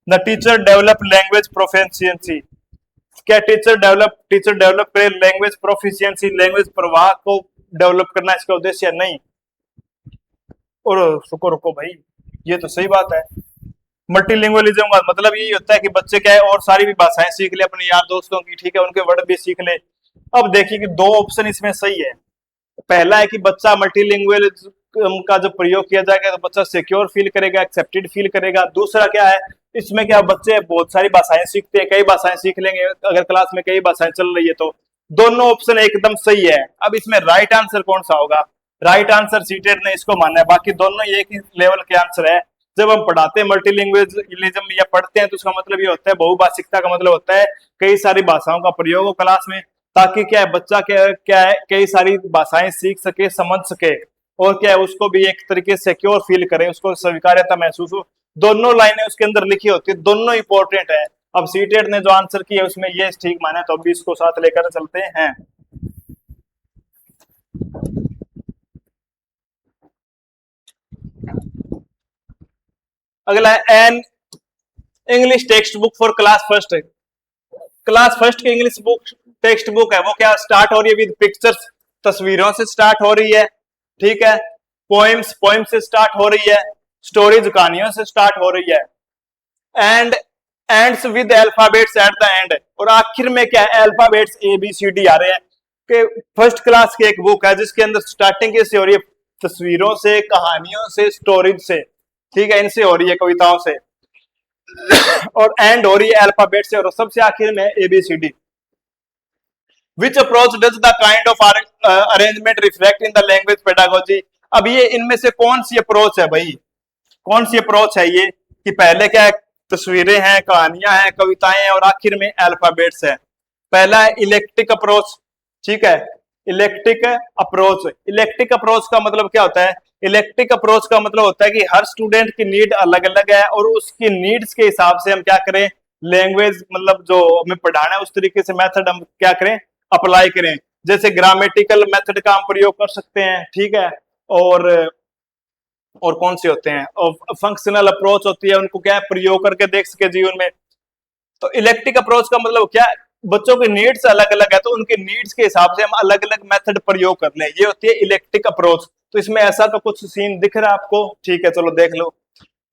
The teacher develop language proficiency, क्या टीचर डेवलप करे लैंग्वेज प्रोफिशिएंसी, लैंग्वेज प्रवाह को डेवलप करना इसका उद्देश्य नहीं। और रुको रुको भाई, ये तो सही बात है, मल्टीलिंगुअलिज्म का मतलब यही होता है कि बच्चे क्या है और सारी भी भाषाएं सीख ले अपने यार दोस्तों की, ठीक है, उनके वर्ड भी सीख ले। अब देखिए कि दो ऑप्शन इसमें सही है, पहला है कि बच्चा मल्टीलिंगुअलिज्म का जो प्रयोग किया जाएगा तो बच्चा सिक्योर फील करेगा, एक्सेप्टेड फील करेगा। दूसरा क्या है, इसमें क्या बच्चे बहुत सारी भाषाएं सीखते हैं, कई भाषाएं सीख लेंगे अगर क्लास में कई भाषाएं चल रही है तो। दोनों ऑप्शन एकदम सही है। अब इसमें राइट आंसर कौन सा होगा, राइट आंसर सीटेड ने इसको माना है, बाकी दोनों एक ही लेवल के आंसर है। जब हम पढ़ाते हैं मल्टीलिंगुअलिज्म या पढ़ते हैं तो उसका मतलब ये होता है, बहुभाषिकता का मतलब होता है कई सारी भाषाओं का प्रयोग हो क्लास में, ताकि क्या है बच्चा क्या है कई सारी भाषाएं सीख सके, समझ सके, और क्या है उसको भी एक तरीके से सिक्योर फील करे, उसको स्वीकार्यता महसूस हो। दोनों लाइनें उसके अंदर लिखी होती है, दोनों इंपॉर्टेंट है। अब सीटेड ने जो आंसर किया उसमें ये ठीक माना है, तो अभी इसको साथ लेकर चलते हैं। अगला है an English text book for class first, class first की इंग्लिश बुक टेक्स्ट बुक है वो क्या स्टार्ट हो रही है विद पिक्चर्स, तस्वीरों से स्टार्ट हो रही है, ठीक है, पोएम्स पोएम से स्टार्ट हो रही है, स्टोरीज कहानियों से स्टार्ट हो रही है, and ends with alphabets at the end, और आखिर में क्या है alphabets A B C D आ रहे हैं। कि फर्स्ट क्लास की एक बुक है जिसके अंदर स्टार्टिंग कैसे हो रही है, तस्वीरों से, कहानियों से, स्टोरीज से, ठीक है, इनसे हो रही है, कविताओं से, और एंड हो रही है अल्फाबेट से, और सबसे आखिर में ABCD. Which approach does the kind of arrangement reflect in the language pedagogy, अब ये इनमें से कौन सी अप्रोच है भाई, कौन सी अप्रोच है ये, कि पहले क्या है तस्वीरें हैं, कहानियां हैं, कविताएं हैं, और आखिर में अल्फाबेट्स है। पहला है इलेक्ट्रिक अप्रोच, ठीक है, इलेक्ट्रिक अप्रोच, इलेक्ट्रिक अप्रोच का मतलब क्या होता है, इलेक्ट्रिक अप्रोच का मतलब होता है कि हर स्टूडेंट की नीड अलग अलग है, और उसकी नीड्स के हिसाब से हम क्या करें, लैंग्वेज मतलब जो हमें पढ़ाना है उस तरीके से मेथड हम क्या करें, अप्लाई करें। जैसे ग्रामेटिकल मेथड का हम प्रयोग कर सकते हैं, ठीक है, और कौन से होते हैं, और फंक्शनल अप्रोच होती है, उनको क्या प्रयोग करके देख सके जीवन में। तो इलेक्ट्रिक अप्रोच का मतलब क्या है, बच्चों की नीड्स अलग अलग है तो उनके नीड्स के हिसाब से हम अलग अलग मेथड प्रयोग कर लें, ये होती है इलेक्ट्रिक अप्रोच। तो इसमें ऐसा तो कुछ सीन दिख रहा है आपको, ठीक है, चलो देख लो।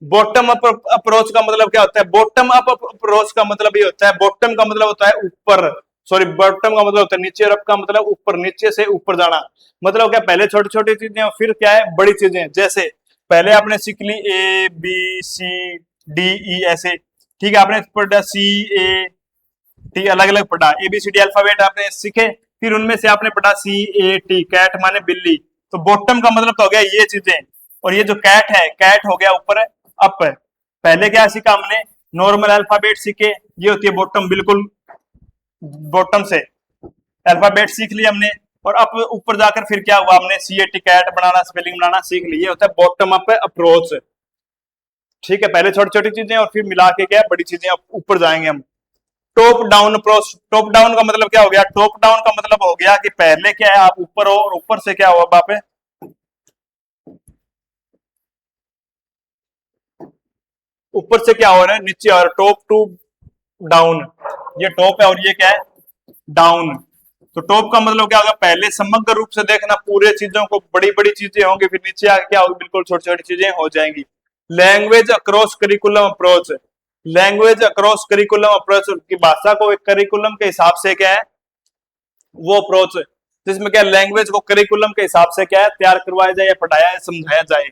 बॉटम अप अप्रोच का मतलब क्या होता है, बॉटम अप अप्रोच का मतलब ये होता है, बॉटम का मतलब होता है ऊपर, सॉरी बॉटम का मतलब होता है नीचे, और अप का मतलब ऊपर, नीचे से ऊपर जाना। मतलब क्या, पहले छोटी छोटी चीजें और फिर क्या है बड़ी चीजें। जैसे पहले आपने सीख ली ए बी सी डी ई ऐसे, ठीक है, आपने पढ़ा सी ए टी, अलग अलग पढ़ा, एबीसीडी अल्फाबेट आपने सीखे, फिर उनमें से आपने पढ़ा सी ए टी, कैट माने बिल्ली। तो बॉटम का मतलब तो हो गया ये चीजें, और ये जो कैट है, कैट हो गया ऊपर अप। पहले क्या सीखा हमने, नॉर्मल अल्फाबेट सीखे, ये होती है बॉटम, बिल्कुल बॉटम से अल्फाबेट सीख लिया हमने, और अप ऊपर जाकर फिर क्या हुआ, हमने सी ए टी कैट बनाना, स्पेलिंग बनाना सीख ली, ये होता है बॉटम अप अप्रोच, ठीक है, पहले छोटी छोटी चीजें और फिर मिला के क्या बड़ी चीजें ऊपर जाएंगे हम। Top down approach, top down का मतलब क्या हो गया, टॉप डाउन का मतलब हो गया कि पहले क्या है आप ऊपर हो, और ऊपर से क्या हो आप ऊपर से क्या हो रहा है नीचे, और टॉप टू डाउन, ये टॉप है और ये क्या है डाउन। तो टॉप का मतलब क्या होगा, पहले समग्र रूप से देखना पूरे चीजों को, बड़ी बड़ी चीजें होंगी, फिर नीचे आके क्या होगी, बिल्कुल छोटी छोटी चीजें हो जाएंगी। Language across curriculum approach, language across curriculum approach की भाषा को एक करिकुलम के हिसाब से क्या है वो अप्रोच, जिसमें क्या लैंग्वेज को करिकुलम के हिसाब से क्या है तैयार करवाया जाए या पढ़ाया या समझाया जाए।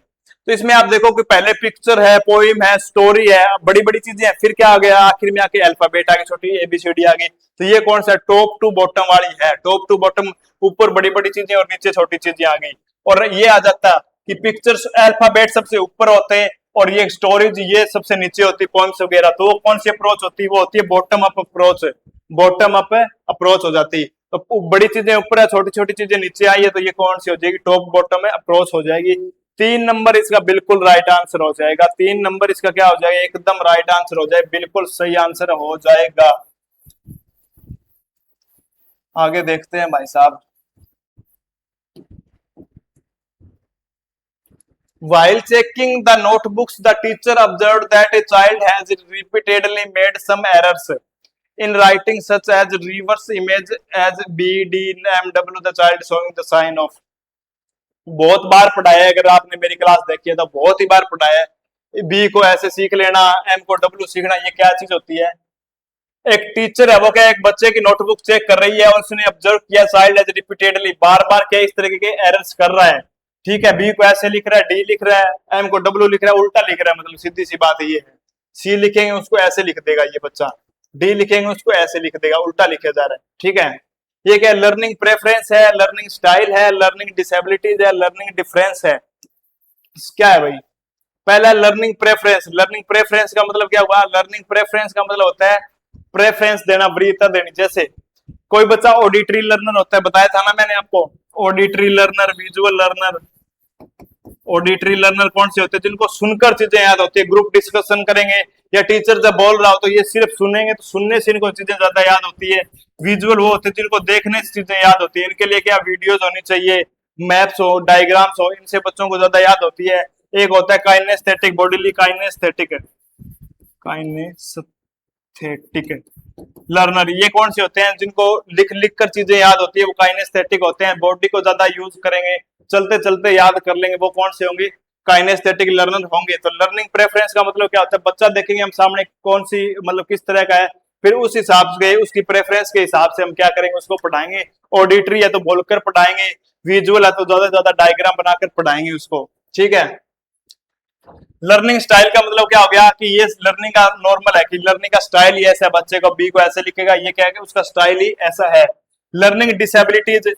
तो इसमें आप देखो कि पहले पिक्चर है, पोइम है, स्टोरी है, बड़ी बड़ी चीजें हैं, फिर क्या आ गया आखिर में आके अल्फाबेट आ गई, छोटी एबीसीडी आ गई। तो ये कौन सा टॉप टू बॉटम वाली है, टॉप टू बॉटम, ऊपर बड़ी बड़ी चीजें और नीचे छोटी चीजें आ गई। और ये आ जाता कि पिक्चर्स अल्फाबेट सबसे ऊपर होते हैं और ये स्टोरीज ये सबसे नीचे होती है, पोइम्स वगैरह। तो वो कौन सी अप्रोच होती है, वो होती है bottom up approach, bottom up approach हो जाती है। तो बड़ी चीजें ऊपर है, छोटी छोटी चीजें नीचे आई है, तो ये कौन सी हो जाएगी, टॉप बॉटम में अप्रोच हो जाएगी। 3 नंबर इसका बिल्कुल राइट आंसर हो जाएगा, 3 नंबर इसका क्या हो जाएगा, एकदम राइट आंसर हो जाए, बिल्कुल सही आंसर हो जाएगा। आगे देखते हैं भाई साहब। While checking the notebooks, the teacher observed that a child has repeatedly made some errors in writing, such as reverse image as B, D, M, W, the child showing the sign of। बहुत बार पढ़ाया है, अगर आपने मेरी class देखी है तो बहुत ही बार पढ़ाया है। बी को ऐसे सीख लेना, एम को डब्ल्यू सीखना, ये क्या चीज होती है। एक टीचर है वो क्या एक बच्चे की नोटबुक चेक कर रही है और उसने ऑब्जर्व किया चाइल्ड एज रिपीटेडली, बार बार क्या इस तरीके के एरर्स कर रहा है। ठीक है, बी को ऐसे लिख रहा है, डी लिख रहा है, एम को डब्ल्यू लिख रहा है, उल्टा लिख रहा है, मतलब सीधी सी बात ये है। सी लिखेंगे उसको ऐसे लिख देगा ये बच्चा, डी लिखेंगे उसको ऐसे लिख देगा, उल्टा लिखा जा रहा है। ठीक है, ये क्या लर्निंग प्रेफरेंस है, लर्निंग स्टाइल है, लर्निंग डिसेबिलिटीज है, लर्निंग डिफरेंस है, क्या है भाई। पहला लर्निंग प्रेफरेंस, लर्निंग प्रेफरेंस का मतलब क्या हुआ, लर्निंग प्रेफरेंस का मतलब होता है प्रेफरेंस देना, वरीयता देनी। जैसे कोई बच्चा ऑडिटरी लर्नर होता है, बताया था ना मैंने आपको, auditory learner, visual learner. Auditory learner कौन से होते हैं, जिनको सुनकर चीजें याद होती है, ग्रुप डिस्कशन करेंगे या टीचर जब बोल रहा हो तो ये सिर्फ सुनेंगे, तो सुनने से इनको चीजें ज्यादा याद होती है। विजुअल वो होते हैं जिनको देखने से चीजें याद होती है, इनके लिए क्या वीडियोज होनी चाहिए, मैप्स हो, डायग्राम्स हो, इनसे बच्चों को ज्यादा याद होती है। एक होता है kinaesthetic, bodily kinaesthetic, kinaesthetic learner, ये कौन से होते हैं, जिनको लिख लिख कर चीजें याद होती है, वो काइनेस्थेटिक होते हैं। बॉडी को ज्यादा यूज करेंगे, चलते चलते याद कर लेंगे, वो कौन से होंगे, काइनेस्थेटिक लर्नर होंगे। तो लर्निंग प्रेफरेंस का मतलब क्या होता है, बच्चा देखेंगे हम सामने कौन सी मतलब किस तरह का है, फिर उस हिसाब से उसकी प्रेफरेंस के हिसाब से हम क्या करेंगे, उसको पढ़ाएंगे। ऑडिटरी है तो बोलकर पढ़ाएंगे, विजुअल है तो ज्यादा से ज्यादा डायग्राम बनाकर पढ़ाएंगे उसको। ठीक है, लर्निंग स्टाइल का मतलब क्या हो गया कि ये लर्निंग का नॉर्मल है कि लर्निंग का स्टाइल ही ऐसा है, बच्चे को बी को ऐसे लिखेगा, ये क्या है कि उसका स्टाइल ही ऐसा है। लर्निंग डिसेबिलिटीज,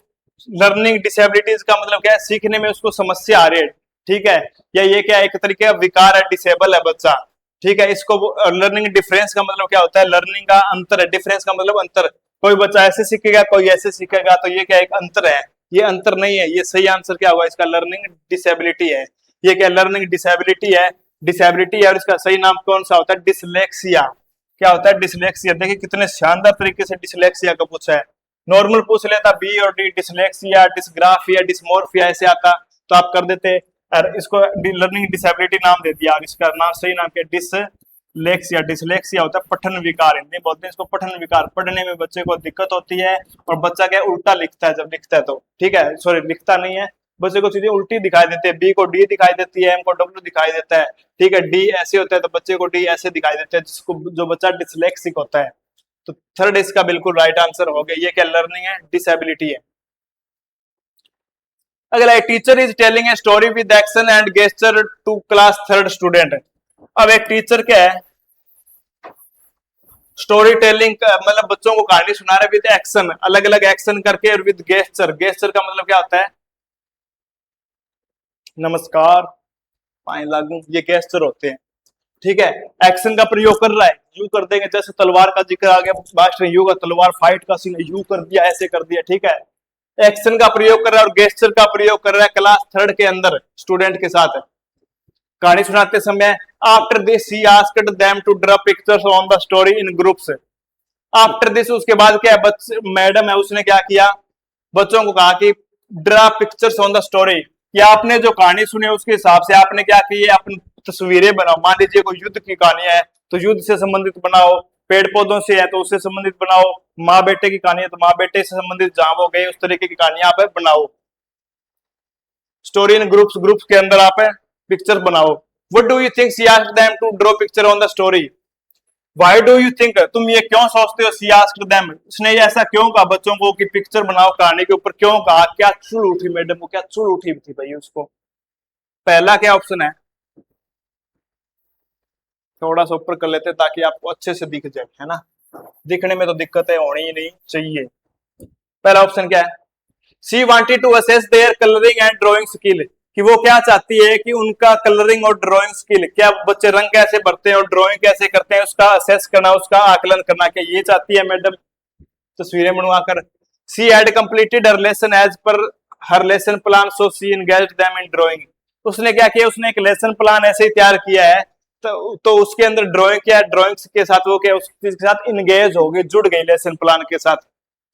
लर्निंग डिसेबिलिटीज का मतलब क्या है, सीखने में उसको समस्या आ रही है। ठीक है, या ये क्या एक तरीके का विकार है, डिसेबल है बच्चा। ठीक है, इसको लर्निंग डिफरेंस का मतलब क्या होता है, लर्निंग का अंतर है, डिफरेंस का मतलब अंतर। कोई बच्चा ऐसे सीखेगा, कोई ऐसे सीखेगा, तो ये क्या एक अंतर है, ये अंतर नहीं है। ये सही आंसर क्या हुआ इसका, लर्निंग डिसेबिलिटी है। ये क्या लर्निंग डिसेबिलिटी है, डिसेबिलिटी है, और इसका सही नाम कौन सा होता है, डिसलेक्सिया। क्या होता है, डिसलेक्सिया। देखिए कितने शानदार तरीके से डिसलेक्सिया का पूछा है। नॉर्मल पूछ लेता बी और डी, डिसलेक्सिया, डिसग्राफिया, डिसमोर्फिया ऐसे आता तो आप कर देते, और इसको लर्निंग डिसेबिलिटी नाम दे दिया। इसका नाम सही नाम क्या, डिसलेक्सिया। डिसलेक्सिया होता है पठन विकार, हिंदी बोलते हैं इसको पठन विकार। पढ़ने में बच्चे को दिक्कत होती है और बच्चा क्या उल्टा लिखता है जब लिखता है तो। ठीक है, सॉरी लिखता नहीं है, बच्चे को चीजें उल्टी दिखाई देती है, बी को डी दिखाई देती है, एम को डब्ल्यू दिखाई देता है। ठीक है, डी ऐसे होता है तो बच्चे को डी ऐसे दिखाई देते हैं, जिसको जो बच्चा डिसलेक्सिक होता है। तो थर्ड इसका बिल्कुल राइट आंसर हो गया। ये क्या लर्निंग है, डिसेबिलिटी है। अगला, teacher is telling a story with action and gesture to class third student. अब एक टीचर क्या है, स्टोरी टेलिंग मतलब बच्चों को कहानी सुना रहे विद एक्शन, अलग अलग एक्शन करके, और विद गेस्चर। गेस्चर का मतलब क्या होता है, नमस्कार, पाए लागू, ये गेस्चर होते हैं। ठीक है, एक्शन का प्रयोग कर रहा है, यू कर देंगे, जैसे तलवार का जिक्र आ गया, मास्टर यू का तलवार फाइट का सीन, यू कर दिया, ऐसे कर दिया। ठीक है, एक्शन का प्रयोग कर रहा है और गेस्चर का प्रयोग कर रहा है क्लास थर्ड के अंदर स्टूडेंट के साथ कहानी सुनाते समय। After this he asked them to draw pictures on the story in groups. After this उसके बाद क्या है, बच्चे मैडम है उसने क्या किया, बच्चों को कहा कि draw pictures on the story, कि आपने जो कहानी सुनी उसके हिसाब से आपने क्या की, अपनी तस्वीरें बनाओ। मान लीजिए कोई युद्ध की कहानी है तो युद्ध से संबंधित बनाओ, पेड़ पौधों से है तो उससे संबंधित बनाओ, माँ बेटे की कहानी है तो माँ बेटे से संबंधित जहां वो गए उस तरीके की कहानियां आप बनाओ। स्टोरी इन ग्रुप्स, ग्रुप्स के अंदर आप पिक्चर बनाओ। What do you think she asked them to draw picture on the story. Why do you think, तुम ये क्यों सोचते हो, शी आस्क्ड देम, उसने ऐसा क्यों कहा बच्चों को कि पिक्चर बनाओ कहानी के ऊपर, क्यों कहा, क्या चुल उठी मैडम को, क्या चुल उठी थी भाई उसको। पहला क्या ऑप्शन है, थोड़ा सा ऊपर कर लेते ताकि आपको अच्छे से दिख जाए, है ना, दिखने में तो दिक्कतें होनी ही नहीं चाहिए। पहला ऑप्शन क्या है, she wanted to assess their colouring and drawing skill, कि वो क्या चाहती है कि उनका कलरिंग और ड्राइंग स्किल, क्या बच्चे रंग कैसे भरते हैं और ड्राइंग कैसे करते हैं, उसका असेस करना, उसका आकलन करना, क्या ये चाहती है मैडम तस्वीरें बनवाकर। She had completed her lesson as per her lesson plan so she engaged them in drawing, उसने क्या किया, उसने एक लेसन प्लान ऐसे ही तैयार किया है तो उसके अंदर ड्राइंग क्या है, ड्राइंग के साथ वो क्या उसके साथ इंगेज हो गई, जुड़ गई लेसन प्लान के साथ।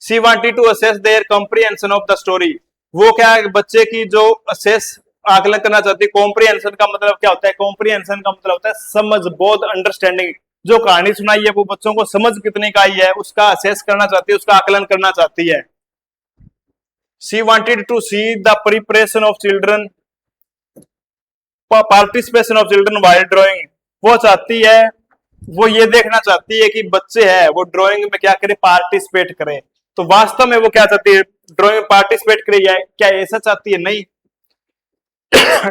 She wanted to assess their comprehension of the story, वो क्या है बच्चे की जो असेस आकलन करना चाहती है। कॉम्प्रिहेंशन का मतलब क्या होता है, कॉम्प्रिहेंशन का मतलब होता है समझ, बोध, अंडरस्टैंडिंग, जो कहानी सुनाई है वो बच्चों को समझ कितने का आई है उसका असेस करना चाहती है, उसका आकलन करना चाहती है। She wanted to see the preparation of children, participation of children while drawing, वो चाहती है, वो ये देखना चाहती है कि बच्चे हैं वो ड्राइंग में क्या करें, पार्टिसिपेट करें। तो वास्तव में वो क्या चाहती है, ड्राइंग में पार्टिसिपेट करे, क्या ऐसा चाहती है, नहीं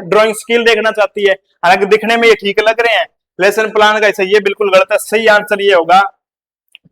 ड्राइंग स्किल देखना चाहती है। हालांकि दिखने में ये ठीक लग रहे हैं, लेसन प्लान का ऐसा, ये बिल्कुल गलत है। सही आंसर ये होगा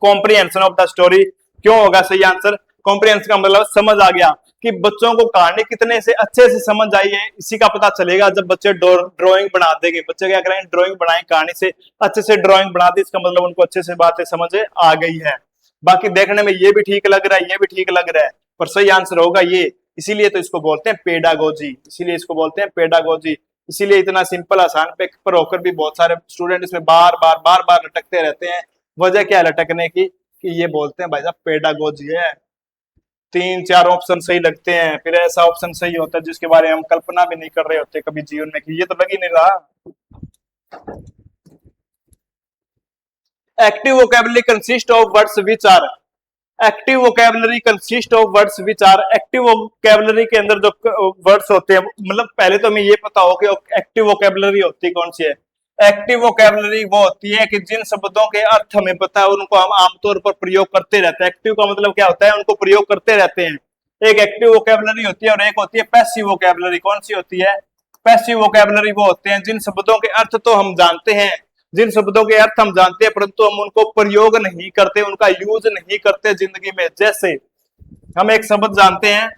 कॉम्प्रिहेंशन ऑफ द स्टोरी। क्यों होगा सही आंसर, कॉम्प्रिहेंशन का मतलब समझ आ गया, कि बच्चों को कहानी कितने से अच्छे से समझ आई है इसी का पता चलेगा जब बच्चे ड्राइंग बना देंगे। बच्चे क्या करेंगे, ड्राइंग बनाए, कहानी से अच्छे से ड्राइंग बना दी, इसका मतलब उनको अच्छे से बातें समझ आ गई है। बाकी देखने में ये भी ठीक लग रहा है, ये भी ठीक लग रहा है, पर सही आंसर होगा ये। इसीलिए तो इसको बोलते हैं पेडागोजी, इसीलिए इसको बोलते हैं पेडागोजी। इसीलिए इतना सिंपल आसान पेपर होकर भी बहुत सारे स्टूडेंट इसमें बार बार लटकते रहते हैं। वजह क्या है लटकने की, कि ये बोलते हैं भाई साहब पेडागोजी है। 3-4 ऑप्शन सही लगते हैं, फिर ऐसा ऑप्शन सही होता है जिसके बारे में हम कल्पना भी नहीं कर रहे होते कभी जीवन में, कि ये तो लग ही नहीं रहा। Active vocabulary consist of words which are, active vocabulary consist of words which are, active vocabulary के अंदर जो वर्ड्स होते हैं, मतलब पहले तो हमें ये पता हो कि एक्टिव वोकैबुलरी होती कौन सी है। एक्टिव वोकैबुलरी वो होती है कि जिन शब्दों के अर्थ हमें पता है उनको हम आमतौर पर प्रयोग करते रहते हैं। एक्टिव का मतलब क्या होता है, उनको प्रयोग करते रहते हैं। एक एक्टिव वोकैबुलरी होती है और एक होती है पैसिव वोकैबुलरी। कौन सी होती है, पैसिव वोकैबुलरी वो होते हैं जिन शब्दों के अर्थ तो हम जानते हैं, जिन शब्दों के अर्थ हम जानते हैं परंतु हम उनको प्रयोग नहीं करते, उनका यूज नहीं करते जिंदगी में। जैसे हम एक शब्द जानते हैं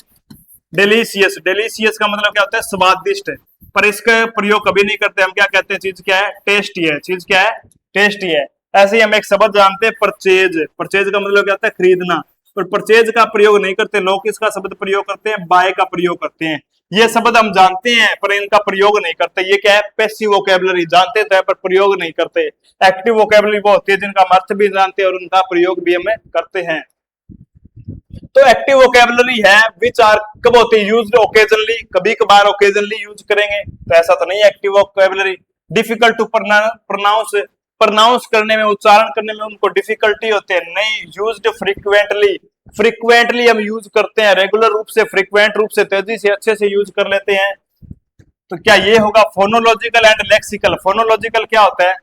डिलीशियस, डिलीशियस का मतलब क्या होता है, स्वादिष्ट, पर इसका प्रयोग कभी नहीं करते। हम क्या कहते हैं, चीज क्या है, टेस्टी है, चीज क्या है, टेस्टी है। ऐसे ही हम एक शब्द जानते हैं परचेज, परचेज का मतलब क्या होता है, खरीदना, पर परचेज का प्रयोग नहीं करते लोग, किसका शब्द प्रयोग करते हैं, बाय का प्रयोग करते हैं। ये शब्द हम जानते हैं पर इनका प्रयोग नहीं करते, ये क्या है, पैसिव वोकैबुलरी, जानते तो है पर प्रयोग नहीं करते। एक्टिव वोकैबुलरी वो होती है जिनका हम अर्थ भी जानते हैं और उनका प्रयोग भी हमें करते हैं। तो एक्टिव वोकैबुलरी है विच आर कब होती है, यूज्ड ओकेजनली, कभी कभार ओकेजनली यूज करेंगे, तो ऐसा तो नहीं है active vocabulary. Difficult to pronounce, pronounce करने में, उच्चारण करने में उनको डिफिकल्टी होते हैं, नहीं। यूज्ड फ्रीक्वेंटली, फ्रीक्वेंटली हम यूज करते हैं, रेगुलर रूप से, फ्रीक्वेंट रूप से, तेजी से, अच्छे से यूज कर लेते हैं। तो क्या ये होगा फोनोलॉजिकल एंड लेक्सिकल। फोनोलॉजिकल क्या होता है,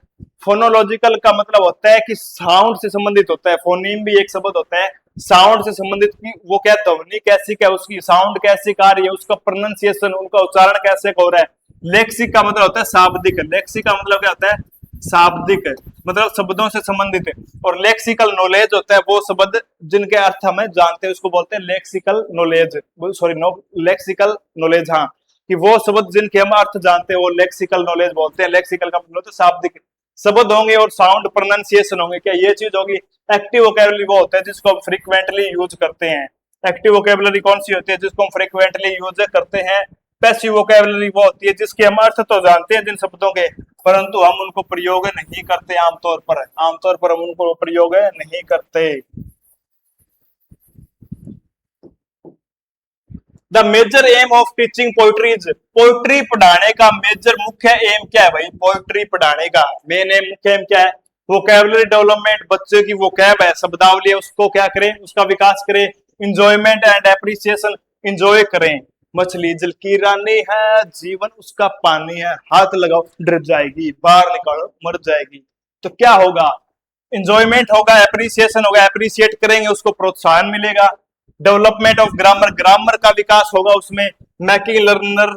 फोनोलॉजिकल का मतलब होता है कि साउंड से संबंधित होता है, फोनीम भी एक शब्द होता है साउंड से संबंधित, की वो क्या ध्वनि कैसी, क्या उसकी साउंड कैसी आ रही है, उसका प्रोनाउंसिएशन, उनका उच्चारण कैसे हो रहा है। लेक्सिक का मतलब होता है शाब्दिक, लेक्सिक का मतलब क्या होता है, शाब्दिक, मतलब शब्दों से संबंधित। और लेक्सिकल नॉलेज होता है वो शब्द जिनके अर्थ हमें जानते हैं, उसको बोलते हैं lexical knowledge, sorry no, lexical knowledge, हाँ, कि वो शब्द जिनके हम अर्थ जानते हैं वो लेक्सिकल नॉलेज बोलते हैं। लेक्सिकल का मतलब शाब्दिक शब्द होंगे और साउंड प्रोनाउंसिएशन होंगे, क्या ये चीज होगी। एक्टिव वोकैबुलरी वो होता है जिसको हम फ्रीक्वेंटली यूज करते हैं। एक्टिव वोकैबुलरी कौन सी होती है, जिसको हम फ्रीक्वेंटली यूज करते हैं। पैसिव वोकैबुलरी वो होती है जिसके हम अर्थ तो जानते हैं जिन शब्दों के, परंतु हम उनको प्रयोग नहीं करते आमतौर पर, आमतौर पर हम उनको प्रयोग नहीं करते। The major aim of teaching poetry is, poetry पढ़ाने का मेजर मुख्य एम क्या है भाई, पोइट्री पढ़ाने का मेन एम, मुख्य एम क्या है, वोकैबुलरी डेवलपमेंट, बच्चे की वोकैब है, शब्दावली है, उसको क्या करें, उसका विकास करें। इंजॉयमेंट एंड एप्रिसिएशन, इंजॉय करें। मछली जल की रानी है, जीवन उसका पानी है, हाथ लगाओ डर जाएगी, बाहर निकालो मर जाएगी। तो क्या होगा, इंजॉयमेंट होगा, एप्रिसिएशन होगा, एप्रिसिएट करेंगे उसको प्रोत्साहन मिलेगा। डेवलपमेंट ऑफ ग्रामर, ग्रामर का विकास होगा उसमें। Making learner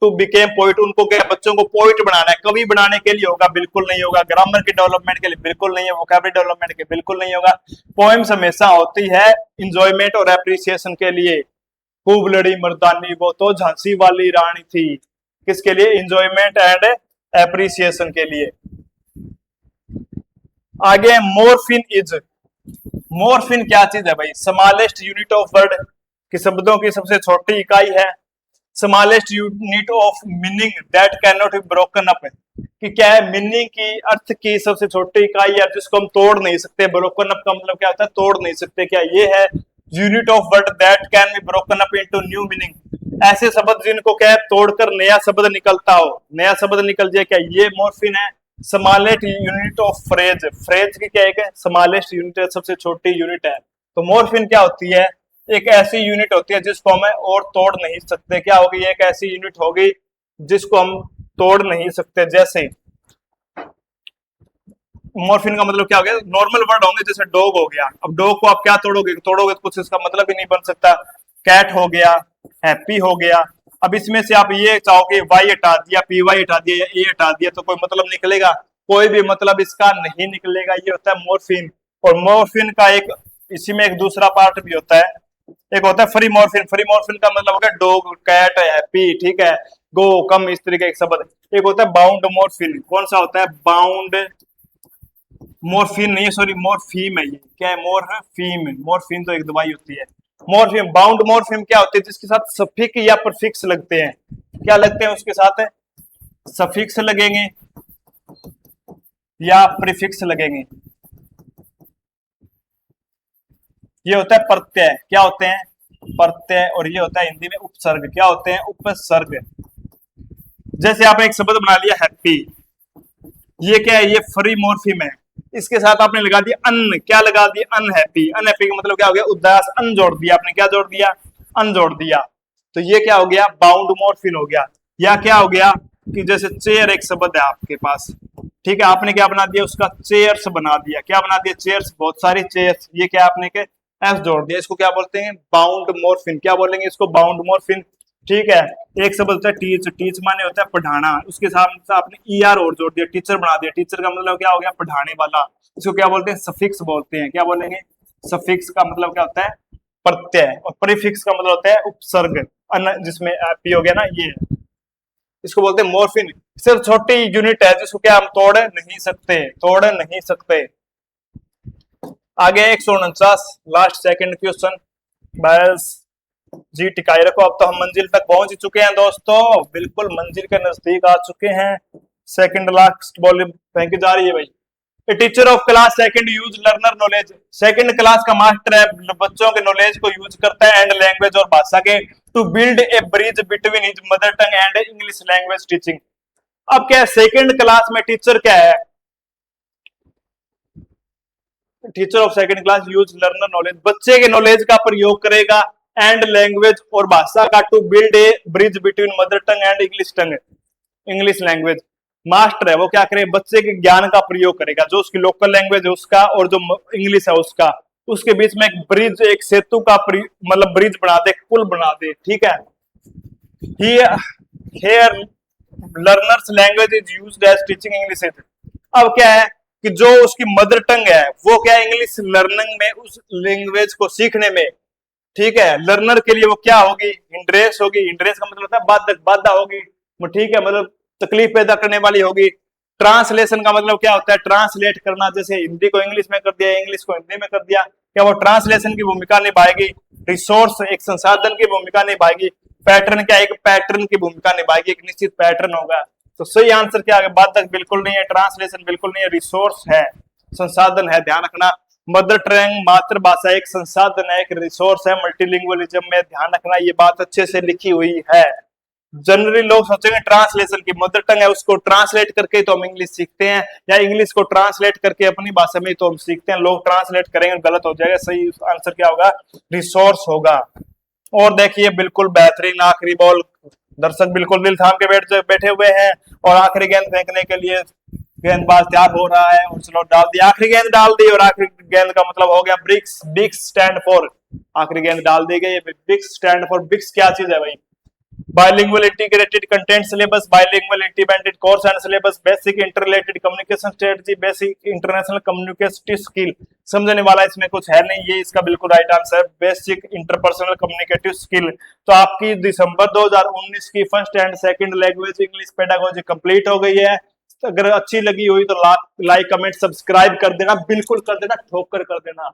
to became poet, उनको क्या बच्चों को पोइट बनाना है, कवि बनाने के लिए होगा, बिल्कुल नहीं होगा। ग्रामर के डेवलपमेंट के लिए बिल्कुल नहीं है, वोकैबुलरी डेवलपमेंट के बिल्कुल नहीं होगा। पोएम्स हमेशा होती है इंजॉयमेंट और एप्रिसिएशन के लिए। खूब लड़ी मर्दानी वो तो झांसी वाली रानी थी, किसके लिए, इंजॉयमेंट एंड एप्रिसिएशन के लिए। आगे मोरफिन इज, मोरफिन क्या चीज है भाई, स्मॉलेस्ट यूनिट ऑफ वर्ड, कि शब्दों की सबसे छोटी इकाई है। Smallest unit of meaning that can not be broken up, कि क्या है, मीनिंग की, अर्थ की सबसे छोटी इकाई है जिसको हम तोड़ नहीं सकते। ब्रोकन अप का मतलब क्या होता है, तोड़ नहीं सकते, क्या ये है unit of word that can be broken up into new meaning, ऐसे शब्द जिनको क्या है तोड़कर नया शब्द निकलता हो, नया शब्द निकल जाए, क्या ये मोरफिन है। Smallest unit of phrase, phrase की क्या है, स्मॉलेस्ट यूनिट है, सबसे छोटी यूनिट है। तो मोरफिन क्या होती है, एक ऐसी यूनिट होती है जिसको हम और तोड़ नहीं सकते। क्या होगी, एक ऐसी यूनिट होगी जिसको हम तोड़ नहीं सकते। जैसे मोरफिन का मतलब क्या हो गया, नॉर्मल वर्ड होंगे, जैसे डॉग हो गया, अब डॉग को आप क्या तोड़ोगे, तोड़ोगे तो कुछ इसका मतलब ही नहीं बन सकता। कैट हो गया, हैप्पी हो गया। अब इसमें से आप ये चाहोगे वाई हटा दिया, पी वाई हटा दिया या ए हटा दिया तो कोई मतलब निकलेगा, कोई भी मतलब इसका नहीं निकलेगा। ये होता है मोरफिन। और मोरफिन का एक, इसी में एक दूसरा पार्ट भी होता है, एक होता है फ्री मोरफिन। फ्री मोरफिन का मतलब होगा डॉग, कैट, हैप्पी, ठीक है, गो, कम, इस तरीके के शब्द। एक होता है बाउंड मोरफिन, कौन सा होता है, बाउंड मोरफिन नहीं, सॉरी मोरफीम है ये, क्या है, मोर है, फीम, मोरफिन तो एक दवाई होती है। मोरफिम, बाउंड मोरफिम क्या होती है, जिसके साथ सफिक्स या प्रीफिक्स लगते हैं। क्या लगते हैं उसके साथ, सफिक्स लगेंगे या प्रीफिक्स लगेंगे। ये होता है प्रत्यय, क्या होते हैं, प्रत्यय। और ये होता है हिंदी में उपसर्ग, क्या होते हैं, उपसर्ग। जैसे आपने एक शब्द बना लिया हैप्पी, ये क्या है, ये फ्री मोरफिम है। इसके साथ आपने लगा दिया अन, क्या लगा दिया, अनहैप्पी। अनहैप्पी का मतलब क्या हो गया, उदास, अन जोड़ दिया आपने, क्या जोड़ दिया, अन जोड़ दिया। तो ये क्या हो गया, बाउंड मोरफिन हो गया। या क्या हो गया कि जैसे चेयर एक शब्द है आपके पास, ठीक है, आपने क्या बना दिया, उसका चेयर्स बना दिया। क्या बना दिया, चेयर्स, बहुत सारी चेयर्स। ये क्या आपने के एस जोड़ दिया, इसको क्या बोलते हैं, बाउंड मोरफिन। क्या बोलेंगे इसको, बाउंड मोरफिन, ठीक है। एक शब्द होता है टीच, टीच माने होता है पढ़ाना, उसके साथ आपने ईआर और जोड़ दिया, टीचर बना दिया। टीचर का मतलब क्या हो गया, पढ़ाने वाला। इसको क्या बोलते हैं, सफिक्स बोलते हैं। क्या बोलेंगे, सफिक्स का मतलब क्या होता है, प्रत्यय। और प्रीफिक्स का मतलब होता है उपसर्ग, जिसमें पी हो गया ना, ये इसको बोलते हैं मोरफिन। सिर्फ छोटी यूनिट है जिसको क्या हम तोड़ नहीं सकते, तोड़ नहीं सकते। आगे 149, लास्ट सेकंड क्वेश्चन, बस जी टिकाई रखो। अब तो हम मंजिल तक पहुंच चुके हैं दोस्तों, बिल्कुल मंजिल के नजदीक आ चुके हैं। सेकंड लास्ट बॉल फेंकी जा रही है भाई। A teacher of class second use learner knowledge, second class का मास्टर है, बच्चों के नॉलेज को यूज करता है एंड लैंग्वेज और भाषा के, to build a bridge between his mother tongue and English language teaching. अब क्या है, सेकंड क्लास में टीचर क्या है, teacher of second class use learner knowledge, बच्चे के नॉलेज का प्रयोग करेगा एंड लैंग्वेज और भाषा का, to build a bridge between mother tongue and English tongue, English language. Master है वो क्या करे, बच्चे के ज्ञान का प्रयोग करेगा, जो उसकी लोकल लैंग्वेज है उसका और जो इंग्लिश है उसका, उसके बीच में एक ब्रिज, एक सेतु का मतलब ब्रिज बना दे, पुल बना दे, ठीक है। Here learners language is used as teaching English. अब क्या है कि जो उसकी मदर टंग है वो क्या है, इंग्लिश लर्निंग में, उस लैंग्वेज को सीखने में, ठीक है, लर्नर के लिए वो क्या होगी, हिंड्रेंस होगी। हिंड्रेंस का मतलब होता है बाधक, बाधा होगी, ठीक है, मतलब तकलीफ पैदा करने वाली होगी। ट्रांसलेशन का मतलब क्या होता है, ट्रांसलेट करना, जैसे हिंदी को इंग्लिश में कर दिया, इंग्लिश को हिंदी में कर दिया, क्या वो ट्रांसलेशन की भूमिका निभाएगी। रिसोर्स, एक संसाधन की भूमिका निभाएगी। पैटर्न क्या, एक पैटर्न की भूमिका निभाएगी, एक निश्चित पैटर्न होगा। तो सही आंसर क्या है, बाधक बिल्कुल नहीं है, ट्रांसलेशन बिल्कुल नहीं है, रिसोर्स है, संसाधन है, ध्यान रखना। मदर टंग, मातृभाषा एक संसाधन है, एक रिसोर्स है, मल्टीलिंगुअलिज्म में ध्यान रखना, ये बात अच्छे से लिखी हुई है। जनरली लोग सोचेंगे ट्रांसलेशन की मदर टंग है, उसको ट्रांसलेट करके तो हम इंग्लिश सीखते हैं, या इंग्लिश को ट्रांसलेट करके अपनी भाषा में तो हम सीखते हैं। लोग ट्रांसलेट करेंगे गलत हो जाएगा, सही आंसर क्या होगा, रिसोर्स होगा। और देखिए बिल्कुल बेहतरीन आखिरी बॉल, दर्शक बिल्कुल दिल थाम के बैठे हुए हैं, और आखिरी गेंद फेंकने के लिए गेंदबाज तैयार हो रहा है, और स्लॉट डाल दिया, आखिरी गेंद डाल दी, और आखिरी गेंद का मतलब हो गया ब्रिक्स। बिक्स स्टैंड फॉर, आखिरी गेंद डाल दी गई। बिक्स स्टैंड फॉर, बिक्स क्या चीज है भाई, bilingual integrated content syllabus, bilingual integrated course and syllabus, basic inter related communication strategy, basic international communicative skill. समझने वाला इसमें कुछ है नहीं, ये इसका बिल्कुल राइट आंसर है, बेसिक इंटरपर्सनल कम्युनिकेटिव स्किल। तो आपकी दिसंबर 2019 की first and second language English pedagogy complete हो गई है। अगर अच्छी लगी हुई तो लाइक कमेंट सब्सक्राइब कर देना, बिल्कुल कर देना, ठोक कर देना।